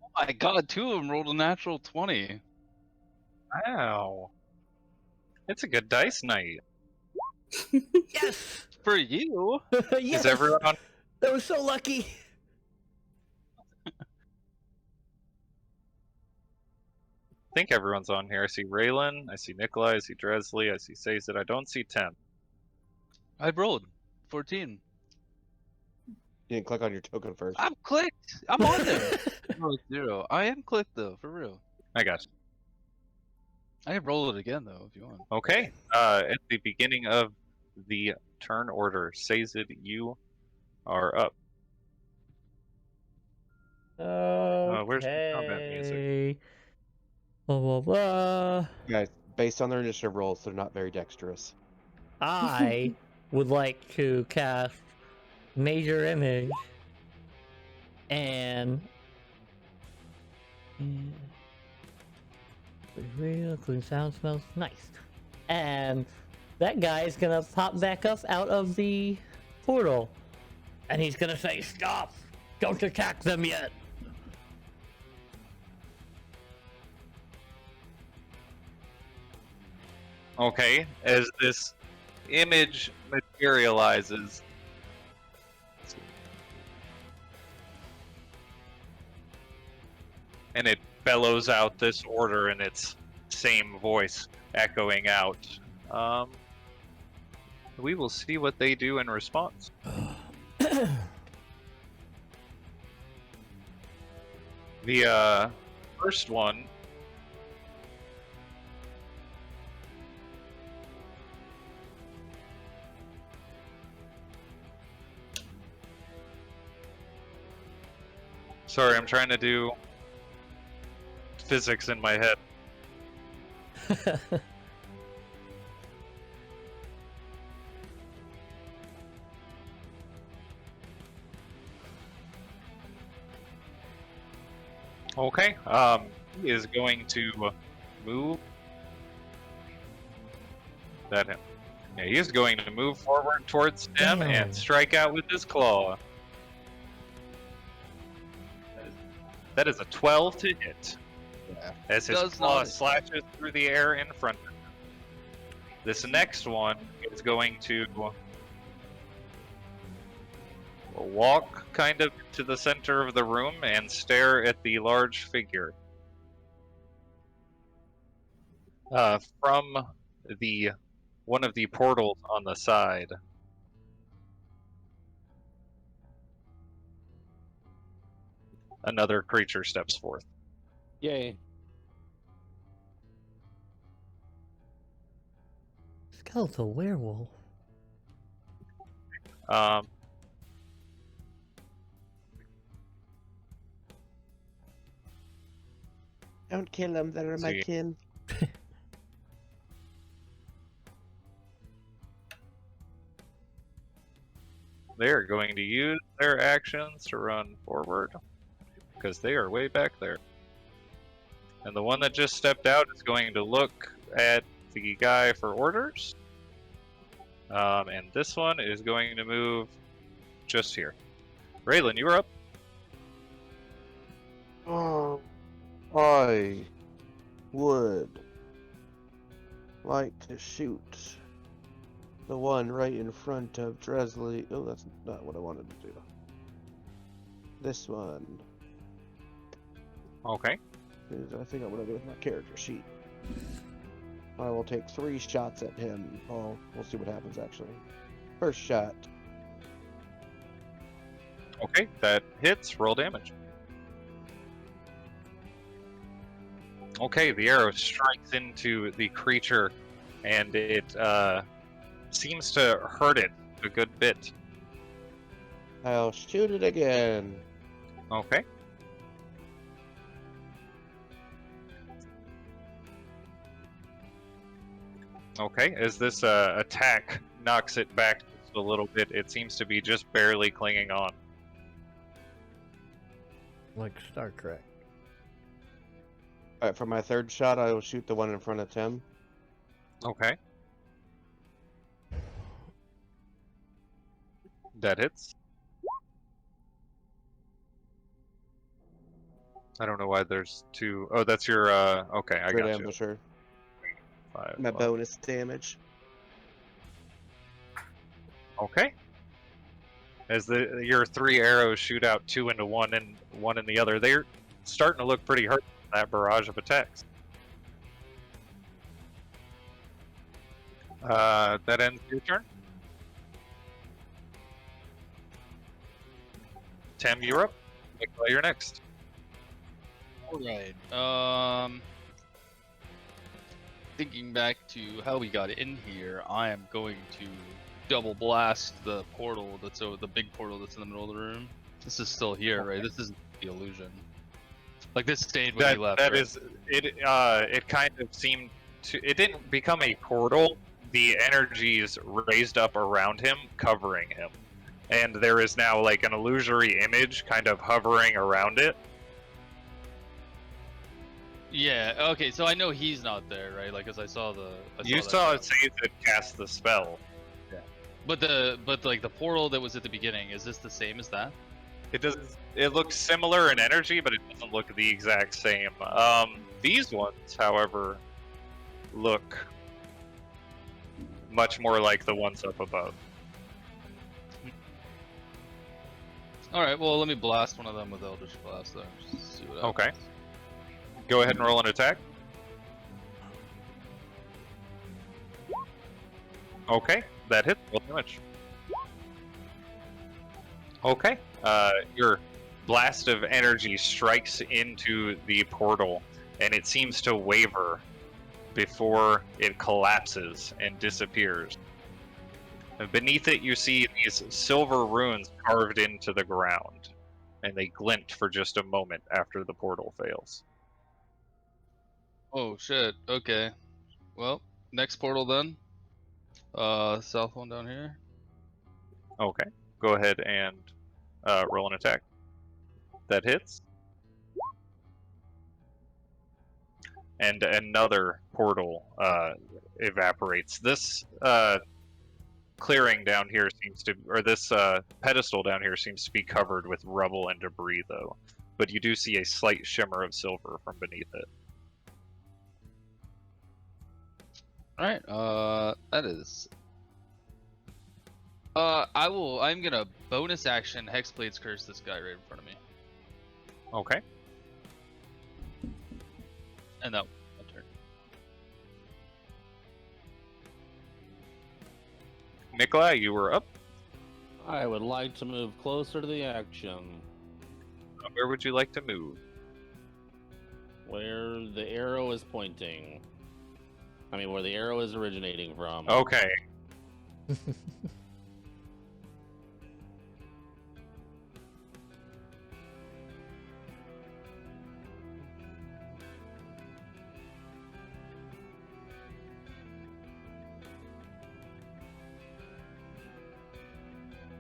Oh my God, 2 of them rolled a natural 20. Wow. It's a good dice night. Yes! For you? Yes! Is everyone on? That was so lucky! I think everyone's on here. I see Raylan, I see Nikolai, I see Dresley, I see Sazed. I don't see Tem. I rolled 14. You didn't click on your token first. I'm clicked. I'm on there. No, 0. I am clicked though, for real. I got you. I can roll it again though, if you want. Okay. At the beginning of the turn order, Sazed, you are up. Where's the combat music? Okay. Blah blah blah. Guys, based on their initiative rolls, they're not very dexterous. I would like to cast Major Image and real clean sound smells nice. And that guy is gonna pop back up out of the portal, and he's gonna say, "Stop! Don't attack them yet." Okay, as this image materializes, and it bellows out this order in its same voice, echoing out. We will see what they do in response. The first one Sorry, I'm trying to do physics in my head. Okay, he is going to move that him. Yeah, he is going to move forward towards them Damn. and strike out with his claw. That is a 12 to hit. Yeah. As his Does claw not hit. slashes through the air in front of him. This next one is going to walk kind of to the center of the room and stare at the large figure. From the one of the portals on the side. Another creature steps forth. Yay. Skeletal werewolf. Um, Don't kill them, they're my See. kin. they are going to use their actions to run forward because they are way back there. And the one that just stepped out is going to look at the guy for orders. And this one is going to move just here. Raylan, you are up. Oh, I would like to shoot the one right in front of Dresley. Oh, that's not what I wanted to do. This one. Okay. I think I'm gonna go with my character sheet. I will take 3 shots at him. Oh, we'll see what happens actually. First shot. Okay, that hits. Roll damage. Okay, the arrow strikes into the creature, and it seems to hurt it a good bit. I'll shoot it again. Okay. Okay, as this attack knocks it back just a little bit, it seems to be just barely clinging on. Like Star Trek. Alright, for my third shot, I will shoot the one in front of Tim. Okay. That hits. I don't know why there's 2. Oh, that's your, okay, I Great got you. ambusher. 5, My 12. bonus damage. Okay. As your 3 arrows shoot out 2 into one and 1 in the other, they're starting to look pretty hurt from that barrage of attacks. That ends your turn. Tim, you're up. Nikolai, you're next. Alright. Thinking back to how we got in here, I am going to double blast the portal the big portal that's in the middle of the room. This is still here, right? This isn't the illusion. Like this stayed when we left. That right? is it. It kind of seemed to. It didn't become a portal. The energies raised up around him, covering him, and there is now like an illusory image kind of hovering around it. Yeah. Okay. So I know he's not there, right? Like, cause I saw the. You that saw guy. it say that cast the spell. But like the portal that was at the beginning, is this the same as that? It does. It looks similar in energy, but it doesn't look the exact same. These ones, however, look much more like the ones up above. Alright, well, let me blast one of them with Eldritch Blast there. Just see what happens. Okay. Go ahead and roll an attack. Okay, that hits. Roll damage. Okay. Your blast of energy strikes into the portal, and it seems to waver before it collapses and disappears. And beneath it, you see these silver runes carved into the ground, and they glint for just a moment after the portal fails. Oh, shit. Okay. Well, next portal then. South one down here. Okay, go ahead and roll an attack. That hits. And another portal evaporates. This clearing down here seems to, or this pedestal down here seems to be covered with rubble and debris, though. But you do see a slight shimmer of silver from beneath it. Alright, that is... I'm gonna bonus action Hexblade's Curse this guy right in front of me. Okay. And that my turn. Nikolai, you were up. I would like to move closer to the action. Where would you like to move? Where the arrow is pointing. I mean, where the arrow is originating from. Okay.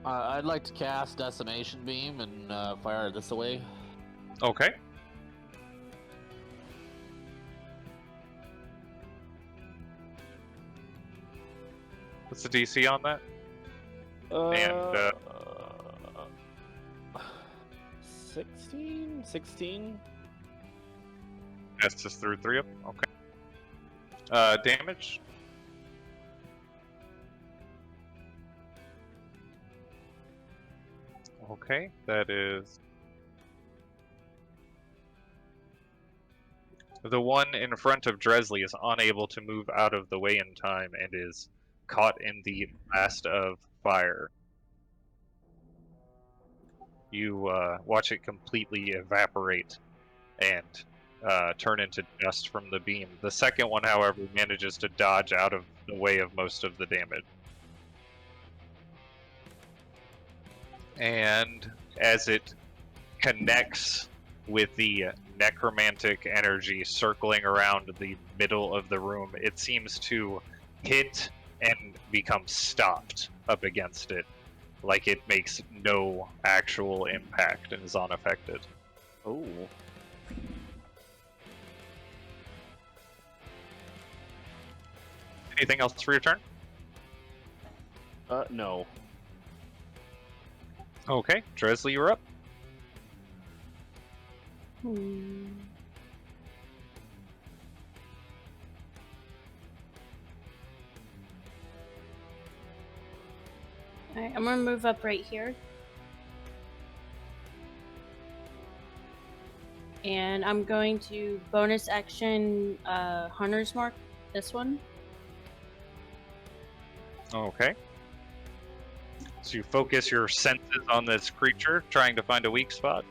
I'd like to cast Decimation Beam and fire this away. Okay. What's the DC on that? And 16? that's just through 3 of them? Okay. Damage? Okay, that is... The one in front of Dresley is unable to move out of the way in time and is caught in the blast of fire. You watch it completely evaporate and turn into dust from the beam. The second one, however, manages to dodge out of the way of most of the damage. And as it connects with the necromantic energy circling around the middle of the room, it seems to hit and become stopped up against it, like it makes no actual impact and is unaffected. Oh. Anything else for your turn? No. Okay, Dresley, you're up. Alright, I'm gonna move up right here. And I'm going to bonus action Hunter's Mark, this one. Okay. So you focus your senses on this creature, trying to find a weak spot.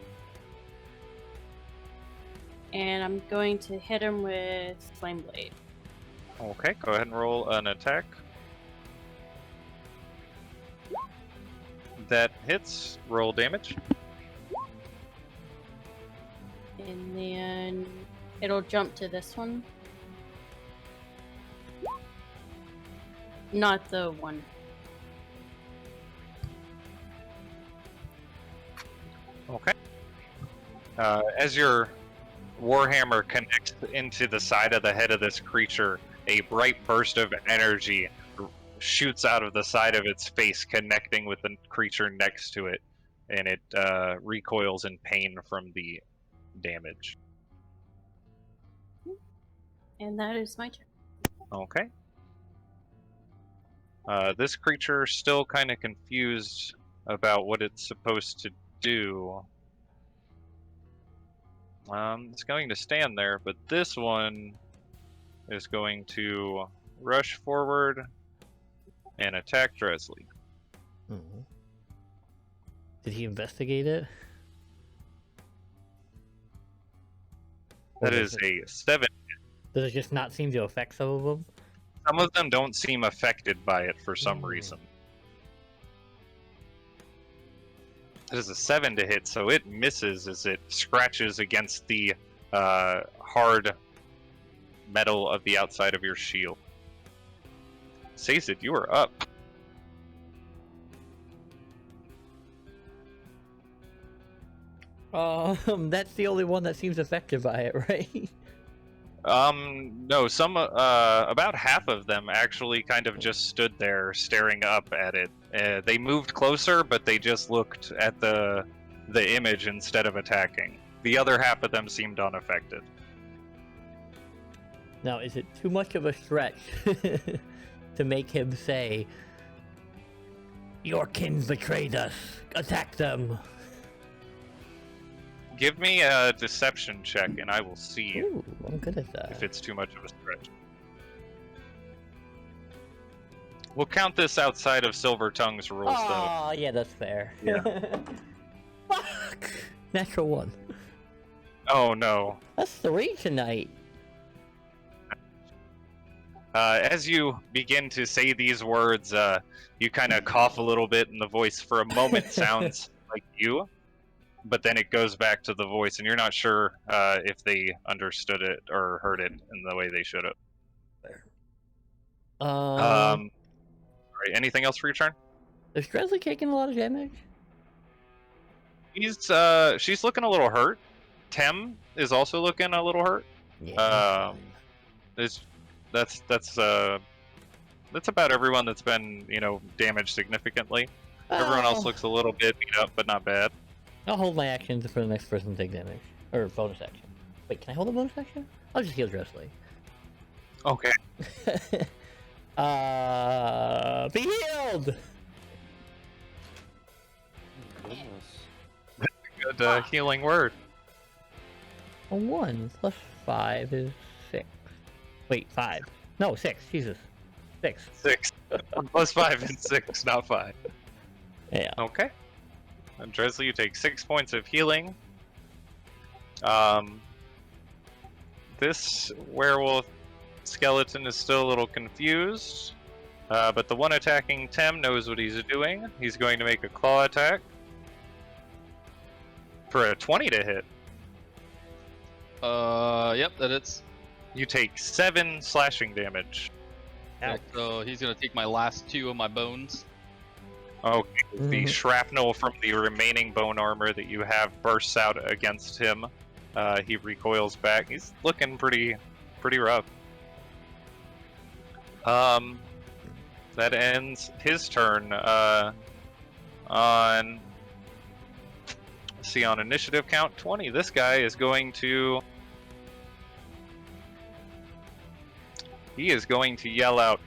And I'm going to hit him with Flame Blade. Okay, go ahead and roll an attack. That hits. Roll damage. And then it'll jump to this one. Not the one. Okay. As your warhammer connects into the side of the head of this creature, a bright burst of energy shoots out of the side of its face, connecting with the creature next to it, and it recoils in pain from the damage. And that is my turn. Okay. This creature still kind of confused about what it's supposed to do. It's going to stand there, but this one is going to rush forward and attack Dresley. Oh. Did he investigate it? Or That does is it- a 7. Does it just not seem to affect some of them? Some of them don't seem affected by it for some reason. It is a 7 to hit, so it misses as it scratches against the hard metal of the outside of your shield. Sazed, you are up. That's the only one that seems affected by it, right? No, some about half of them actually kind of just stood there staring up at it. They moved closer, but they just looked at the image instead of attacking. The other half of them seemed unaffected. Now, is it too much of a stretch to make him say, "Your kin betrayed us. Attack them"? Give me a deception check, and I will see Ooh, I'm good at that. if it's too much of a stretch. We'll count this outside of Silver Tongue's rules, though. Oh, yeah, that's fair. Yeah. Fuck! Natural 1. Oh no. That's 3 tonight. As you begin to say these words, you kind of cough a little bit, and the voice for a moment sounds like you, but then it goes back to the voice, and you're not sure if they understood it or heard it in the way they should have. All right, anything else for your turn? Is Dresley taking a lot of damage? She's looking a little hurt. Tem is also looking a little hurt. Yeah. That's about everyone that's been, damaged significantly. Everyone else looks a little bit beat up, but not bad. I'll hold my action for the next person to take damage. Or bonus action. Wait, can I hold a bonus action? I'll just heal Dresley. Okay. Be healed! Goodness. Good healing word. A 1 plus 5 is 6. Wait, 5. No, 6. Jesus. 6. 6. Plus 5 and 6, not 5. Yeah. Okay. And Dresley, you take 6 points of healing. This werewolf skeleton is still a little confused, but the one attacking Tem knows what he's doing. He's going to make a claw attack for a 20 to hit. Yep, that is. You take 7 slashing damage. So he's gonna take my last 2 of my bones. Okay, the Mhm. shrapnel from the remaining bone armor that you have bursts out against him. He recoils back. He's looking pretty rough. That ends his turn. On initiative count 20, this guy is going to. He is going to yell out,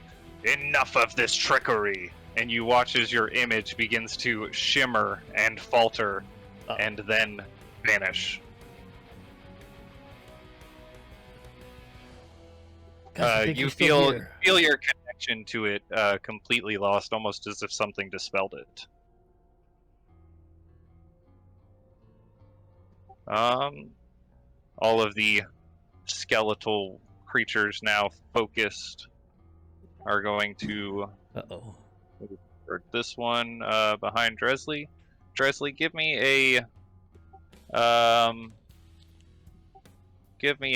"Enough of this trickery!" And you watch as your image begins to shimmer and falter, and then vanish. You feel your connection to it completely lost, almost as if something dispelled it. All of the skeletal creatures now focused are going to. Uh-oh. For this one behind Dresley. Dresley, give me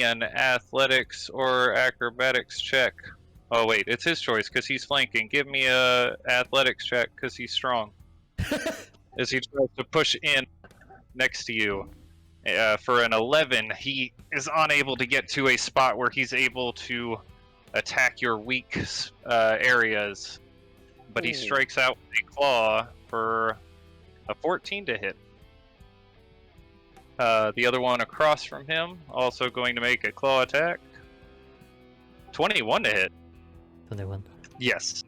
an athletics or acrobatics check. Oh wait, it's his choice because he's flanking. Give me a athletics check because he's strong. As he tries to push in next to you. For an 11, he is unable to get to a spot where he's able to attack your weak areas. But he strikes out with a claw for a 14 to hit. The other one across from him also going to make a claw attack. 21 to hit. 21. Yes.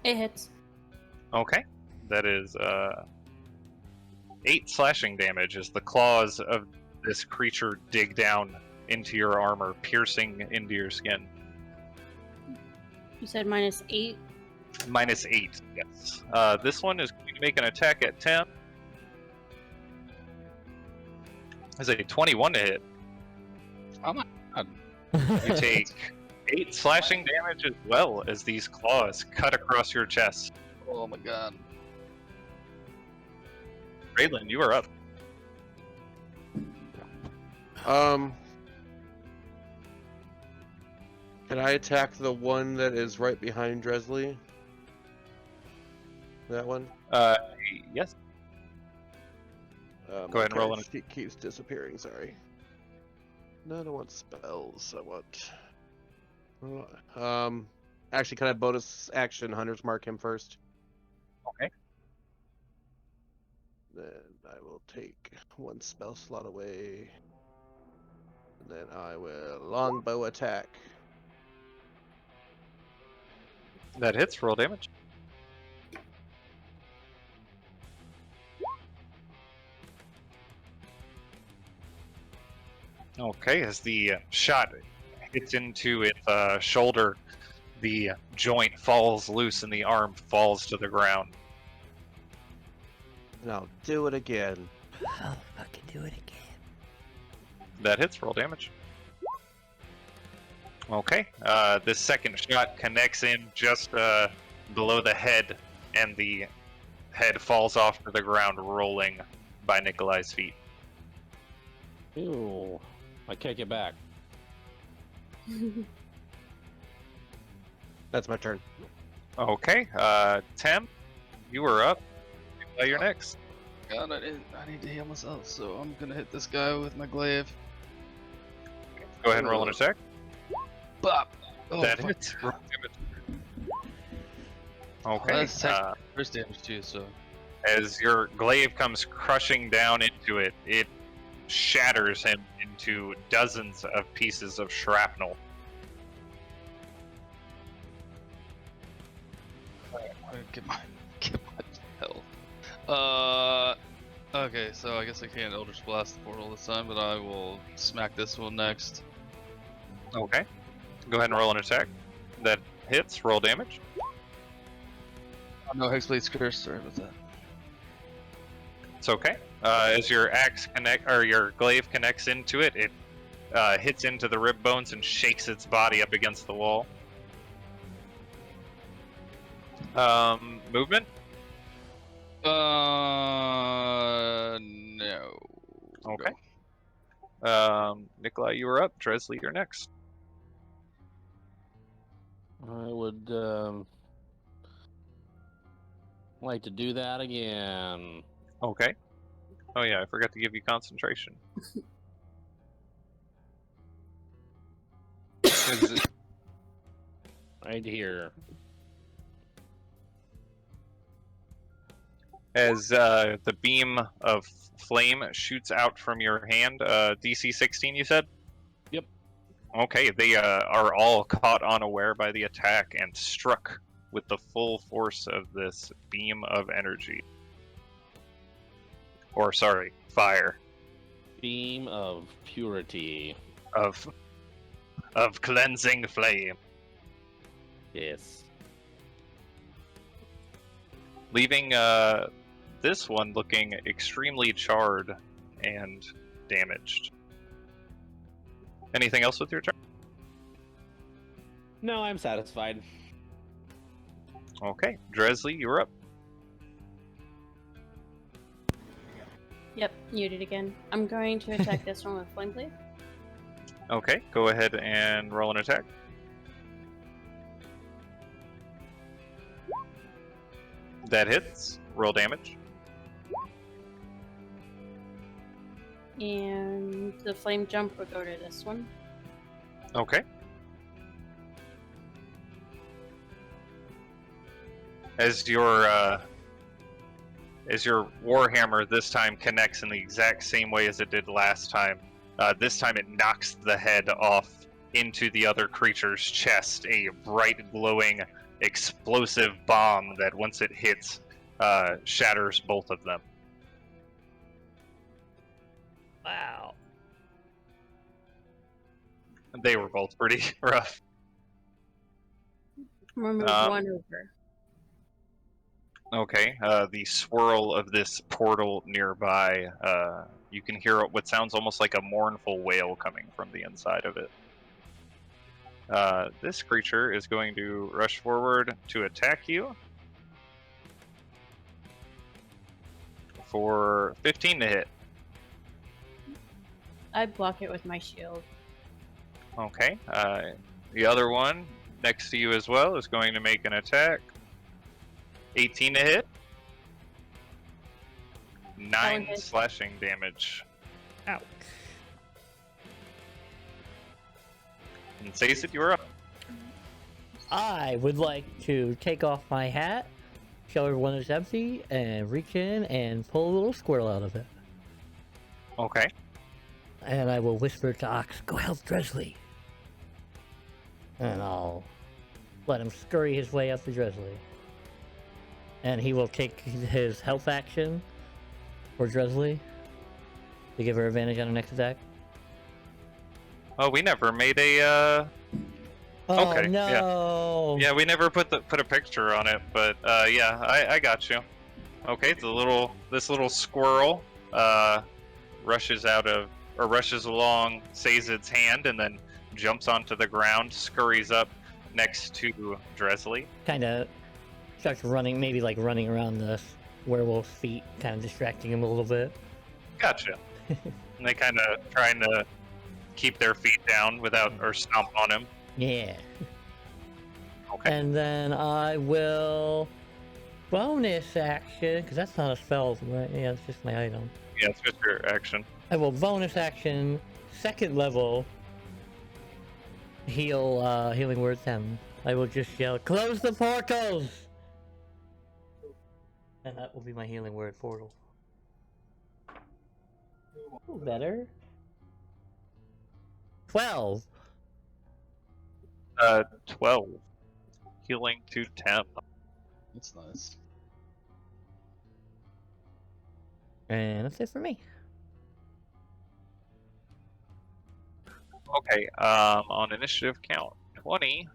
It hits. Okay. That is 8 slashing damage as the claws of this creature dig down into your armor, piercing into your skin. You said -8? -8, yes. This one is going to make an attack at 10. Is a 21 to hit. Oh my god. You take 8 slashing damage as well as these claws cut across your chest. Oh my god. Raylan, you are up. Can I attack the one that is right behind Dresley? That one? Yes. Go Go ahead and roll She keeps disappearing, sorry. No, I don't want spells, I want... Actually, can I bonus action Hunter's Mark him first? Okay. Then I will take one spell slot away. And then I will longbow attack. That hits. Roll damage. Okay, as the shot hits into its shoulder, the joint falls loose and the arm falls to the ground. And I'll do it again. I'll fucking do it again. That hits. Roll damage. Okay, this second shot connects in just below the head, and the head falls off to the ground, rolling by Nikolai's feet. Ew. I kick it back. That's my turn. Okay, Tem, you are up. Nikolai, you're next. God, I need to heal myself, so I'm gonna hit this guy with my glaive. Go ahead and roll an attack. Bop! Oh, That fuck. hits. Roll damage. Oh, Okay, that's technically first damage too, so. as your glaive comes crushing down into it, it shatters him into dozens of pieces of shrapnel. Get my health. Okay, so I guess I can't Eldritch Blast the portal this time, but I will smack this one next. Okay. Go ahead and roll an attack. That hits. Roll damage. Oh, no, Hexblade's Curse, sorry about that. It's okay. As your axe your glaive connects into it, it hits into the rib bones and shakes its body up against the wall. Movement? No. Okay. Nikolai, you are up. Dresley, you're next. I would like to do that again. Okay. Oh yeah, I forgot to give you concentration. Right here. As the beam of flame shoots out from your hand, DC 16, you said? Yep. Okay, they are all caught unaware by the attack and struck with the full force of this beam of energy. Or, sorry, fire. Beam of purity. Of cleansing flame. Yes. Leaving this one looking extremely charred and damaged. Anything else with your turn? No, I'm satisfied. Okay, Dresley, you're up. Yep, you did again. I'm going to attack this one with Flame Blade. Okay, go ahead and roll an attack. That hits. Roll damage. And the flame jump will go to this one. Okay. As your warhammer this time connects in the exact same way as it did last time, this time it knocks the head off into the other creature's chest, a bright glowing explosive bomb that once it hits, shatters both of them. Wow. They were both pretty rough. Remove one over. Okay, the swirl of this portal nearby, you can hear what sounds almost like a mournful wail coming from the inside of it. This creature is going to rush forward to attack you for 15 to hit. I block it with my shield. Okay, the other one next to you as well is going to make an attack. 18 to hit. 9 hit. slashing damage. Ouch. And Sazed, you are up. I would like to take off my hat, show everyone it's empty, and reach in and pull a little squirrel out of it. Okay. And I will whisper to Ox, "Go help Dresley." And I'll let him scurry his way up to Dresley. And he will take his health action for Dresley to give her advantage on her next attack. Oh, we never made a. Oh Okay, no! Yeah, we never put a picture on it, but yeah, I got you. Okay, this little squirrel rushes along Sazed's hand and then jumps onto the ground, scurries up next to Dresley. Kind of starts running, maybe like running around the werewolf's feet, kind of distracting him a little bit. Gotcha. And they kind of trying to keep their feet down without or stomp on him. Yeah. Okay. And then I will bonus action, because that's not a spell, right? Yeah, it's just my item. Yeah, it's just your action. I will bonus action, second level, healing word 10. I will just yell, "Close the portals!" And that will be my healing word, portal. Ooh, better. 12. 12. Healing to 10. That's nice. And that's it for me. Okay, on initiative count 20,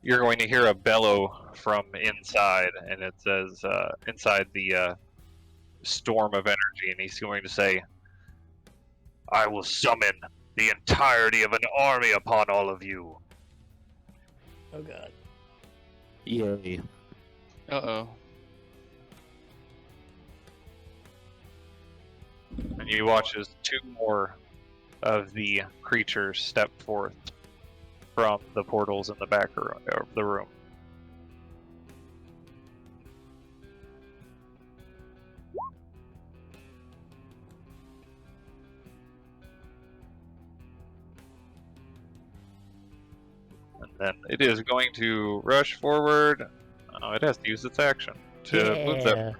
you're going to hear a bellow from inside, and it says, inside the storm of energy, and he's going to say, "I will summon the entirety of an army upon all of you." Oh god. Yay. Uh-oh. And you watch as 2 more of the creatures step forth from the portals in the back of the room. And then it is going to rush forward. Oh, it has to use its action to move them.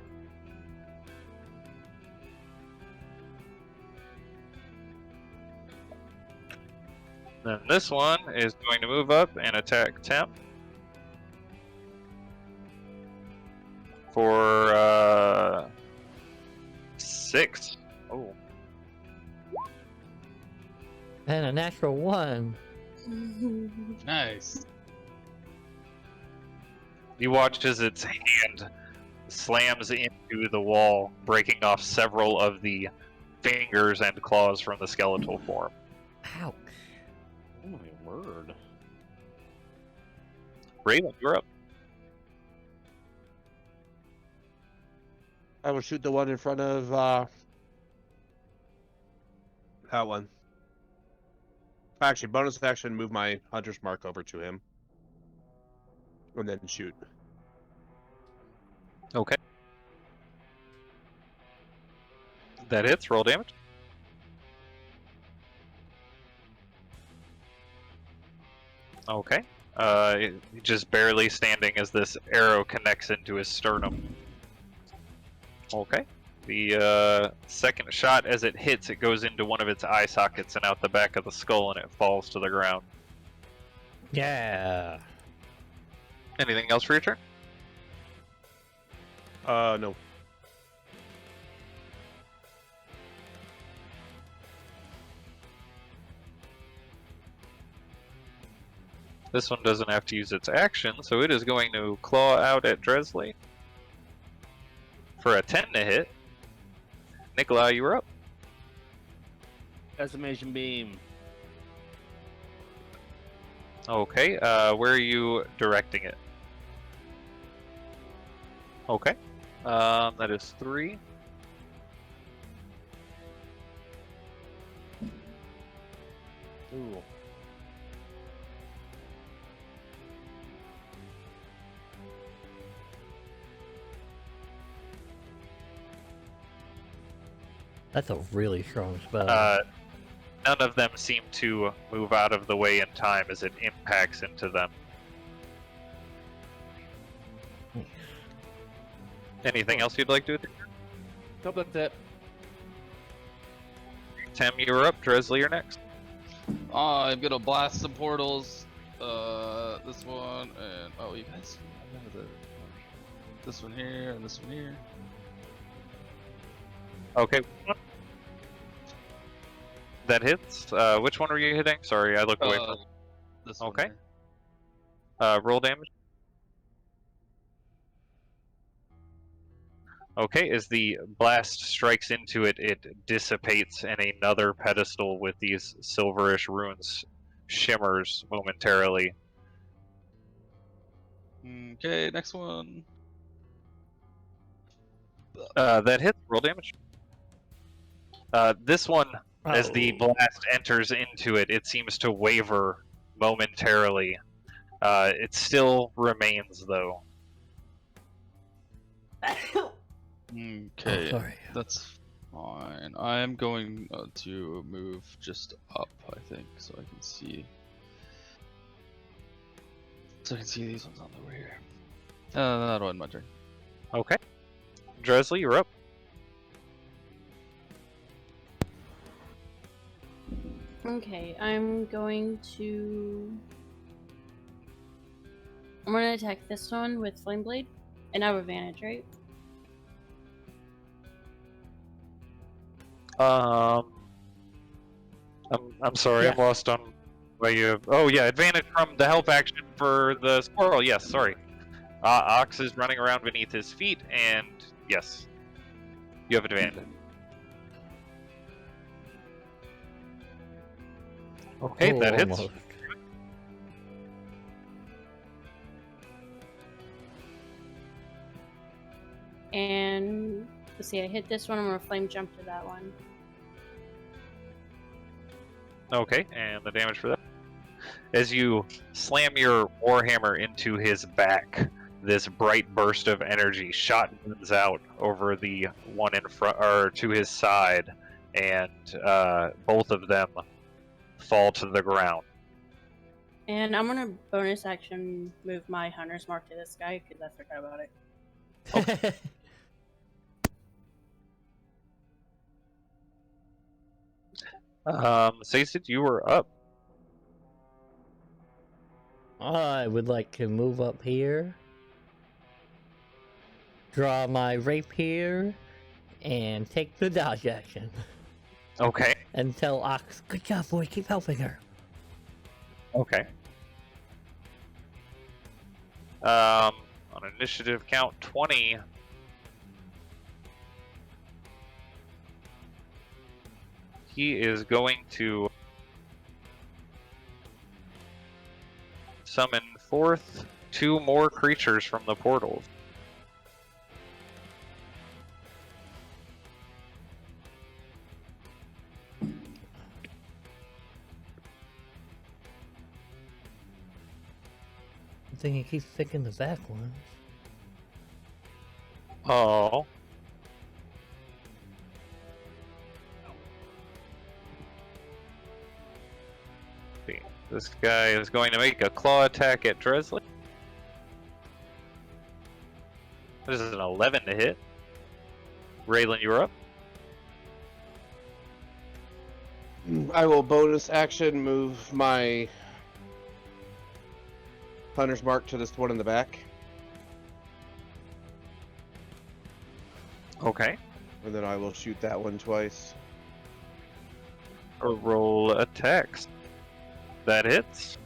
Then this one is going to move up and attack Temp for 6. Oh, And a natural 1. Nice. you watch as its hand slams into the wall, breaking off several of the fingers and claws from the skeletal form. Ouch. Oh my word. Raven, you're up. I will shoot the one in front of that one. Actually, bonus action, move my hunter's mark over to him, and then shoot. Okay. That hits. Roll damage. Okay. Just barely standing as this arrow connects into his sternum. Okay. The second shot, as it hits, it goes into one of its eye sockets and out the back of the skull, and it falls to the ground. Yeah. Anything else for your turn? No. This one doesn't have to use its action, so it is going to claw out at Dresley for a 10 to hit. Nikolai, you were up. Decimation beam. Okay, where are you directing it? Okay, that is 3. Ooh. That's a really strong spell. None of them seem to move out of the way in time as it impacts into them. Nice. Anything else you'd like to do? Nope, that's it. Tim, you were up. Dresley, you're next. I'm gonna blast some portals. This one and oh, you guys. This one here and this one here. Okay. That hits. Which one were you hitting? Sorry, I looked away from. This one Okay. here. Roll damage. Okay, as the blast strikes into it, it dissipates, and another pedestal with these silverish runes shimmers momentarily. Okay, next one. That hits. Roll damage. This one, as the Oh. blast enters into it, it seems to waver momentarily. It still remains, though. Okay, sorry. that's fine. I am going to move just up, I think, so I can see. So I can see these ones on the way here. That'll end my turn. Okay. Dresley, you're up. Okay, I'm going to attack this one with Flame Blade, and I have advantage, right? I'm sorry, Yeah. I'm lost on why you have. Oh yeah, advantage from the help action for the squirrel. Yes, sorry. Ox is running around beneath his feet, and yes, you have advantage. Okay, that hits. Almost. And let's see, I hit this one. I'm gonna flame jump to that one. Okay, and the damage for that. As you slam your warhammer into his back, this bright burst of energy shotguns out over the one in front, or to his side, and both of them fall to the ground. And I'm gonna bonus action move my Hunter's Mark to this guy because I forgot about it. Saced, you were up. I would like to move up here, draw my rapier, and take the dodge action. Okay. And tell Ox, good job, boy, keep helping her. Okay. On initiative count 20. He is going to summon forth 2 more creatures from the portals. I think he keeps picking the back ones. Oh. This guy is going to make a claw attack at Dresley. This is an 11 to hit. Raylan, you're up. I will bonus action move my Hunter's Mark to this one in the back, Okay. and then I will shoot that one twice. Or roll attacks. That hits.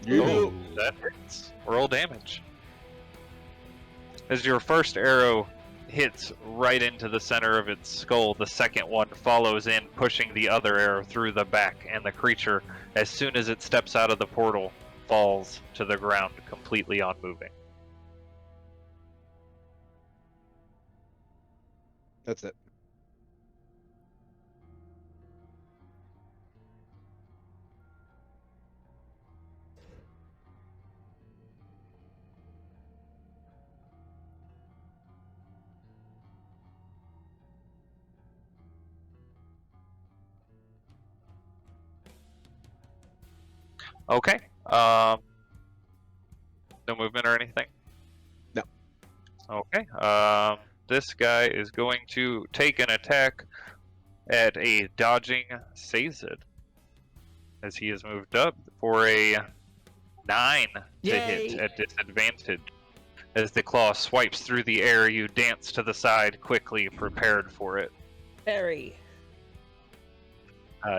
Oh, that hits. Roll damage. As your first arrow hits right into the center of its skull, the second one follows in, pushing the other arrow through the back, and the creature, as soon as it steps out of the portal, falls to the ground, completely unmoving. That's it. Okay. No movement or anything? No. Okay. This guy is going to take an attack at a dodging Sazed, as he has moved up for a 9 to hit at disadvantage. As the claw swipes through the air, you dance to the side quickly, prepared for it. Very.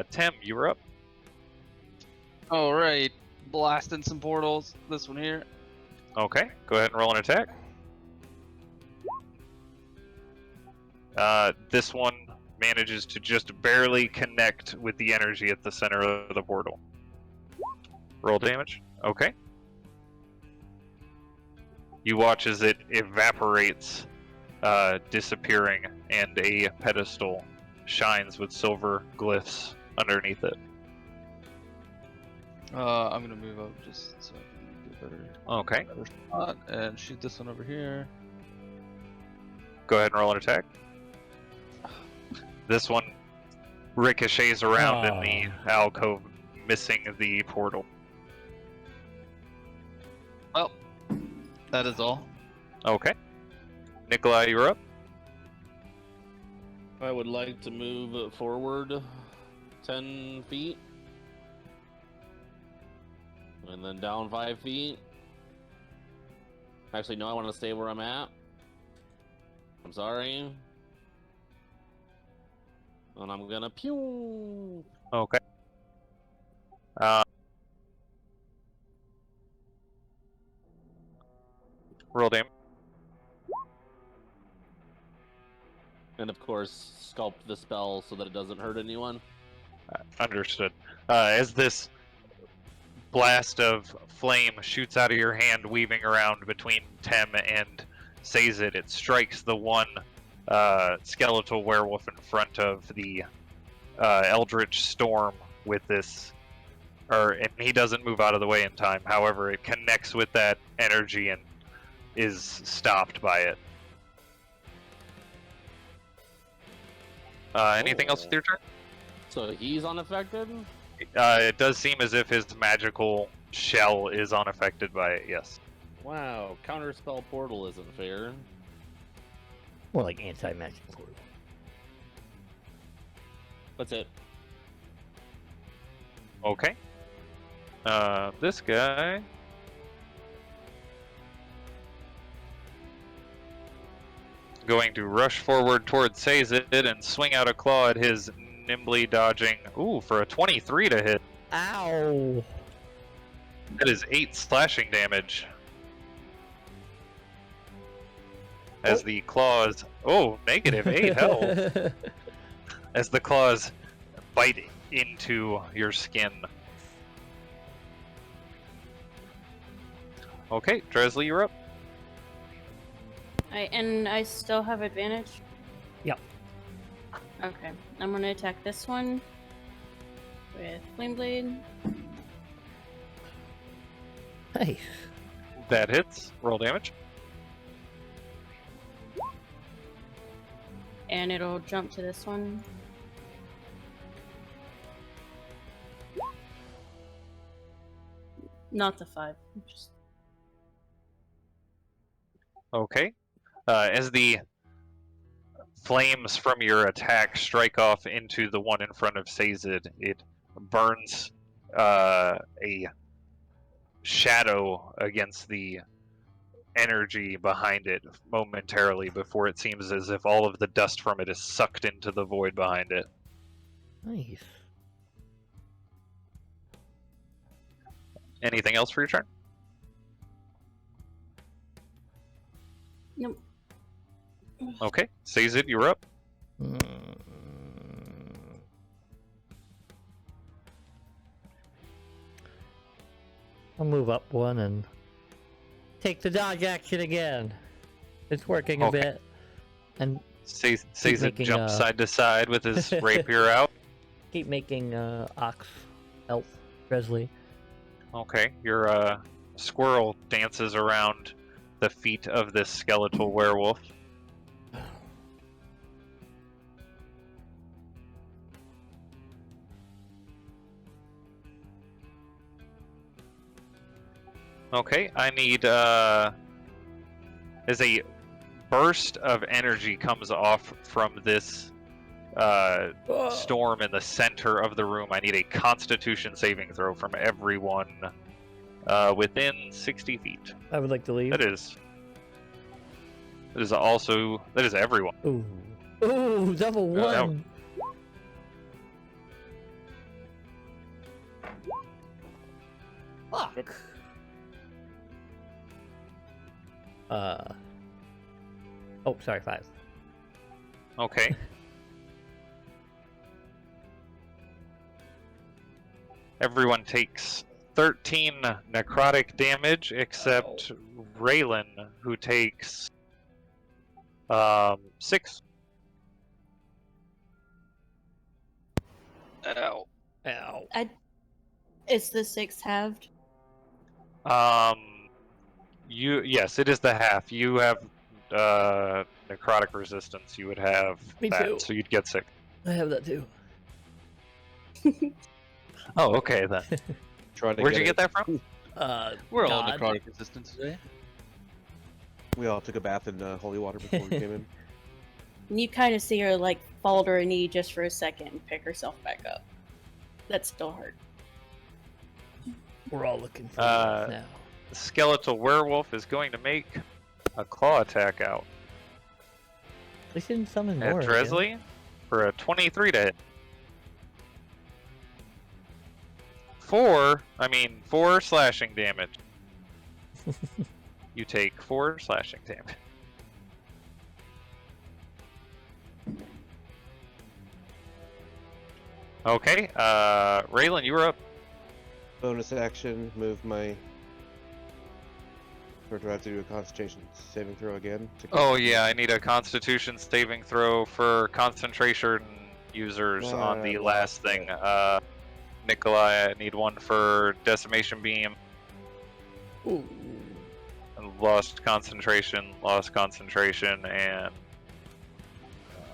Tim, you're up. All right, blasting some portals. This one here. Okay, go ahead and roll an attack. This one manages to just barely connect with the energy at the center of the portal. Roll damage. Okay. You watch as it evaporates, disappearing, and a pedestal shines with silver glyphs underneath it. I'm gonna move up just so I can get better. Okay. Better shot and shoot this one over here. Go ahead and roll an attack. This one ricochets around in the alcove, missing the portal. Well, that is all. Okay. Nikolai, you're up. I would like to move forward 10 feet. And then down 5 feet. Actually, no, I want to stay where I'm at. I'm sorry. And I'm gonna pew. Okay. Roll damage. And of course, sculpt the spell so that it doesn't hurt anyone. Understood. As this blast of flame shoots out of your hand, weaving around between Tem and Sazed, it strikes the one skeletal werewolf in front of the Eldritch Storm with this, and he doesn't move out of the way in time. However, it connects with that energy and is stopped by it. Anything else with your turn? So he's unaffected? It does seem as if his magical shell is unaffected by it, yes. Wow, counterspell portal isn't fair. More like anti-magic portal. That's it. Okay. This guy... going to rush forward towards Sazed and swing out a claw at his nimbly dodging... Ooh, for a 23 to hit. Ow! That is 8 slashing damage. As the claws... Oh, negative 8 health. As the claws bite into your skin. Okay, Dresley, you're up. I still have advantage? Yep. Okay, I'm gonna attack this one with Flame Blade. Nice. That hits. Roll damage. And it'll jump to this one. Not the 5. Just... Okay. As the flames from your attack strike off into the one in front of Sazed, it burns a shadow against the energy behind it momentarily before it seems as if all of the dust from it is sucked into the void behind it. Nice. Anything else for your turn? Nope. Okay. Sazed, you're up. I'll move up one and take the dodge action again. It's working a Okay. bit. And Sazed making, jumps side to side with his rapier out. keep making ox, elf, Dresley. Okay, your squirrel dances around the feet of this skeletal werewolf. Okay, I need as a burst of energy comes off from this storm in the center of the room. I need a Constitution saving throw from everyone within 60 feet. I would like to leave. That is everyone. Ooh. Ooh, double that- one. Fuck. Oh, sorry, 5. Okay. Everyone takes 13 necrotic damage except Raylan, who takes 6. Ow. Ow. It's the 6 halved. Yes, it is the half. You have necrotic resistance. You would have Me that, too. so you'd get 6. I have that too. Oh, okay then. Trying to Where'd you it. get that from? We're all God. necrotic resistance today. We all took a bath in holy water before we came in. And you kind of see her like fall to her knee just for a second and pick herself back up. That's still hurt. We're all looking for Uh, it now. The skeletal werewolf is going to make a claw attack out At least he didn't summon at more. Dresley for a 23 to hit. 4 slashing damage. You take 4 slashing damage. Okay, Raylan, you were up. Bonus action, move my. Or do I have to do a concentration saving throw again? Oh yeah, I need a Constitution saving throw for concentration users on the last thing. Nikolai, I need one for Decimation Beam. Ooh. Lost concentration, and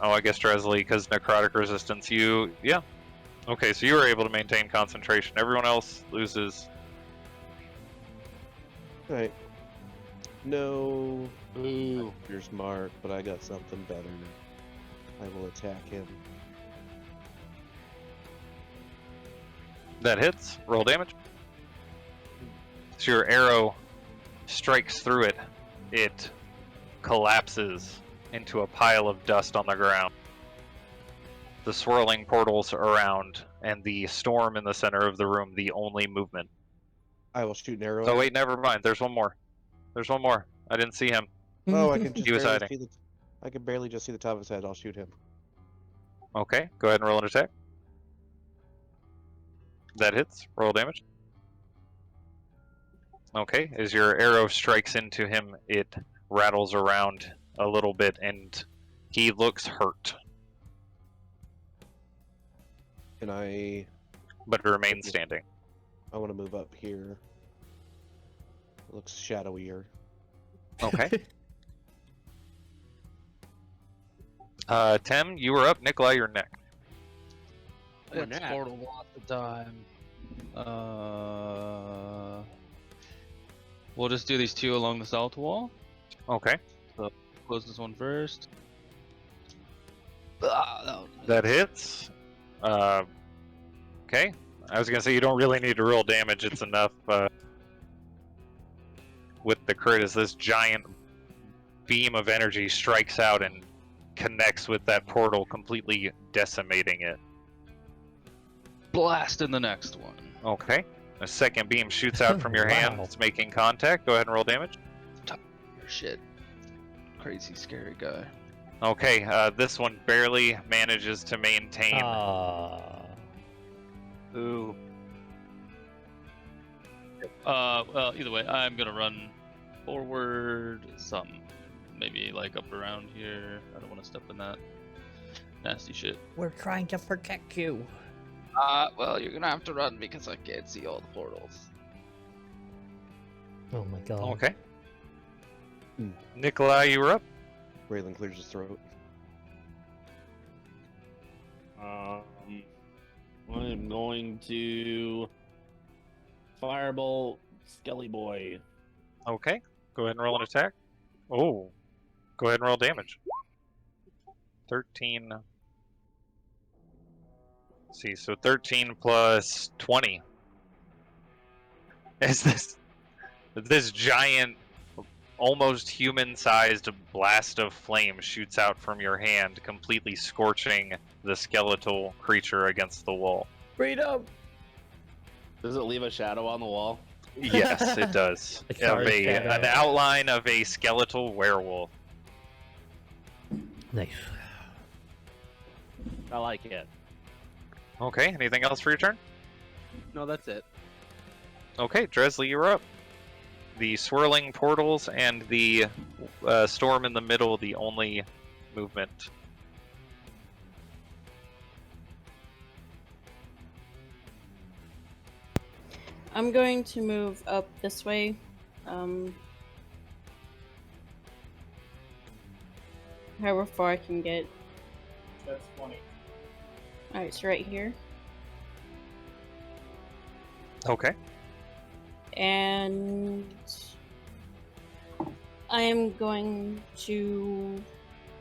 I guess Dresley, because necrotic resistance. Yeah. Okay, so you were able to maintain concentration. Everyone else loses. Alright. No. Ooh. You're smart, but I got something better. I will attack him. That hits. Roll damage. So your arrow strikes through it. It collapses into a pile of dust on the ground. The swirling portals around and the storm in the center of the room, the only movement. I will shoot an arrow. Oh wait, never mind. There's one more. I didn't see him. Oh, I can just He was barely hiding. see I can barely just see the top of his head. I'll shoot him. Okay, go ahead and roll an attack. That hits. Roll damage. Okay, as your arrow strikes into him, it rattles around a little bit and he looks hurt, And I but remains standing. want to move up here. It looks shadowier. Okay. Tem, you were up. Nikolai, you're next. It's Nat. mortal lots of time. We'll just do these two along the south wall. Okay, Close this one first. that hits. Okay. I was gonna say you don't really need to roll damage. It's enough with the crit as this giant beam of energy strikes out and connects with that portal, completely decimating it. Blast in the next one. Okay. A second beam shoots out from your hand. Wow. It's making contact. Go ahead and roll damage. Your shit. Crazy scary guy. Okay. This one barely manages to maintain. Ooh. Well, either way, I'm gonna run forward some. Maybe like up around here. I don't want to step in that nasty shit. We're trying to protect you. Well, you're gonna have to run because I can't see all the portals. Oh my god. Okay. Nikolai, you were up. Raylan clears his throat. I'm going to Firebolt Skelly Boy. Okay. Go ahead and roll an attack. Oh. Go ahead and roll damage. 13. Let's see, so 13 plus 20. Is this giant, almost human-sized blast of flame shoots out from your hand, completely scorching the skeletal creature against the wall. Freedom! Does it leave a shadow on the wall? Yes, it does. A charred shadow. An outline of a skeletal werewolf. Nice. I like it. Okay, anything else for your turn? No, that's it. Okay, Dresley, you're up. The swirling portals and the storm in the middle, the only movement. I'm going to move up this way. However far I can get. That's 20. Alright, so right here. Okay. And I am going to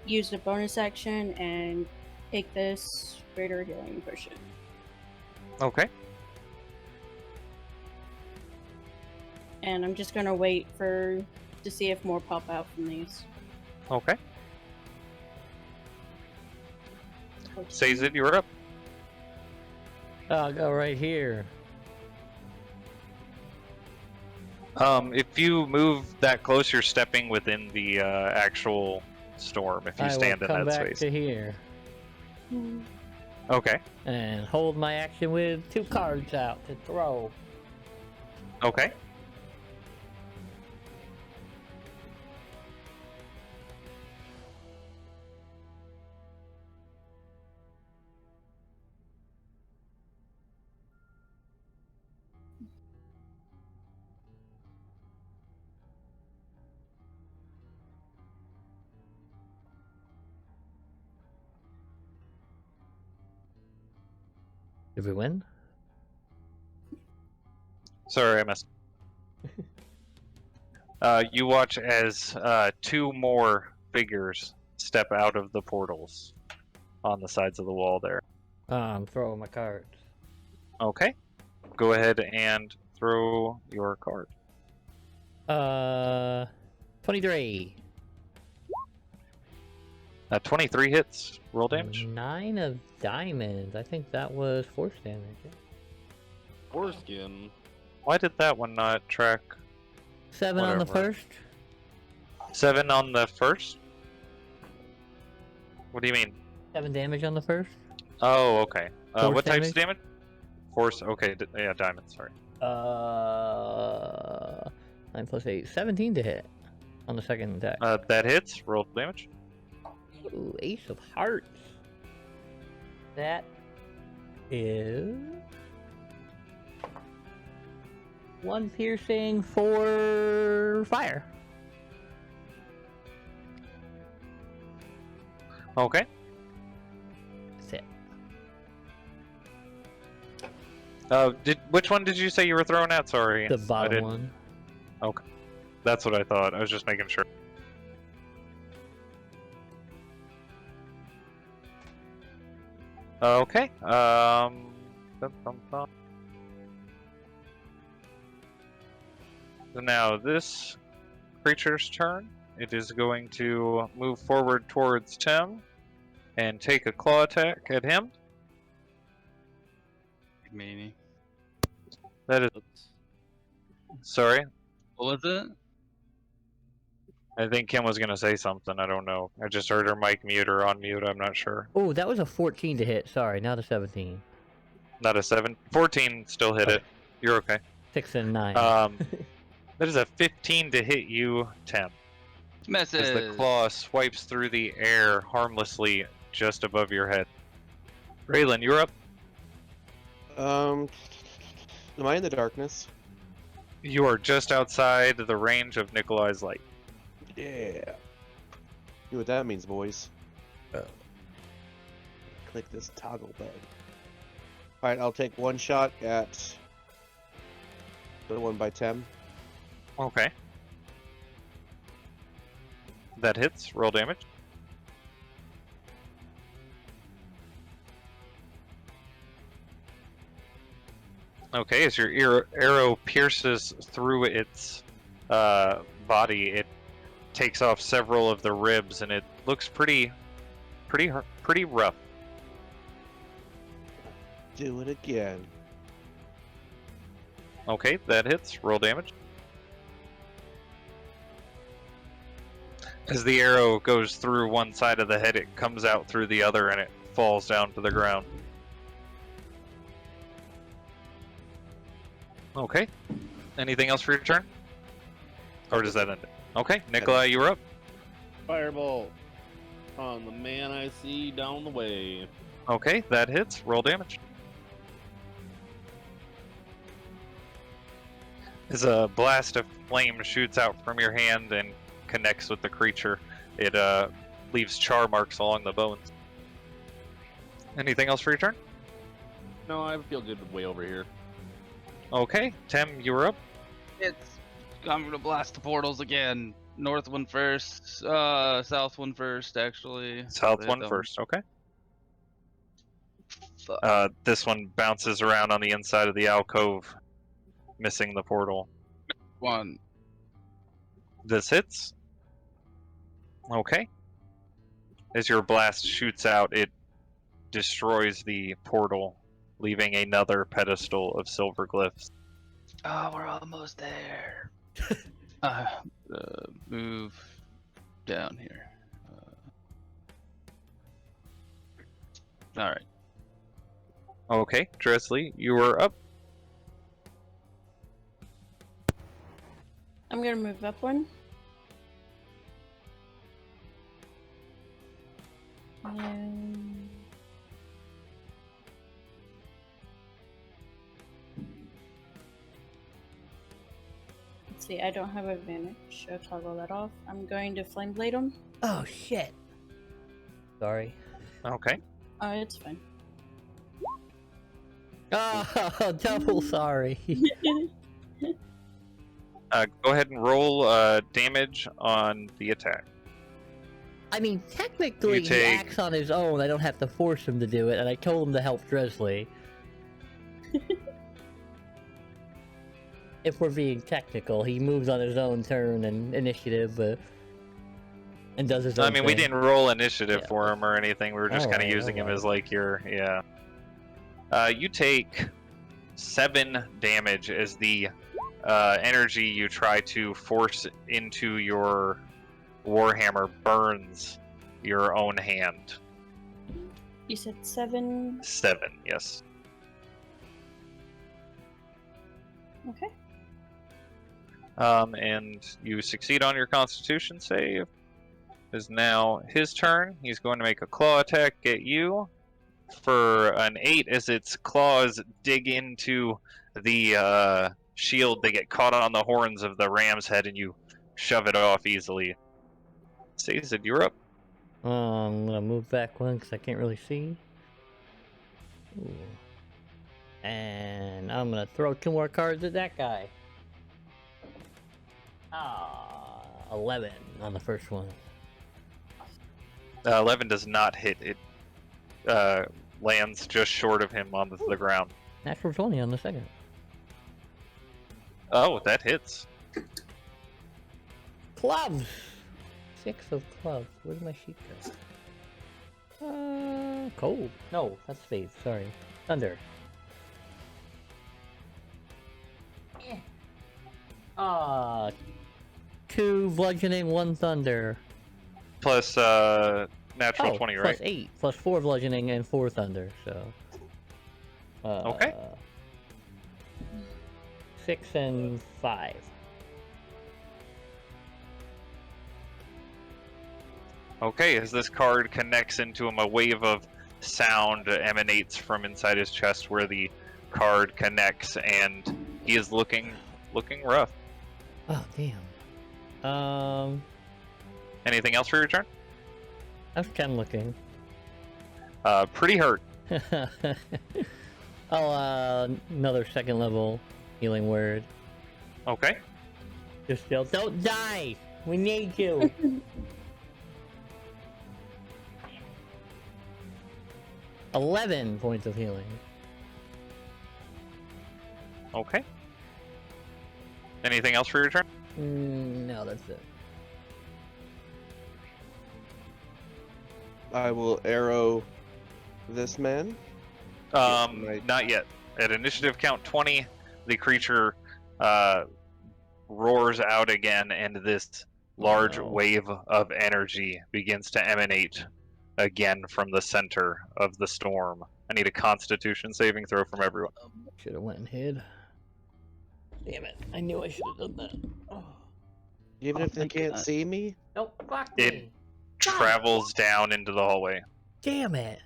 use the bonus action and take this greater healing potion. Okay. And I'm just gonna wait to see if more pop out from these. Okay. Sazed, you're up. I'll go right here. If you move that close, you're stepping within the actual storm. If you I stand will in come that back space. to here Okay. and hold my action with 2 cards out to throw. Okay. Did we win? Sorry, I missed. You watch as 2 more figures step out of the portals on the sides of the wall there. I'm throwing my cards. Okay. Go ahead and throw your card. 23. 23 hits. Roll damage. 9 of diamonds. I think that was force damage. Foreskin. Why did that one not track? 7 on the Whatever. first. 7 on the first? What do you mean? 7 damage on the first. Oh, okay. Force What types of damage? Force. Okay. Yeah, diamond. Sorry. 9 plus 8. 17 to hit on the second attack. That hits. Roll damage. Ooh, Ace of Hearts. That is 1 piercing, 4 fire. Okay. That's it. Which one did you say you were throwing at? Sorry. The I bottom didn't- one. Okay. That's what I thought. I was just making sure. Okay. Bum, bum, bum. So now this creature's turn. It is going to move forward towards Tim and take a claw attack at him. Big meanie. That is. Oops. Sorry. What was it? I think Kim was going to say something. I don't know. I just heard her mic mute or unmute. I'm not sure. Oh, that was a 14 to hit. Sorry, not a 17. Not a 7. 14 still hit it. You're okay. 6 and 9. That is a 15 to hit you, Tim. Messes. As the claw swipes through the air harmlessly just above your head. Raylan, you're up. Am I in the darkness? You are just outside the range of Nikolai's light. Yeah. See what that means, boys. Click this toggle button. Alright, I'll take one shot at the one by 10. Okay. That hits. Roll damage. Okay, as your arrow pierces through its body, it takes off several of the ribs, and it looks pretty rough. Do it again. Okay, that hits. Roll damage. As the arrow goes through one side of the head, it comes out through the other, and it falls down to the ground. Okay. Anything else for your turn? Or does that end it? Okay, Nikolai, you were up. Fireball on the man I see down the way. Okay, that hits. Roll damage. As a blast of flame shoots out from your hand and connects with the creature, it leaves char marks along the bones. Anything else for your turn? No, I feel good way over here. Okay, Tim, you were up. I'm gonna blast the portals again. North one first, south one first, actually. South Hit one them. first, okay. Fuck. This one bounces around on the inside of the alcove, missing the portal. One. This hits. Okay. As your blast shoots out, it destroys the portal, leaving another pedestal of silver glyphs. Oh, we're almost there. Move down here. All right. Okay, Dresley, you were up. I'm gonna move up one. And let's see, I don't have advantage. I'll toggle that off. I'm going to flame blade him. Oh, shit. Sorry. Okay. Oh, it's fine. Oh, double sorry. Go ahead and roll damage on the attack. I mean, technically, he acts on his own. I don't have to force him to do it, and I told him to help Dresley. If we're being technical, he moves on his own turn and initiative, and does his own I mean, we thing. didn't roll initiative for him or anything. We were just kind of Alright, using him alright. as like your, yeah. You take 7 damage as the energy you try to force into your warhammer burns your own hand. You said 7. 7, yes. Okay. And you succeed on your Constitution save. It is now his turn. He's going to make a claw attack at you for an 8 as its claws dig into the shield. They get caught on the horns of the ram's head and you shove it off easily. Sazed, you're up. I'm gonna move back one because I can't really see. Ooh. And I'm gonna throw 2 more cards at that guy. Ah. 11 on the first one. 11 does not hit. It lands just short of him on the ground. Natural 20 on the second. Oh, that hits. Clubs! 6 of clubs. Where'd my sheet go? Cold. No, that's faith. Sorry. Thunder. Ah, 2 bludgeoning, 1 thunder. Plus natural 20, plus right? 8, plus 4 bludgeoning and 4 thunder. So. Okay. 6 and 5. Okay, as this card connects into him, a wave of sound emanates from inside his chest where the card connects, and he is looking rough. Oh damn. Anything else for your turn? How's Ken looking? Pretty hurt. Another second level healing word. Okay. Just yell, don't die! We need you! 11 points of healing. Okay. Anything else for your turn? No, that's it. I will arrow this man. Not yet. At initiative count 20, the creature roars out again, and this large wave of energy begins to emanate again from the center of the storm. I need a Constitution saving throw from everyone. Should have went and hid. Damn it! I knew I should have done that. Oh. Even if they can't see me? Nope, fuck It me. travels down into the hallway. Damn it!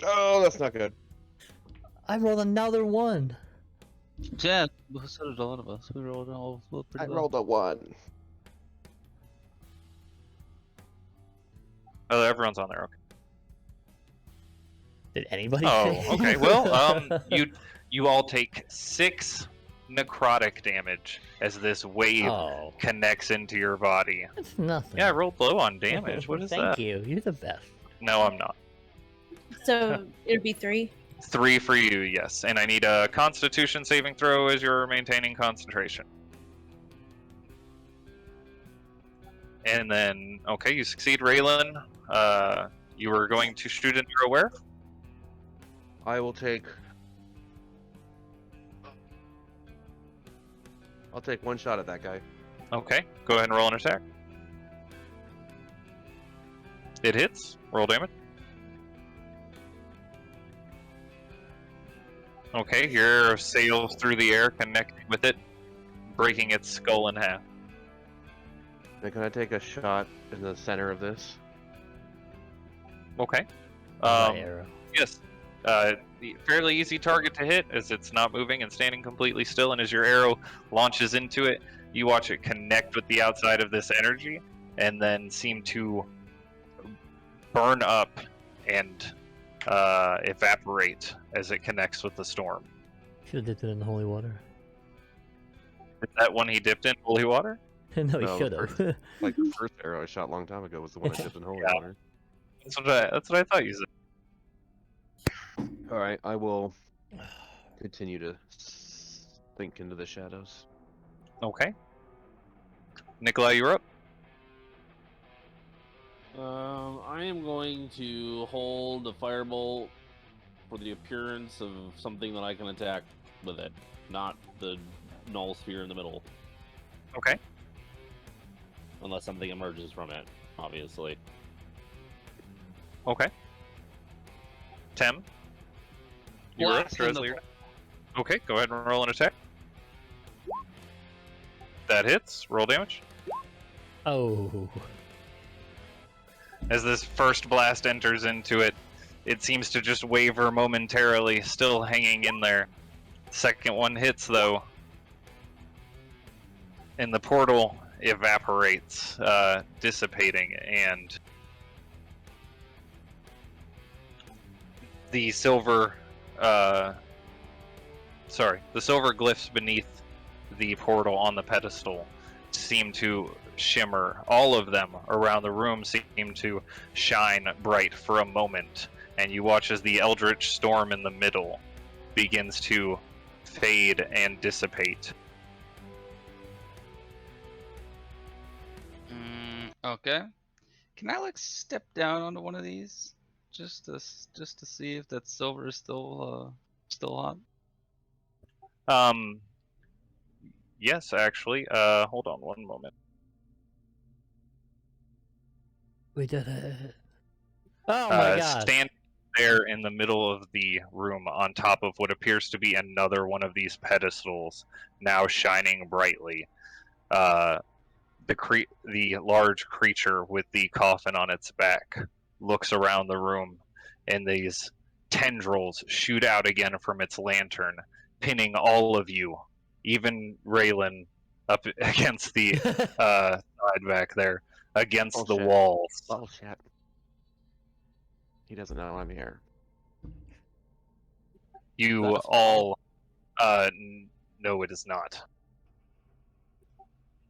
Oh, that's not good. I rolled another 1. Yeah, so did a lot of us. We rolled all pretty I low. rolled a 1. Oh, everyone's on there. Okay. Did anybody? Oh, say? okay. Well, you all take 6 necrotic damage as this wave Oh, connects into your body. that's nothing. Yeah, I rolled low on damage. What is Thank that? you. You're the best. No, I'm not. So it'd be 3. 3 for you, yes. And I need a Constitution saving throw as you're maintaining concentration. And then, okay, you succeed, Raylan. You were going to shoot an arrow where? I will take... I'll take 1 shot at that guy. Okay, go ahead and roll an attack. It hits. Roll damage. Okay, your arrow sails through the air, connecting with it, breaking its skull in half. Now, can I take a shot in the center of this? Okay. My arrow. Yes. Fairly easy target to hit as it's not moving and standing completely still, and as your arrow launches into it, you watch it connect with the outside of this energy and then seem to burn up and evaporate as it connects with the storm. Should have dipped it in the holy water. Is that one he dipped in holy water? No, he No, should have. Like the first arrow I shot a long time ago was the one I dipped in holy Yeah. water. That's what I thought you said. Alright, I will continue to think into the shadows. Okay. Nikolai, you're up. I am going to hold the firebolt for the appearance of something that I can attack with it, not the null sphere in the middle, Okay. unless something emerges from it, obviously. Okay. Tem. You're up. Blast in the Dresley. Okay, go ahead and roll an attack. That hits. Roll damage. Oh. As this first blast enters into it, it seems to just waver momentarily, still hanging in there. Second one hits, though, and the portal evaporates, dissipating, and the silver, the silver glyphs beneath the portal on the pedestal seem to shimmer. All of them around the room seem to shine bright for a moment, and you watch as the eldritch storm in the middle begins to fade and dissipate. Okay. Can I like step down onto one of these just to see if that silver is still hot? Yes, actually. Hold on one moment. We did it. Oh my god. Stand there in the middle of the room on top of what appears to be another one of these pedestals, now shining brightly. The large creature with the coffin on its back looks around the room, and these tendrils shoot out again from its lantern, pinning all of you, even Raylan, up against the side back there, against the Bullshit. walls. Bullshit. He doesn't know I'm here. You That's all, no, it is not.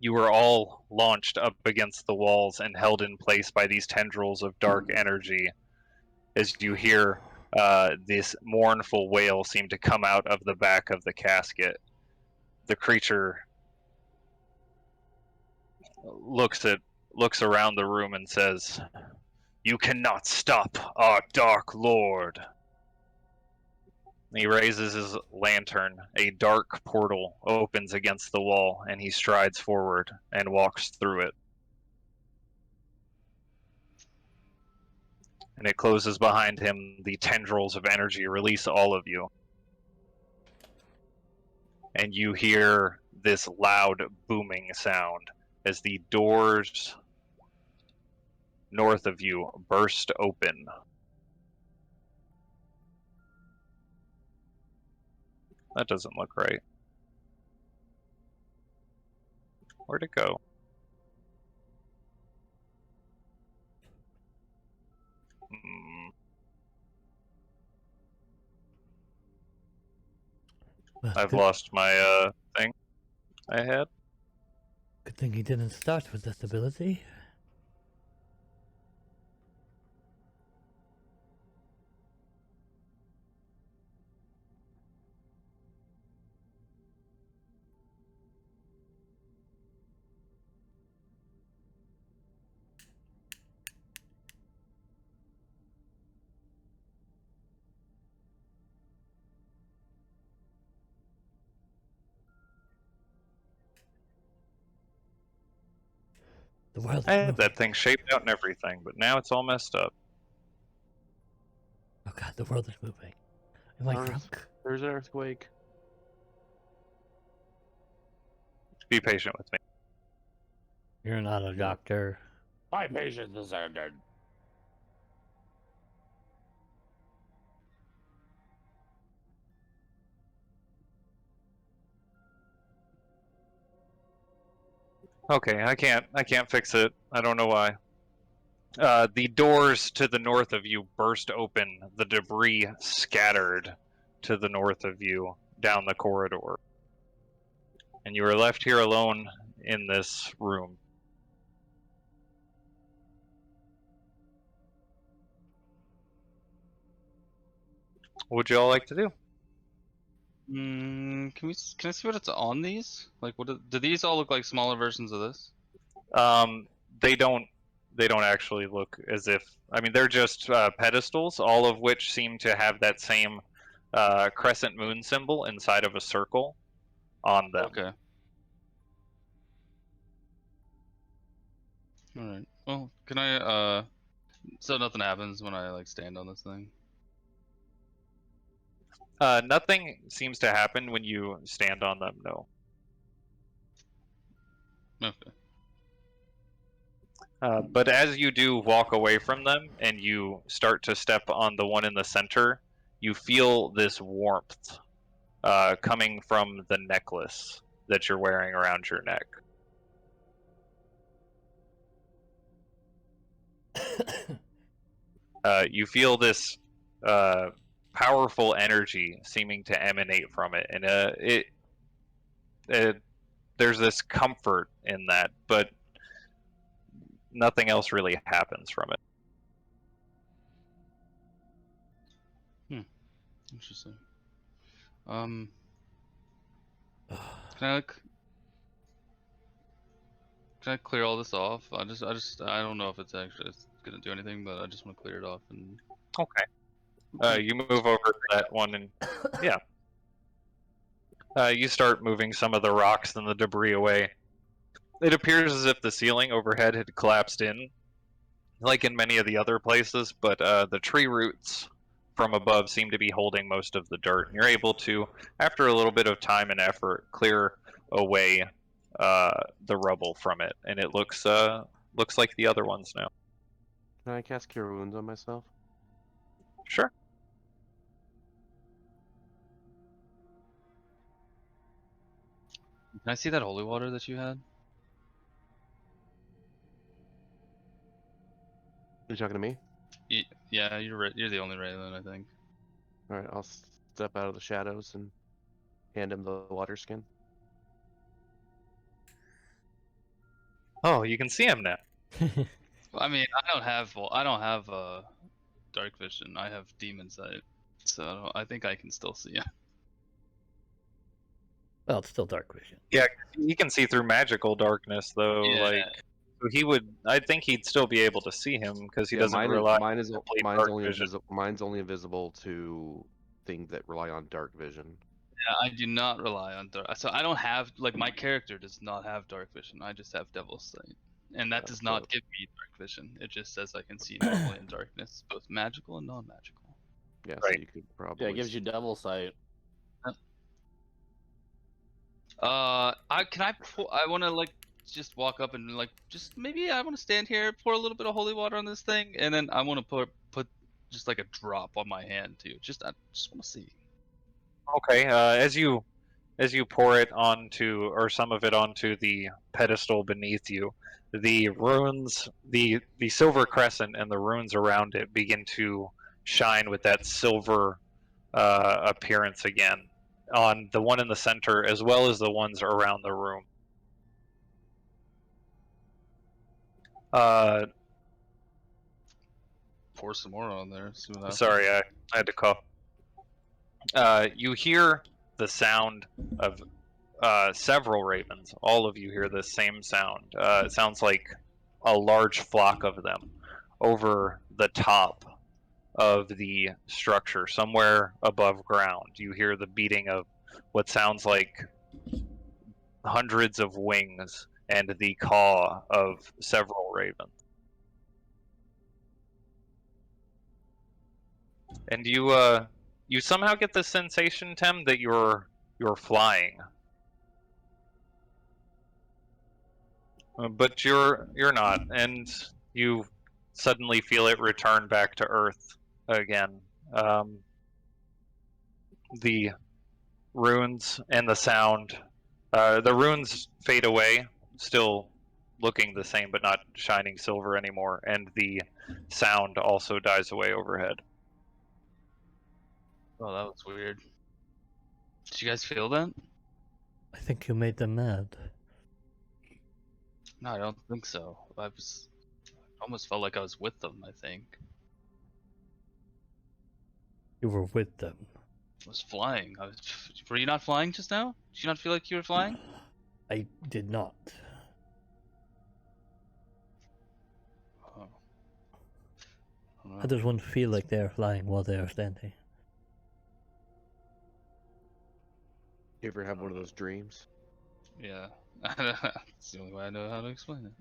You were all launched up against the walls and held in place by these tendrils of dark energy as you hear this mournful wail seem to come out of the back of the casket. The creature looks around the room and says, "You cannot stop our Dark Lord." He raises his lantern. A dark portal opens against the wall, and he strides forward and walks through it. And it closes behind him. The tendrils of energy release all of you. And you hear this loud booming sound as the doors north of you burst open. That doesn't look right. Where'd it go? Well, I've good, lost my thing I had. good thing he didn't start with this ability. The world is I had moving. that thing shaped out and everything, but now it's all messed up. Oh god, the world is moving. Am I Earth. drunk? There's an earthquake. Be patient with me. You're not a doctor. My patience is ended. Okay, I can't fix it. I don't know why. The doors to the north of you burst open. The debris scattered to the north of you down the corridor. And you are left here alone in this room. What would you all like to do? Can I see what it's on these? Like, do these all look like smaller versions of this? They don't actually look as if. I mean, they're just pedestals, all of which seem to have that same crescent moon symbol inside of a circle on them. Okay. All right. Well, can I so nothing happens when I like stand on this thing? Nothing seems to happen when you stand on them. No. Okay. But as you do walk away from them and you start to step on the one in the center, you feel this warmth coming from the necklace that you're wearing around your neck. You feel this powerful energy seeming to emanate from it, and there's this comfort in that, but nothing else really happens from it. Interesting. Can I like, can I clear all this off? I don't know if it's actually gonna do anything, but I just want to clear it off and. Okay. You move over to that one, and yeah. You start moving some of the rocks and the debris away. It appears as if the ceiling overhead had collapsed in, like in many of the other places, but the tree roots from above seem to be holding most of the dirt. And you're able to, after a little bit of time and effort, clear away the rubble from it, and it looks like the other ones now. Can I cast Cure Wounds on myself? Sure. Can I see that holy water that you had? You're talking to me? Yeah, you're the only Raylan, I think. All right, I'll step out of the shadows and hand him the water skin. Oh, you can see him now. Well, I mean, I don't have dark vision. I have demon sight, so I think I can still see him. Well, it's still dark vision. Yeah, he can see through magical darkness, though. Yeah. Like, so he would. I think he'd still be able to see him because he doesn't rely. Mine's only invisible to things that rely on dark vision. Yeah, I do not rely on dark. So I don't have my character does not have dark vision. I just have devil's sight, and that does not give me dark vision. It just says I can see normally in darkness, both magical and non-magical. Yeah, Right. so you could probably. Yeah, it gives you devil sight. I want to just walk up and just maybe I want to stand here, pour a little bit of holy water on this thing, and then I want to put just like a drop on my hand too. I just want to see. Okay. As you pour it onto, or some of it onto the pedestal beneath you, the runes, the silver crescent and the runes around it begin to shine with that silver appearance again on the one in the center as well as the ones around the room. Pour some more on there. See what happens. Sorry, I had to cough. You hear the sound of several ravens. All of you hear the same sound. It sounds like a large flock of them over the top of the structure, somewhere above ground. You hear the beating of what sounds like hundreds of wings and the caw of several ravens. And you somehow get the sensation, Tem, that you're flying. But you're not, and you suddenly feel it return back to Earth again. The runes and the sound, the runes fade away, still looking the same, but not shining silver anymore, and the sound also dies away overhead. Oh, that was weird. Did you guys feel that? I think you made them mad. No, I don't think so. I almost felt like I was with them, I think. You were with them. I was flying. Were you not flying just now? Did you not feel like you were flying? I did not. Oh. How does one feel like they are flying while they are standing? You ever have one of those dreams? Yeah. That's the only way I know how to explain it.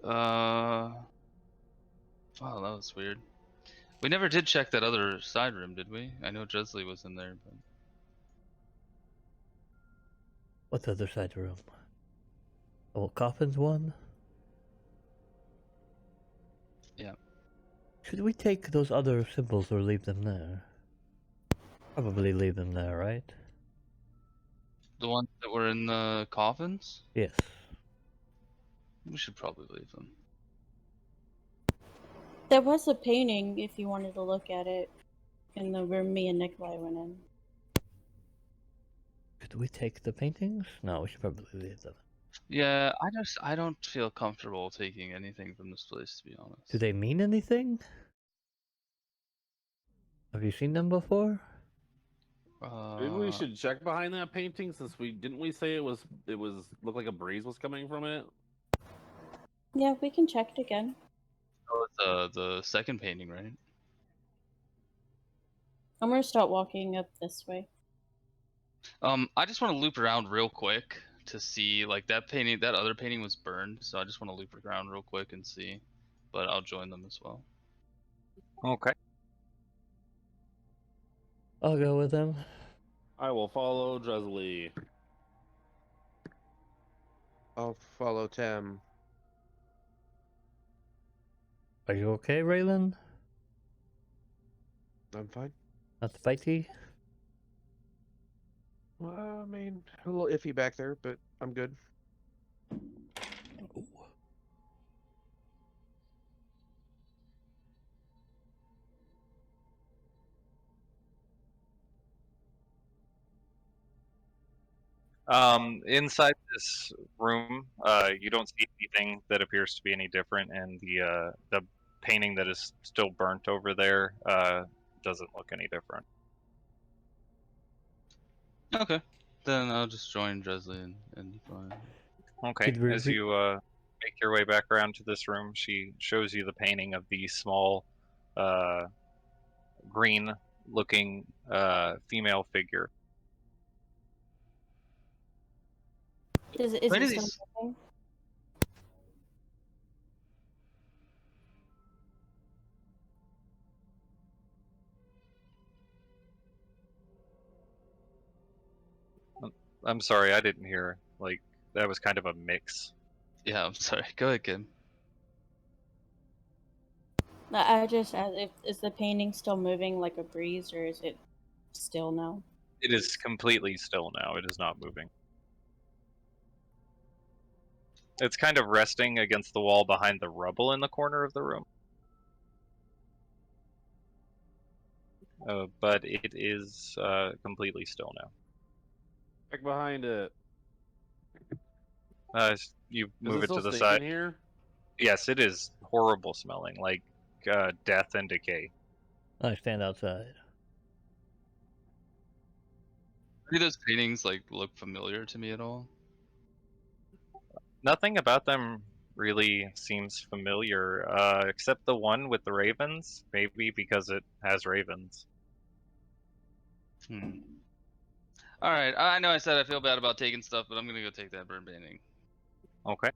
Wow, that was weird. We never did check that other side room, did we? I know Dresley was in there, but... What other side room? Oh, Coffin's one? Yeah. Should we take those other symbols or leave them there? Probably leave them there, right? The ones that were in the coffins? Yes. We should probably leave them. There was a painting, if you wanted to look at it, in the room me and Nikolai went in. Should we take the paintings? No, we should probably leave them. Yeah, I don't feel comfortable taking anything from this place, to be honest. Do they mean anything? Have you seen them before? Maybe we Uh, should check behind that painting since we didn't we say it was looked like a breeze was coming from it. Yeah, we can check it again. oh, it's the second painting, right? I'm gonna start walking up this way. I just want to loop around real quick to see, like, that painting, that other painting was burned, so I just want to loop around real quick and see. But I'll join them as well. Okay. I'll go with them. I will follow Dresley. I'll follow Tem. Are you okay, Raylan? I'm fine. Not spiky? Well, I mean, a little iffy back there, but I'm good. Inside this room, you don't see anything that appears to be any different, and the painting that is still burnt over there doesn't look any different. Okay. Then I'll just join Dresley and be fine. Okay, Did we as you make your way back around to this room, she shows you the painting of the small, green-looking female figure. Is Why it do still these- moving? I'm sorry, I didn't hear. Like, that was kind of a mix. Yeah, I'm sorry. Go ahead, Kim. I just asked, is the painting still moving like a breeze, or is it still now? It is completely still now. It is not moving. It's kind of resting against the wall behind the rubble in the corner of the room. But it is completely still now. Check behind it. You Is move it it to still the stinking side. here? Yes, it is horrible smelling, like death and decay. I stand outside. Do those paintings, like, look familiar to me at all? Nothing about them really seems familiar, except the one with the ravens. Maybe because it has ravens. Alright, I know I said I feel bad about taking stuff, but I'm gonna go take that burn painting. Okay.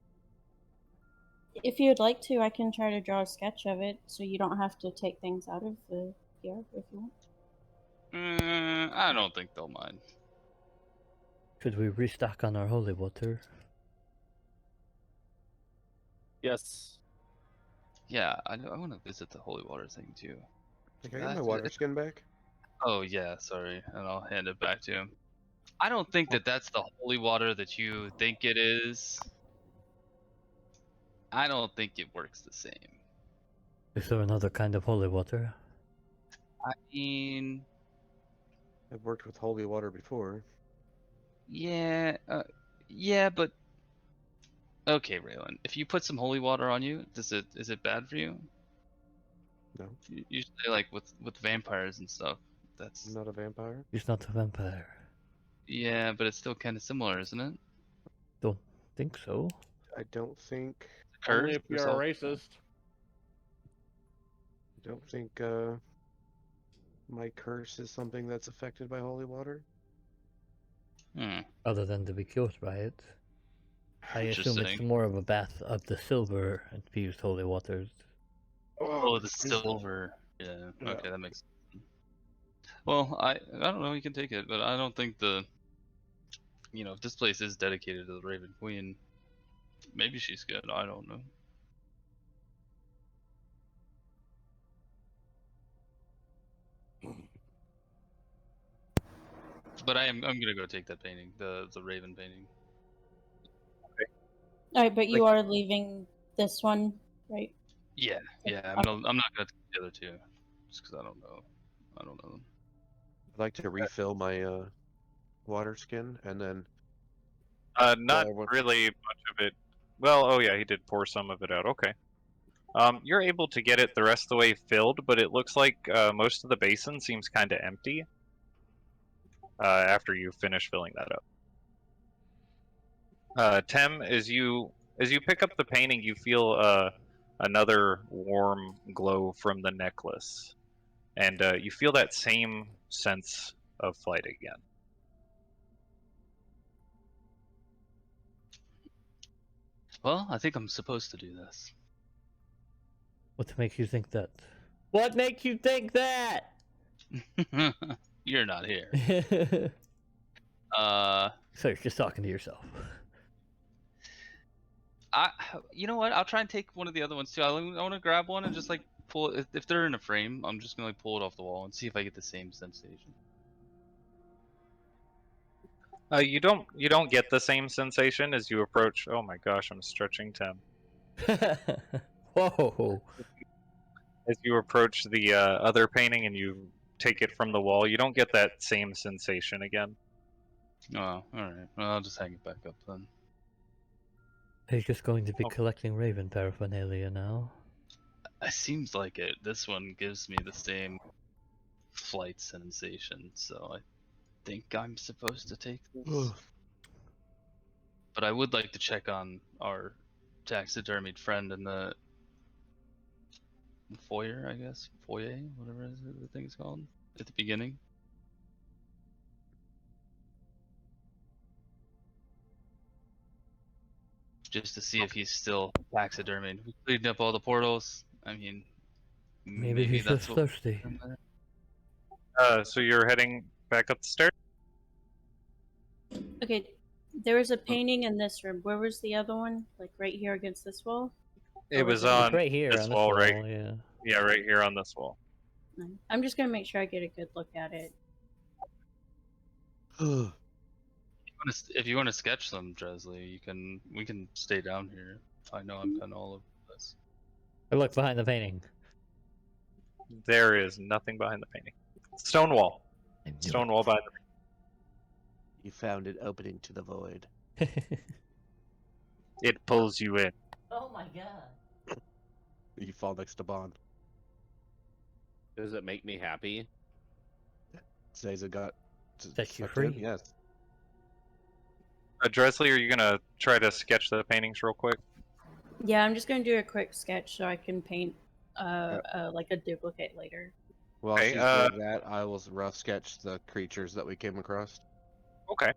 If you'd like to, I can try to draw a sketch of it, so you don't have to take things out of the here if you want. I don't think they'll mind. Should we restock on our holy water? Yes. Yeah, I want to visit the holy water thing too. Can I get my water skin back? Oh yeah, sorry, and I'll hand it back to him. I don't think that that's the holy water that you think it is. I don't think it works the same. Is there another kind of holy water? I mean, I've worked with holy water before. yeah, yeah, but okay, Raylan. If you put some holy water on you, is it bad for you? No, Usually, like with vampires and stuff, that's I'm not a vampire. He's not a vampire. yeah, but it's still kind of similar, isn't it? Don't think so. I don't think. Only Curse if you're yourself. a racist. I don't think my curse is something that's affected by holy water. Other than to be killed by it. I assume it's Interesting. more of a bath of the silver infused holy waters. Oh, the silver. Yeah. Yeah. Okay, that makes sense. Well, I don't know. You can take it, but I don't think if this place is dedicated to the Raven Queen, maybe she's good. I don't know. But I'm gonna go take that painting, the Raven painting. All right, but you are leaving this one, right? Yeah, yeah. I'm not gonna take the other two, just because I don't know. I don't know them. I'd like to refill my water skin, and then Not Yeah, what- really much of it. Well, oh yeah, he did pour some of it out. Okay. You're able to get it the rest of the way filled, but it looks like most of the basin seems kind of empty after you finish filling that up. Tem, as you pick up the painting, you feel another warm glow from the necklace, and you feel that same sense of flight again. Well, I think I'm supposed to do this. What makes you think that? What makes you think that? You're not here. So you're just talking to yourself. You know what? I'll try and take one of the other ones too. I want to grab one and just like pull it. If they're in a frame, I'm just gonna like pull it off the wall and see if I get the same sensation. You don't get the same sensation as you approach. Oh my gosh, I'm stretching Tem. Whoa. As you approach the other painting and you take it from the wall, you don't get that same sensation again. Oh, all right. Well, I'll just hang it back up then. He's just going to be Oh. collecting Raven paraphernalia now. It seems like it. This one gives me the same flight sensation, so I think I'm supposed to take this. But I would like to check on our taxidermied friend in the foyer, I guess. Foyer, whatever the thing is called. At the beginning. Just to see if he's still taxidermied. We cleaned up all the portals. I mean, Maybe he's that's just what. thirsty. So you're heading back up the stairs? Okay, there was a painting in this room. Where was the other one? Like right here against this wall? It was It's on It's right here this on this wall, wall, right? yeah. Yeah, right here on this wall. I'm just gonna make sure I get a good look at it. If you want to sketch them, Dresley, we can stay down here. I know I'm kind of all over this. I look behind the painting. There is nothing behind the painting. Stone wall. I knew Stone wall behind the You found it opening to the void. it. It pulls you in. Oh my god. You fall next to Bond. Does it make me happy? Says it got Set you sucked in? free. Yes. Dresley, are you gonna try to sketch the paintings real quick? Yeah, I'm just gonna do a quick sketch so I can paint like a duplicate later. While Okay, she's doing that, I will rough sketch the creatures that we came across. Okay.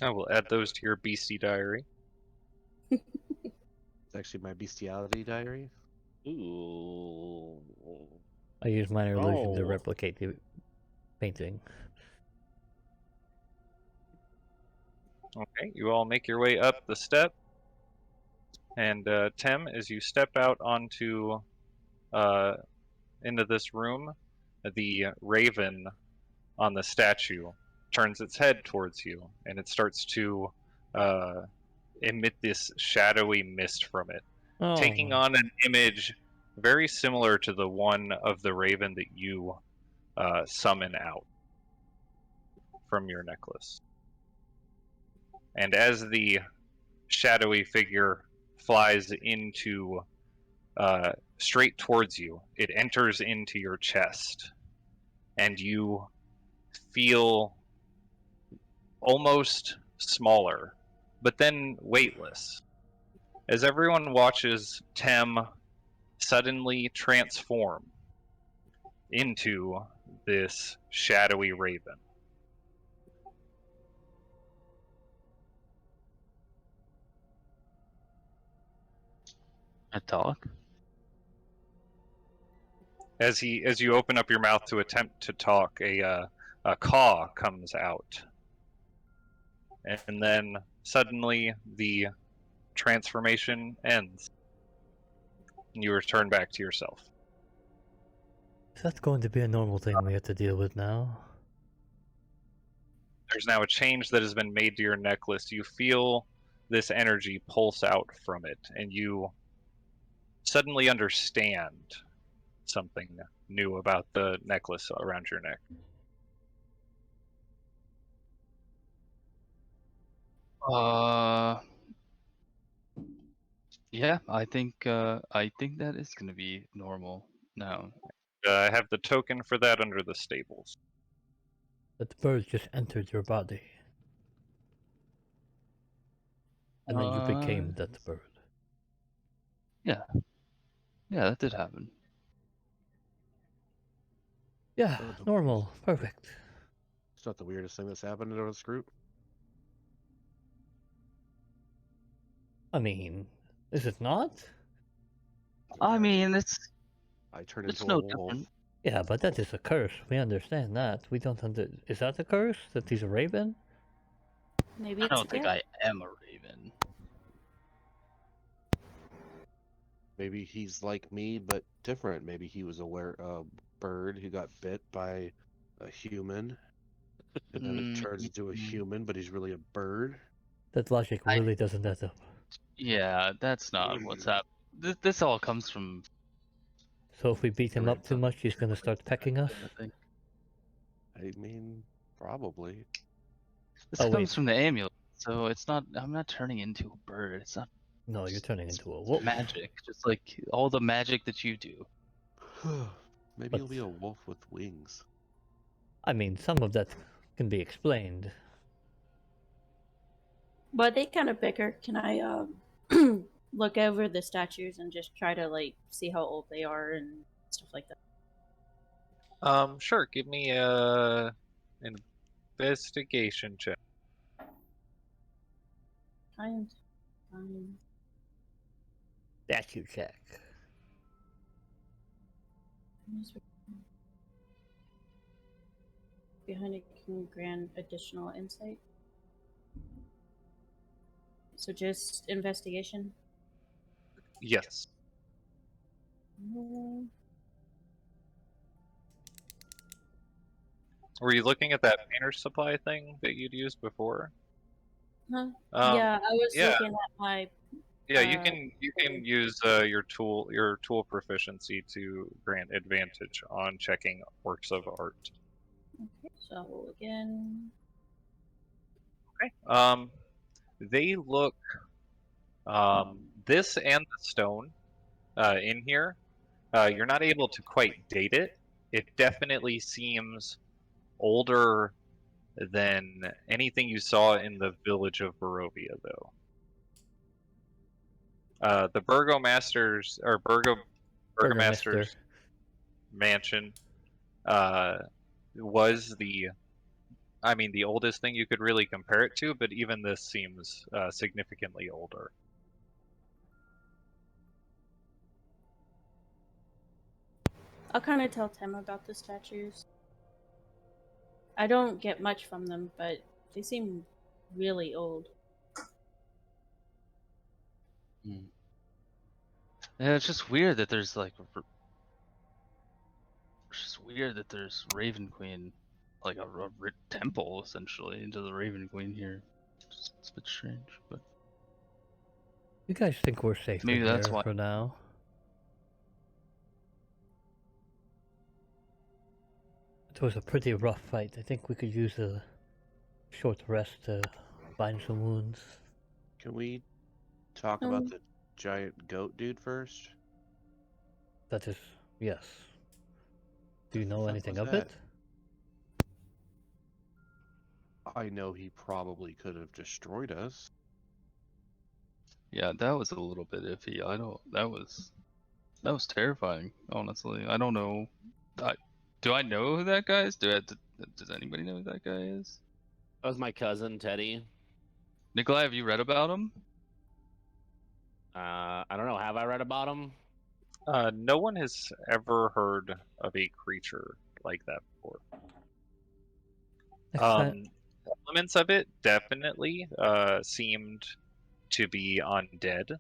I will add those to your beastie diary. It's actually my bestiality diary. Ooh. I use minor illusion to Oh. replicate the painting. Okay, you all make your way up the step. And Tem, as you step out onto into this room, the raven on the statue turns its head towards you, and it starts to emit this shadowy mist from it, Oh. taking on an image very similar to the one of the raven that you summon out from your necklace. And as the shadowy figure flies into straight towards you, it enters into your chest, and you feel almost smaller, but then weightless. As everyone watches Tem suddenly transform into this shadowy raven. I talk. As you open up your mouth to attempt to talk, a caw comes out, and then suddenly the transformation ends. And you return back to yourself. Is that going to be a normal thing we have to deal with now? There's now a change that has been made to your necklace. You feel this energy pulse out from it, and you suddenly understand something new about the necklace around your neck. Yeah, I think that is gonna be normal now. I have the token for that under the stables. That bird just entered your body. And then you became that bird. Yeah. Yeah, that did happen. Yeah, normal. Perfect. It's not the weirdest thing that's happened in this group. I mean, is it not? I mean, it's I turned it's into a no wolf. different. Yeah, but that is a curse. We understand that. We don't Is that a curse? That he's a raven? Maybe I it's a don't think gift. I am a raven. Maybe he's like me, but different. Maybe he was a bird who got bit by a human, and then it turns into a human, but he's really a bird. That logic I really doesn't add up. Yeah, that's not what's up. This all comes from So if we beat him up too much, he's gonna start pecking us? I think. I mean, probably. This Oh, wait. comes from the amulet, so it's not. I'm not turning into a bird. It's not No, you're turning into a wolf. magic, just like all the magic that you do. Maybe But- he'll be a wolf with wings. I mean, some of that can be explained. But they kind of bigger. Can I look over the statues and just try to like see how old they are and stuff like that? Sure. Give me a investigation check. Kind. Statue check. Behind it can grant additional insight. So just investigation. Yes. Were you looking at that painter's supply thing that you'd used before? Huh? Yeah, I was yeah. looking at my. Yeah, you can use your tool proficiency to grant advantage on checking works of art. Okay, so again. Okay. They look. This and the stone, in here, you're not able to quite date it. It definitely seems older than anything you saw in the village of Barovia, though. The burgomaster's Burgomaster. mansion was the oldest thing you could really compare it to, but even this seems significantly older. I'll kind of tell Tim about the statues. I don't get much from them, but they seem really old. Yeah, it's just weird that there's like. It's just weird that there's Raven Queen, like a temple essentially into the Raven Queen here. It's a bit strange, but You guys think we're safe maybe in that's here why. for now? It was a pretty rough fight. I think we could use a short rest to bind some wounds. Can we talk about the giant goat dude first? That is, yes. Do you know fuck anything was of that? it? I know he probably could have destroyed us. Yeah, that was a little bit iffy. I don't. That was terrifying. Honestly, I don't know. Do I know who that guy is? Does anybody know who that guy is? That was my cousin Teddy. Nikolai, have you read about him? I don't know. Have I read about him? No one has ever heard of a creature like that before. Elements of it definitely seemed to be undead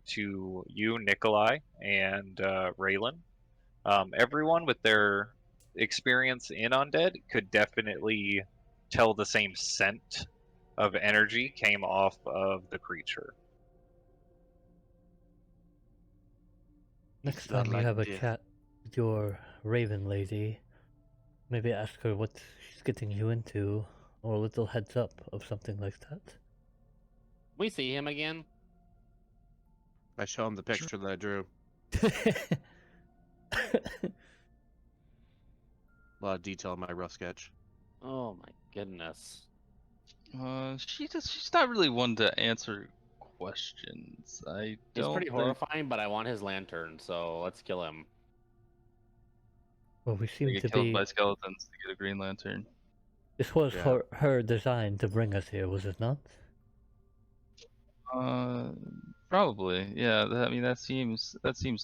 to you, Nikolai, and Raylan. Everyone with their experience in undead could definitely tell the same scent of energy came off of the creature. Next It's not time you like have a death. chat with your raven lady, maybe ask her what she's getting you into. or a little heads up of something like that. We see him again. I show him the picture that I drew. A lot of detail in my rough sketch. Oh my goodness. She's not really one to answer questions. I He's don't pretty think... horrifying, but I want his lantern, so let's kill him. Well, we They seem get to killed be. by skeletons to get a green lantern. This was Yeah. her design to bring us here, was it not? Probably. Yeah. I mean, that seems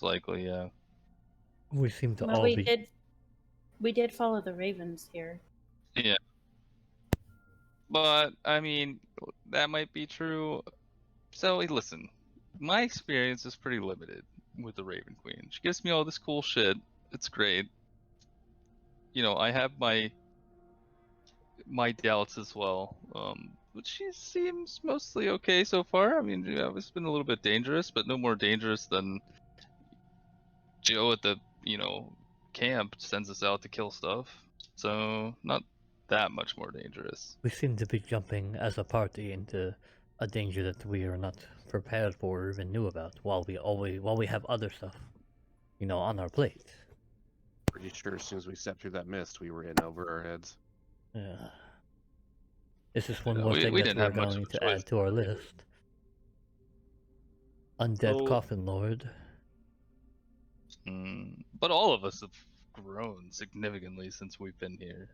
likely. Yeah. We seem to Well, all be. we did follow the ravens here. Yeah. But I mean, that might be true. So listen, my experience is pretty limited with the Raven Queen. She gives me all this cool shit. It's great. You know, I have my doubts as well. But she seems mostly okay so far. I mean, yeah, it's been a little bit dangerous, but no more dangerous than Joe at the camp sends us out to kill stuff. So not that much more dangerous. We seem to be jumping as a party into a danger that we are not prepared for or even knew about, while we have other stuff, on our plate. Pretty sure as soon as we stepped through that mist, we were in over our heads. Yeah. This is one Yeah, more we thing that didn't we're have much going of a to choice. add to our list. Undead So- Coffin Lord. But all of us have grown significantly since we've been here.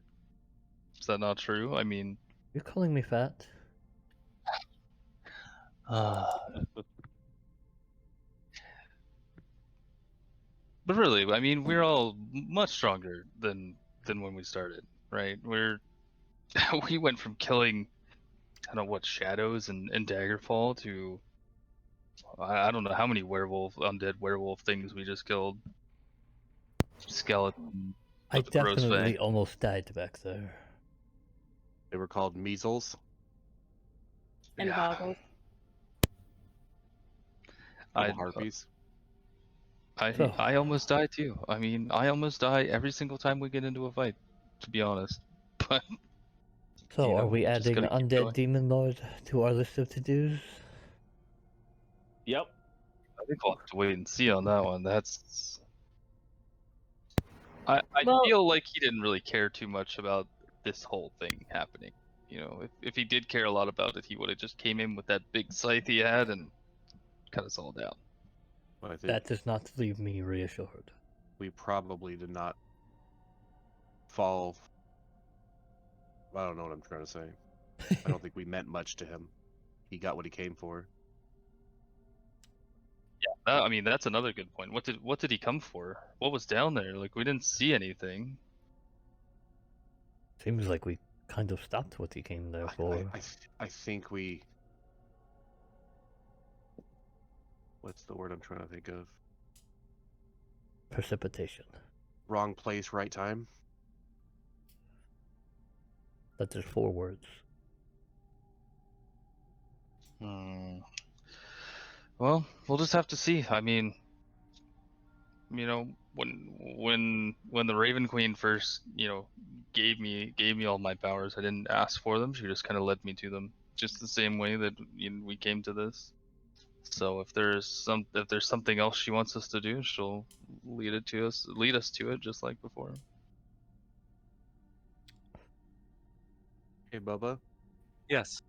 Is that not true? I mean, You're calling me fat? but really, I mean, we're all much stronger than when we started, right? We went from killing, I don't know what, shadows and Daggerfall to I don't know how many undead werewolf things we just killed. Skeleton. I with a crow's definitely fang. almost died back there. They were called measles. And Yeah. boggles. Double harpies. So- I almost die too. I mean, I almost die every single time we get into a fight, to be honest. But So, are we just adding gotta keep Undead going. Demon Lord to our list of to-dos? Yep. I think we'll have to wait and see on that one. That's. I Well- feel like he didn't really care too much about this whole thing happening. You know, if he did care a lot about it, he would have just came in with that big scythe he had and cut us all down. But I think That does not leave me reassured. we probably did not fall. I don't know what I'm trying to say. I don't think we meant much to him. He got what he came for. I mean, that's another good point. What did he come for? What was down there? Like, we didn't see anything. Seems like we kind of stopped what he came there for. I think we. What's the word I'm trying to think of? Precipitation. Wrong place, right time. That is 4 words. Well, we'll just have to see. I mean, you know, when the Raven Queen first, gave me all my powers, I didn't ask for them. She just kind of led me to them, just the same way that we came to this. So if there's something else she wants us to do, she'll lead us to it, just like before. Hey, Bubba. Yes.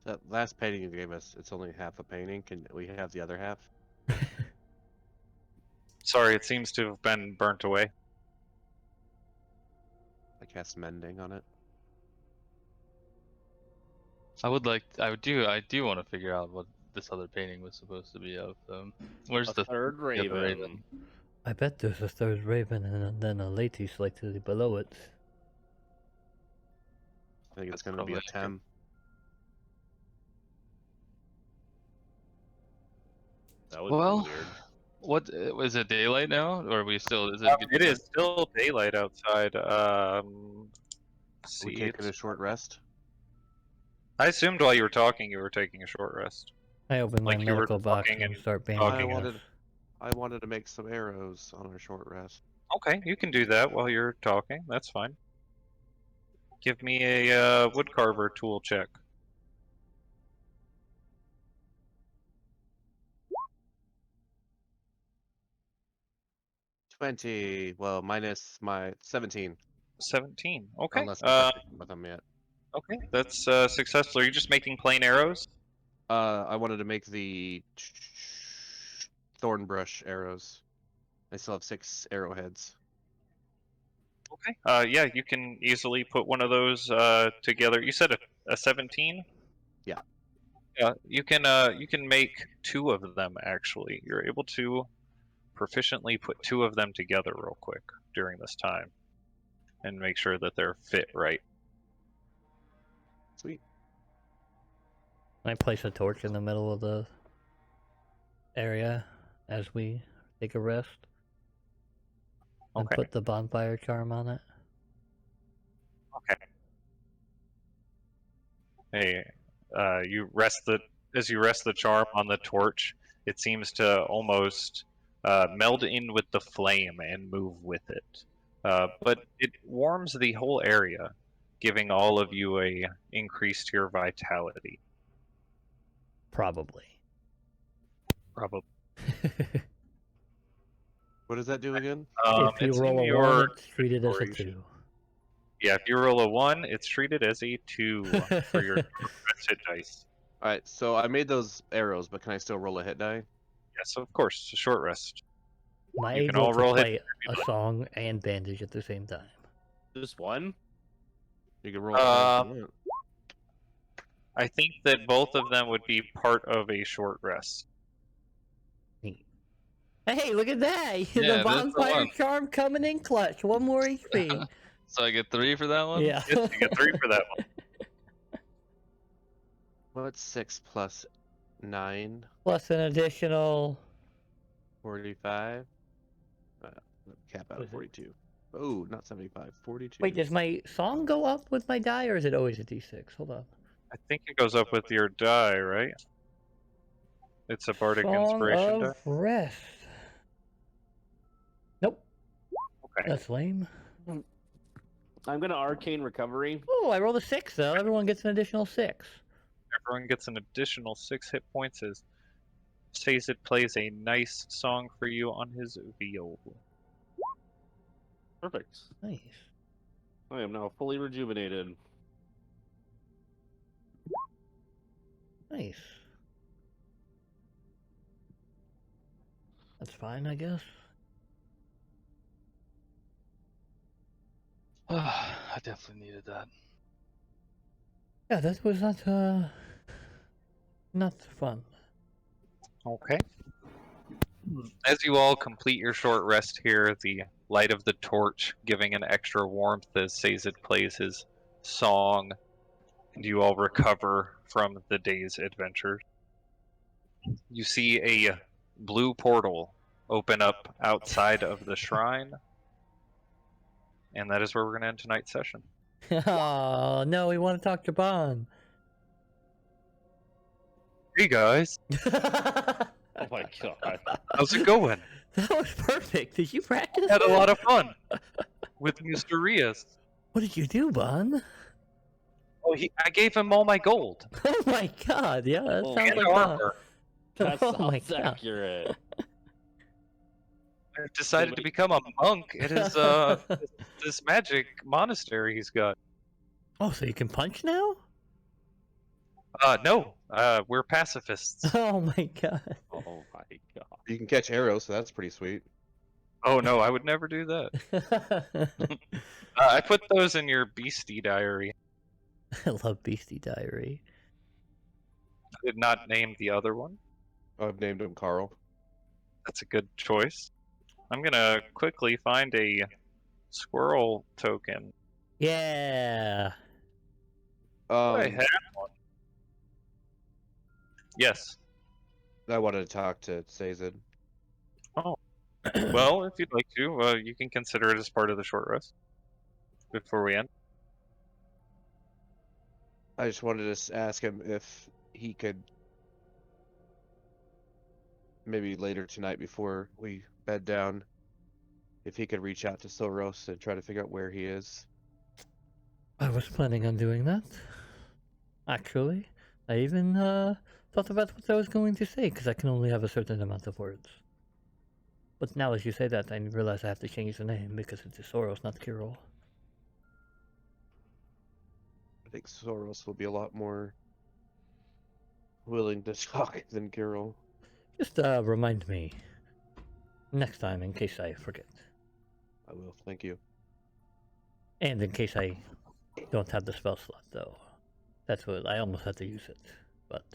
That last painting you gave us, it's only half a painting. Can we have the other half? Sorry, it seems to have been burnt away. I cast mending on it. I do want to figure out what this other painting was supposed to be of. Where's A the third yeah, the raven. I bet there's a third raven and then a lady slightly below it. I think it's That's going to be a probably accurate. 10. That was Well, weird. what is it, daylight now, or are we still? Is it? It is still daylight outside. Are we See, taking a short rest? I assumed while you were talking, you were taking a short rest. I open my Like you were medical box talking and and start talking bandaging us. I wanted to make some arrows on our short rest. Okay, you can do that while you're talking. That's fine. Give me a woodcarver tool check. $20. Well, minus my 17. 17. Okay. Unless I'm practicing with them yet. Okay, that's successful. Are you just making plain arrows? I wanted to make the thornbrush arrows. I still have 6 arrowheads. Okay. Yeah, you can easily put one of those together. You said a 17? Yeah. Yeah, you can make 2 of them actually. You're able to proficiently put 2 of them together real quick during this time and make sure that they're fit right. Sweet. I place a torch in the middle of the area as we take a rest. And Okay. put the bonfire charm on it. Okay. Hey, as you rest the charm on the torch, it seems to almost meld in with the flame and move with it. But it warms the whole area, giving all of you a increase to your vitality. Probably. Probably. What does that do again? If you It's in roll a your 1, it's treated as a inventory. 2. Yeah, if you roll a 1, it's treated as a 2 for your hit dice. Alright, so I made those arrows, but can I still roll a hit die? Yes, of course. It's a short rest. Am I You can able all to roll hit play a song and bandage at the same time? Just one? You can roll it if you want. I think that both of them would be part of a short rest. Neat. Hey, look at that! Yeah, The that's the bonfire one. charm coming in clutch. 1 more HP. So I get 3 for that one? Yeah. Yes, you get 3 for that one. What's 6 plus 9? Plus an additional. 45? Cap out What at is it? 42. Oh, not 75. 42. Wait, does my song go up with my die, or is it always a d6? Hold on. I think it goes up with your die, right? It's a bardic Song inspiration die. of Rest. Nope. Okay. That's lame. I'm gonna arcane recovery. Oh, I rolled a 6 though. Everyone gets an additional 6. Everyone gets an additional 6 hit points as Sazed plays a nice song for you on his viol. Perfect. Nice. I am now fully rejuvenated. Nice. That's fine, I guess. I definitely needed that. Yeah, that was not fun. Okay. As you all complete your short rest here, the light of the torch giving an extra warmth as Sazed plays his song, and you all recover from the day's adventure. You see a blue portal open up outside of the shrine, and that is where we're going to end tonight's session. Oh no, we want to talk to Bon. Hey guys, Oh my god. how's it going? That was perfect. Did you practice? Had a that? lot of fun with Mr. Rias. What did you do, Bon? Oh, I gave him all my gold Oh my god, yeah, that Oh, sounds and like Bon. armor. That Oh my sounds god. accurate. I've decided to become a monk at his this magic monastery he's got. Oh, so you can punch now? No, we're pacifists. Oh my god. Oh my god. You can catch arrows, so that's pretty sweet. Oh no, I would never do that. I put those in your beastie diary. I love Beastie Diary. I did not name the other one. I've named him Carl. That's a good choice. I'm gonna quickly find a squirrel token. Yeah. I had one. Yes. I wanted to talk to Sazed. Oh. Well, if you'd like to, you can consider it as part of the short rest before we end. I just wanted to ask him if he could maybe later tonight before we bed down, if he could reach out to Soros and try to figure out where he is. I was planning on doing that. Actually, I even thought about what I was going to say, because I can only have a certain amount of words. But now as you say that, I realize I have to change the name, because it is Soros, not Kirill. I think Soros will be a lot more willing to talk than Kirill. Just remind me next time in case I forget. I will, thank you. And in case I don't have the spell slot, though. That's what I almost had to use it, but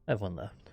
I have one left.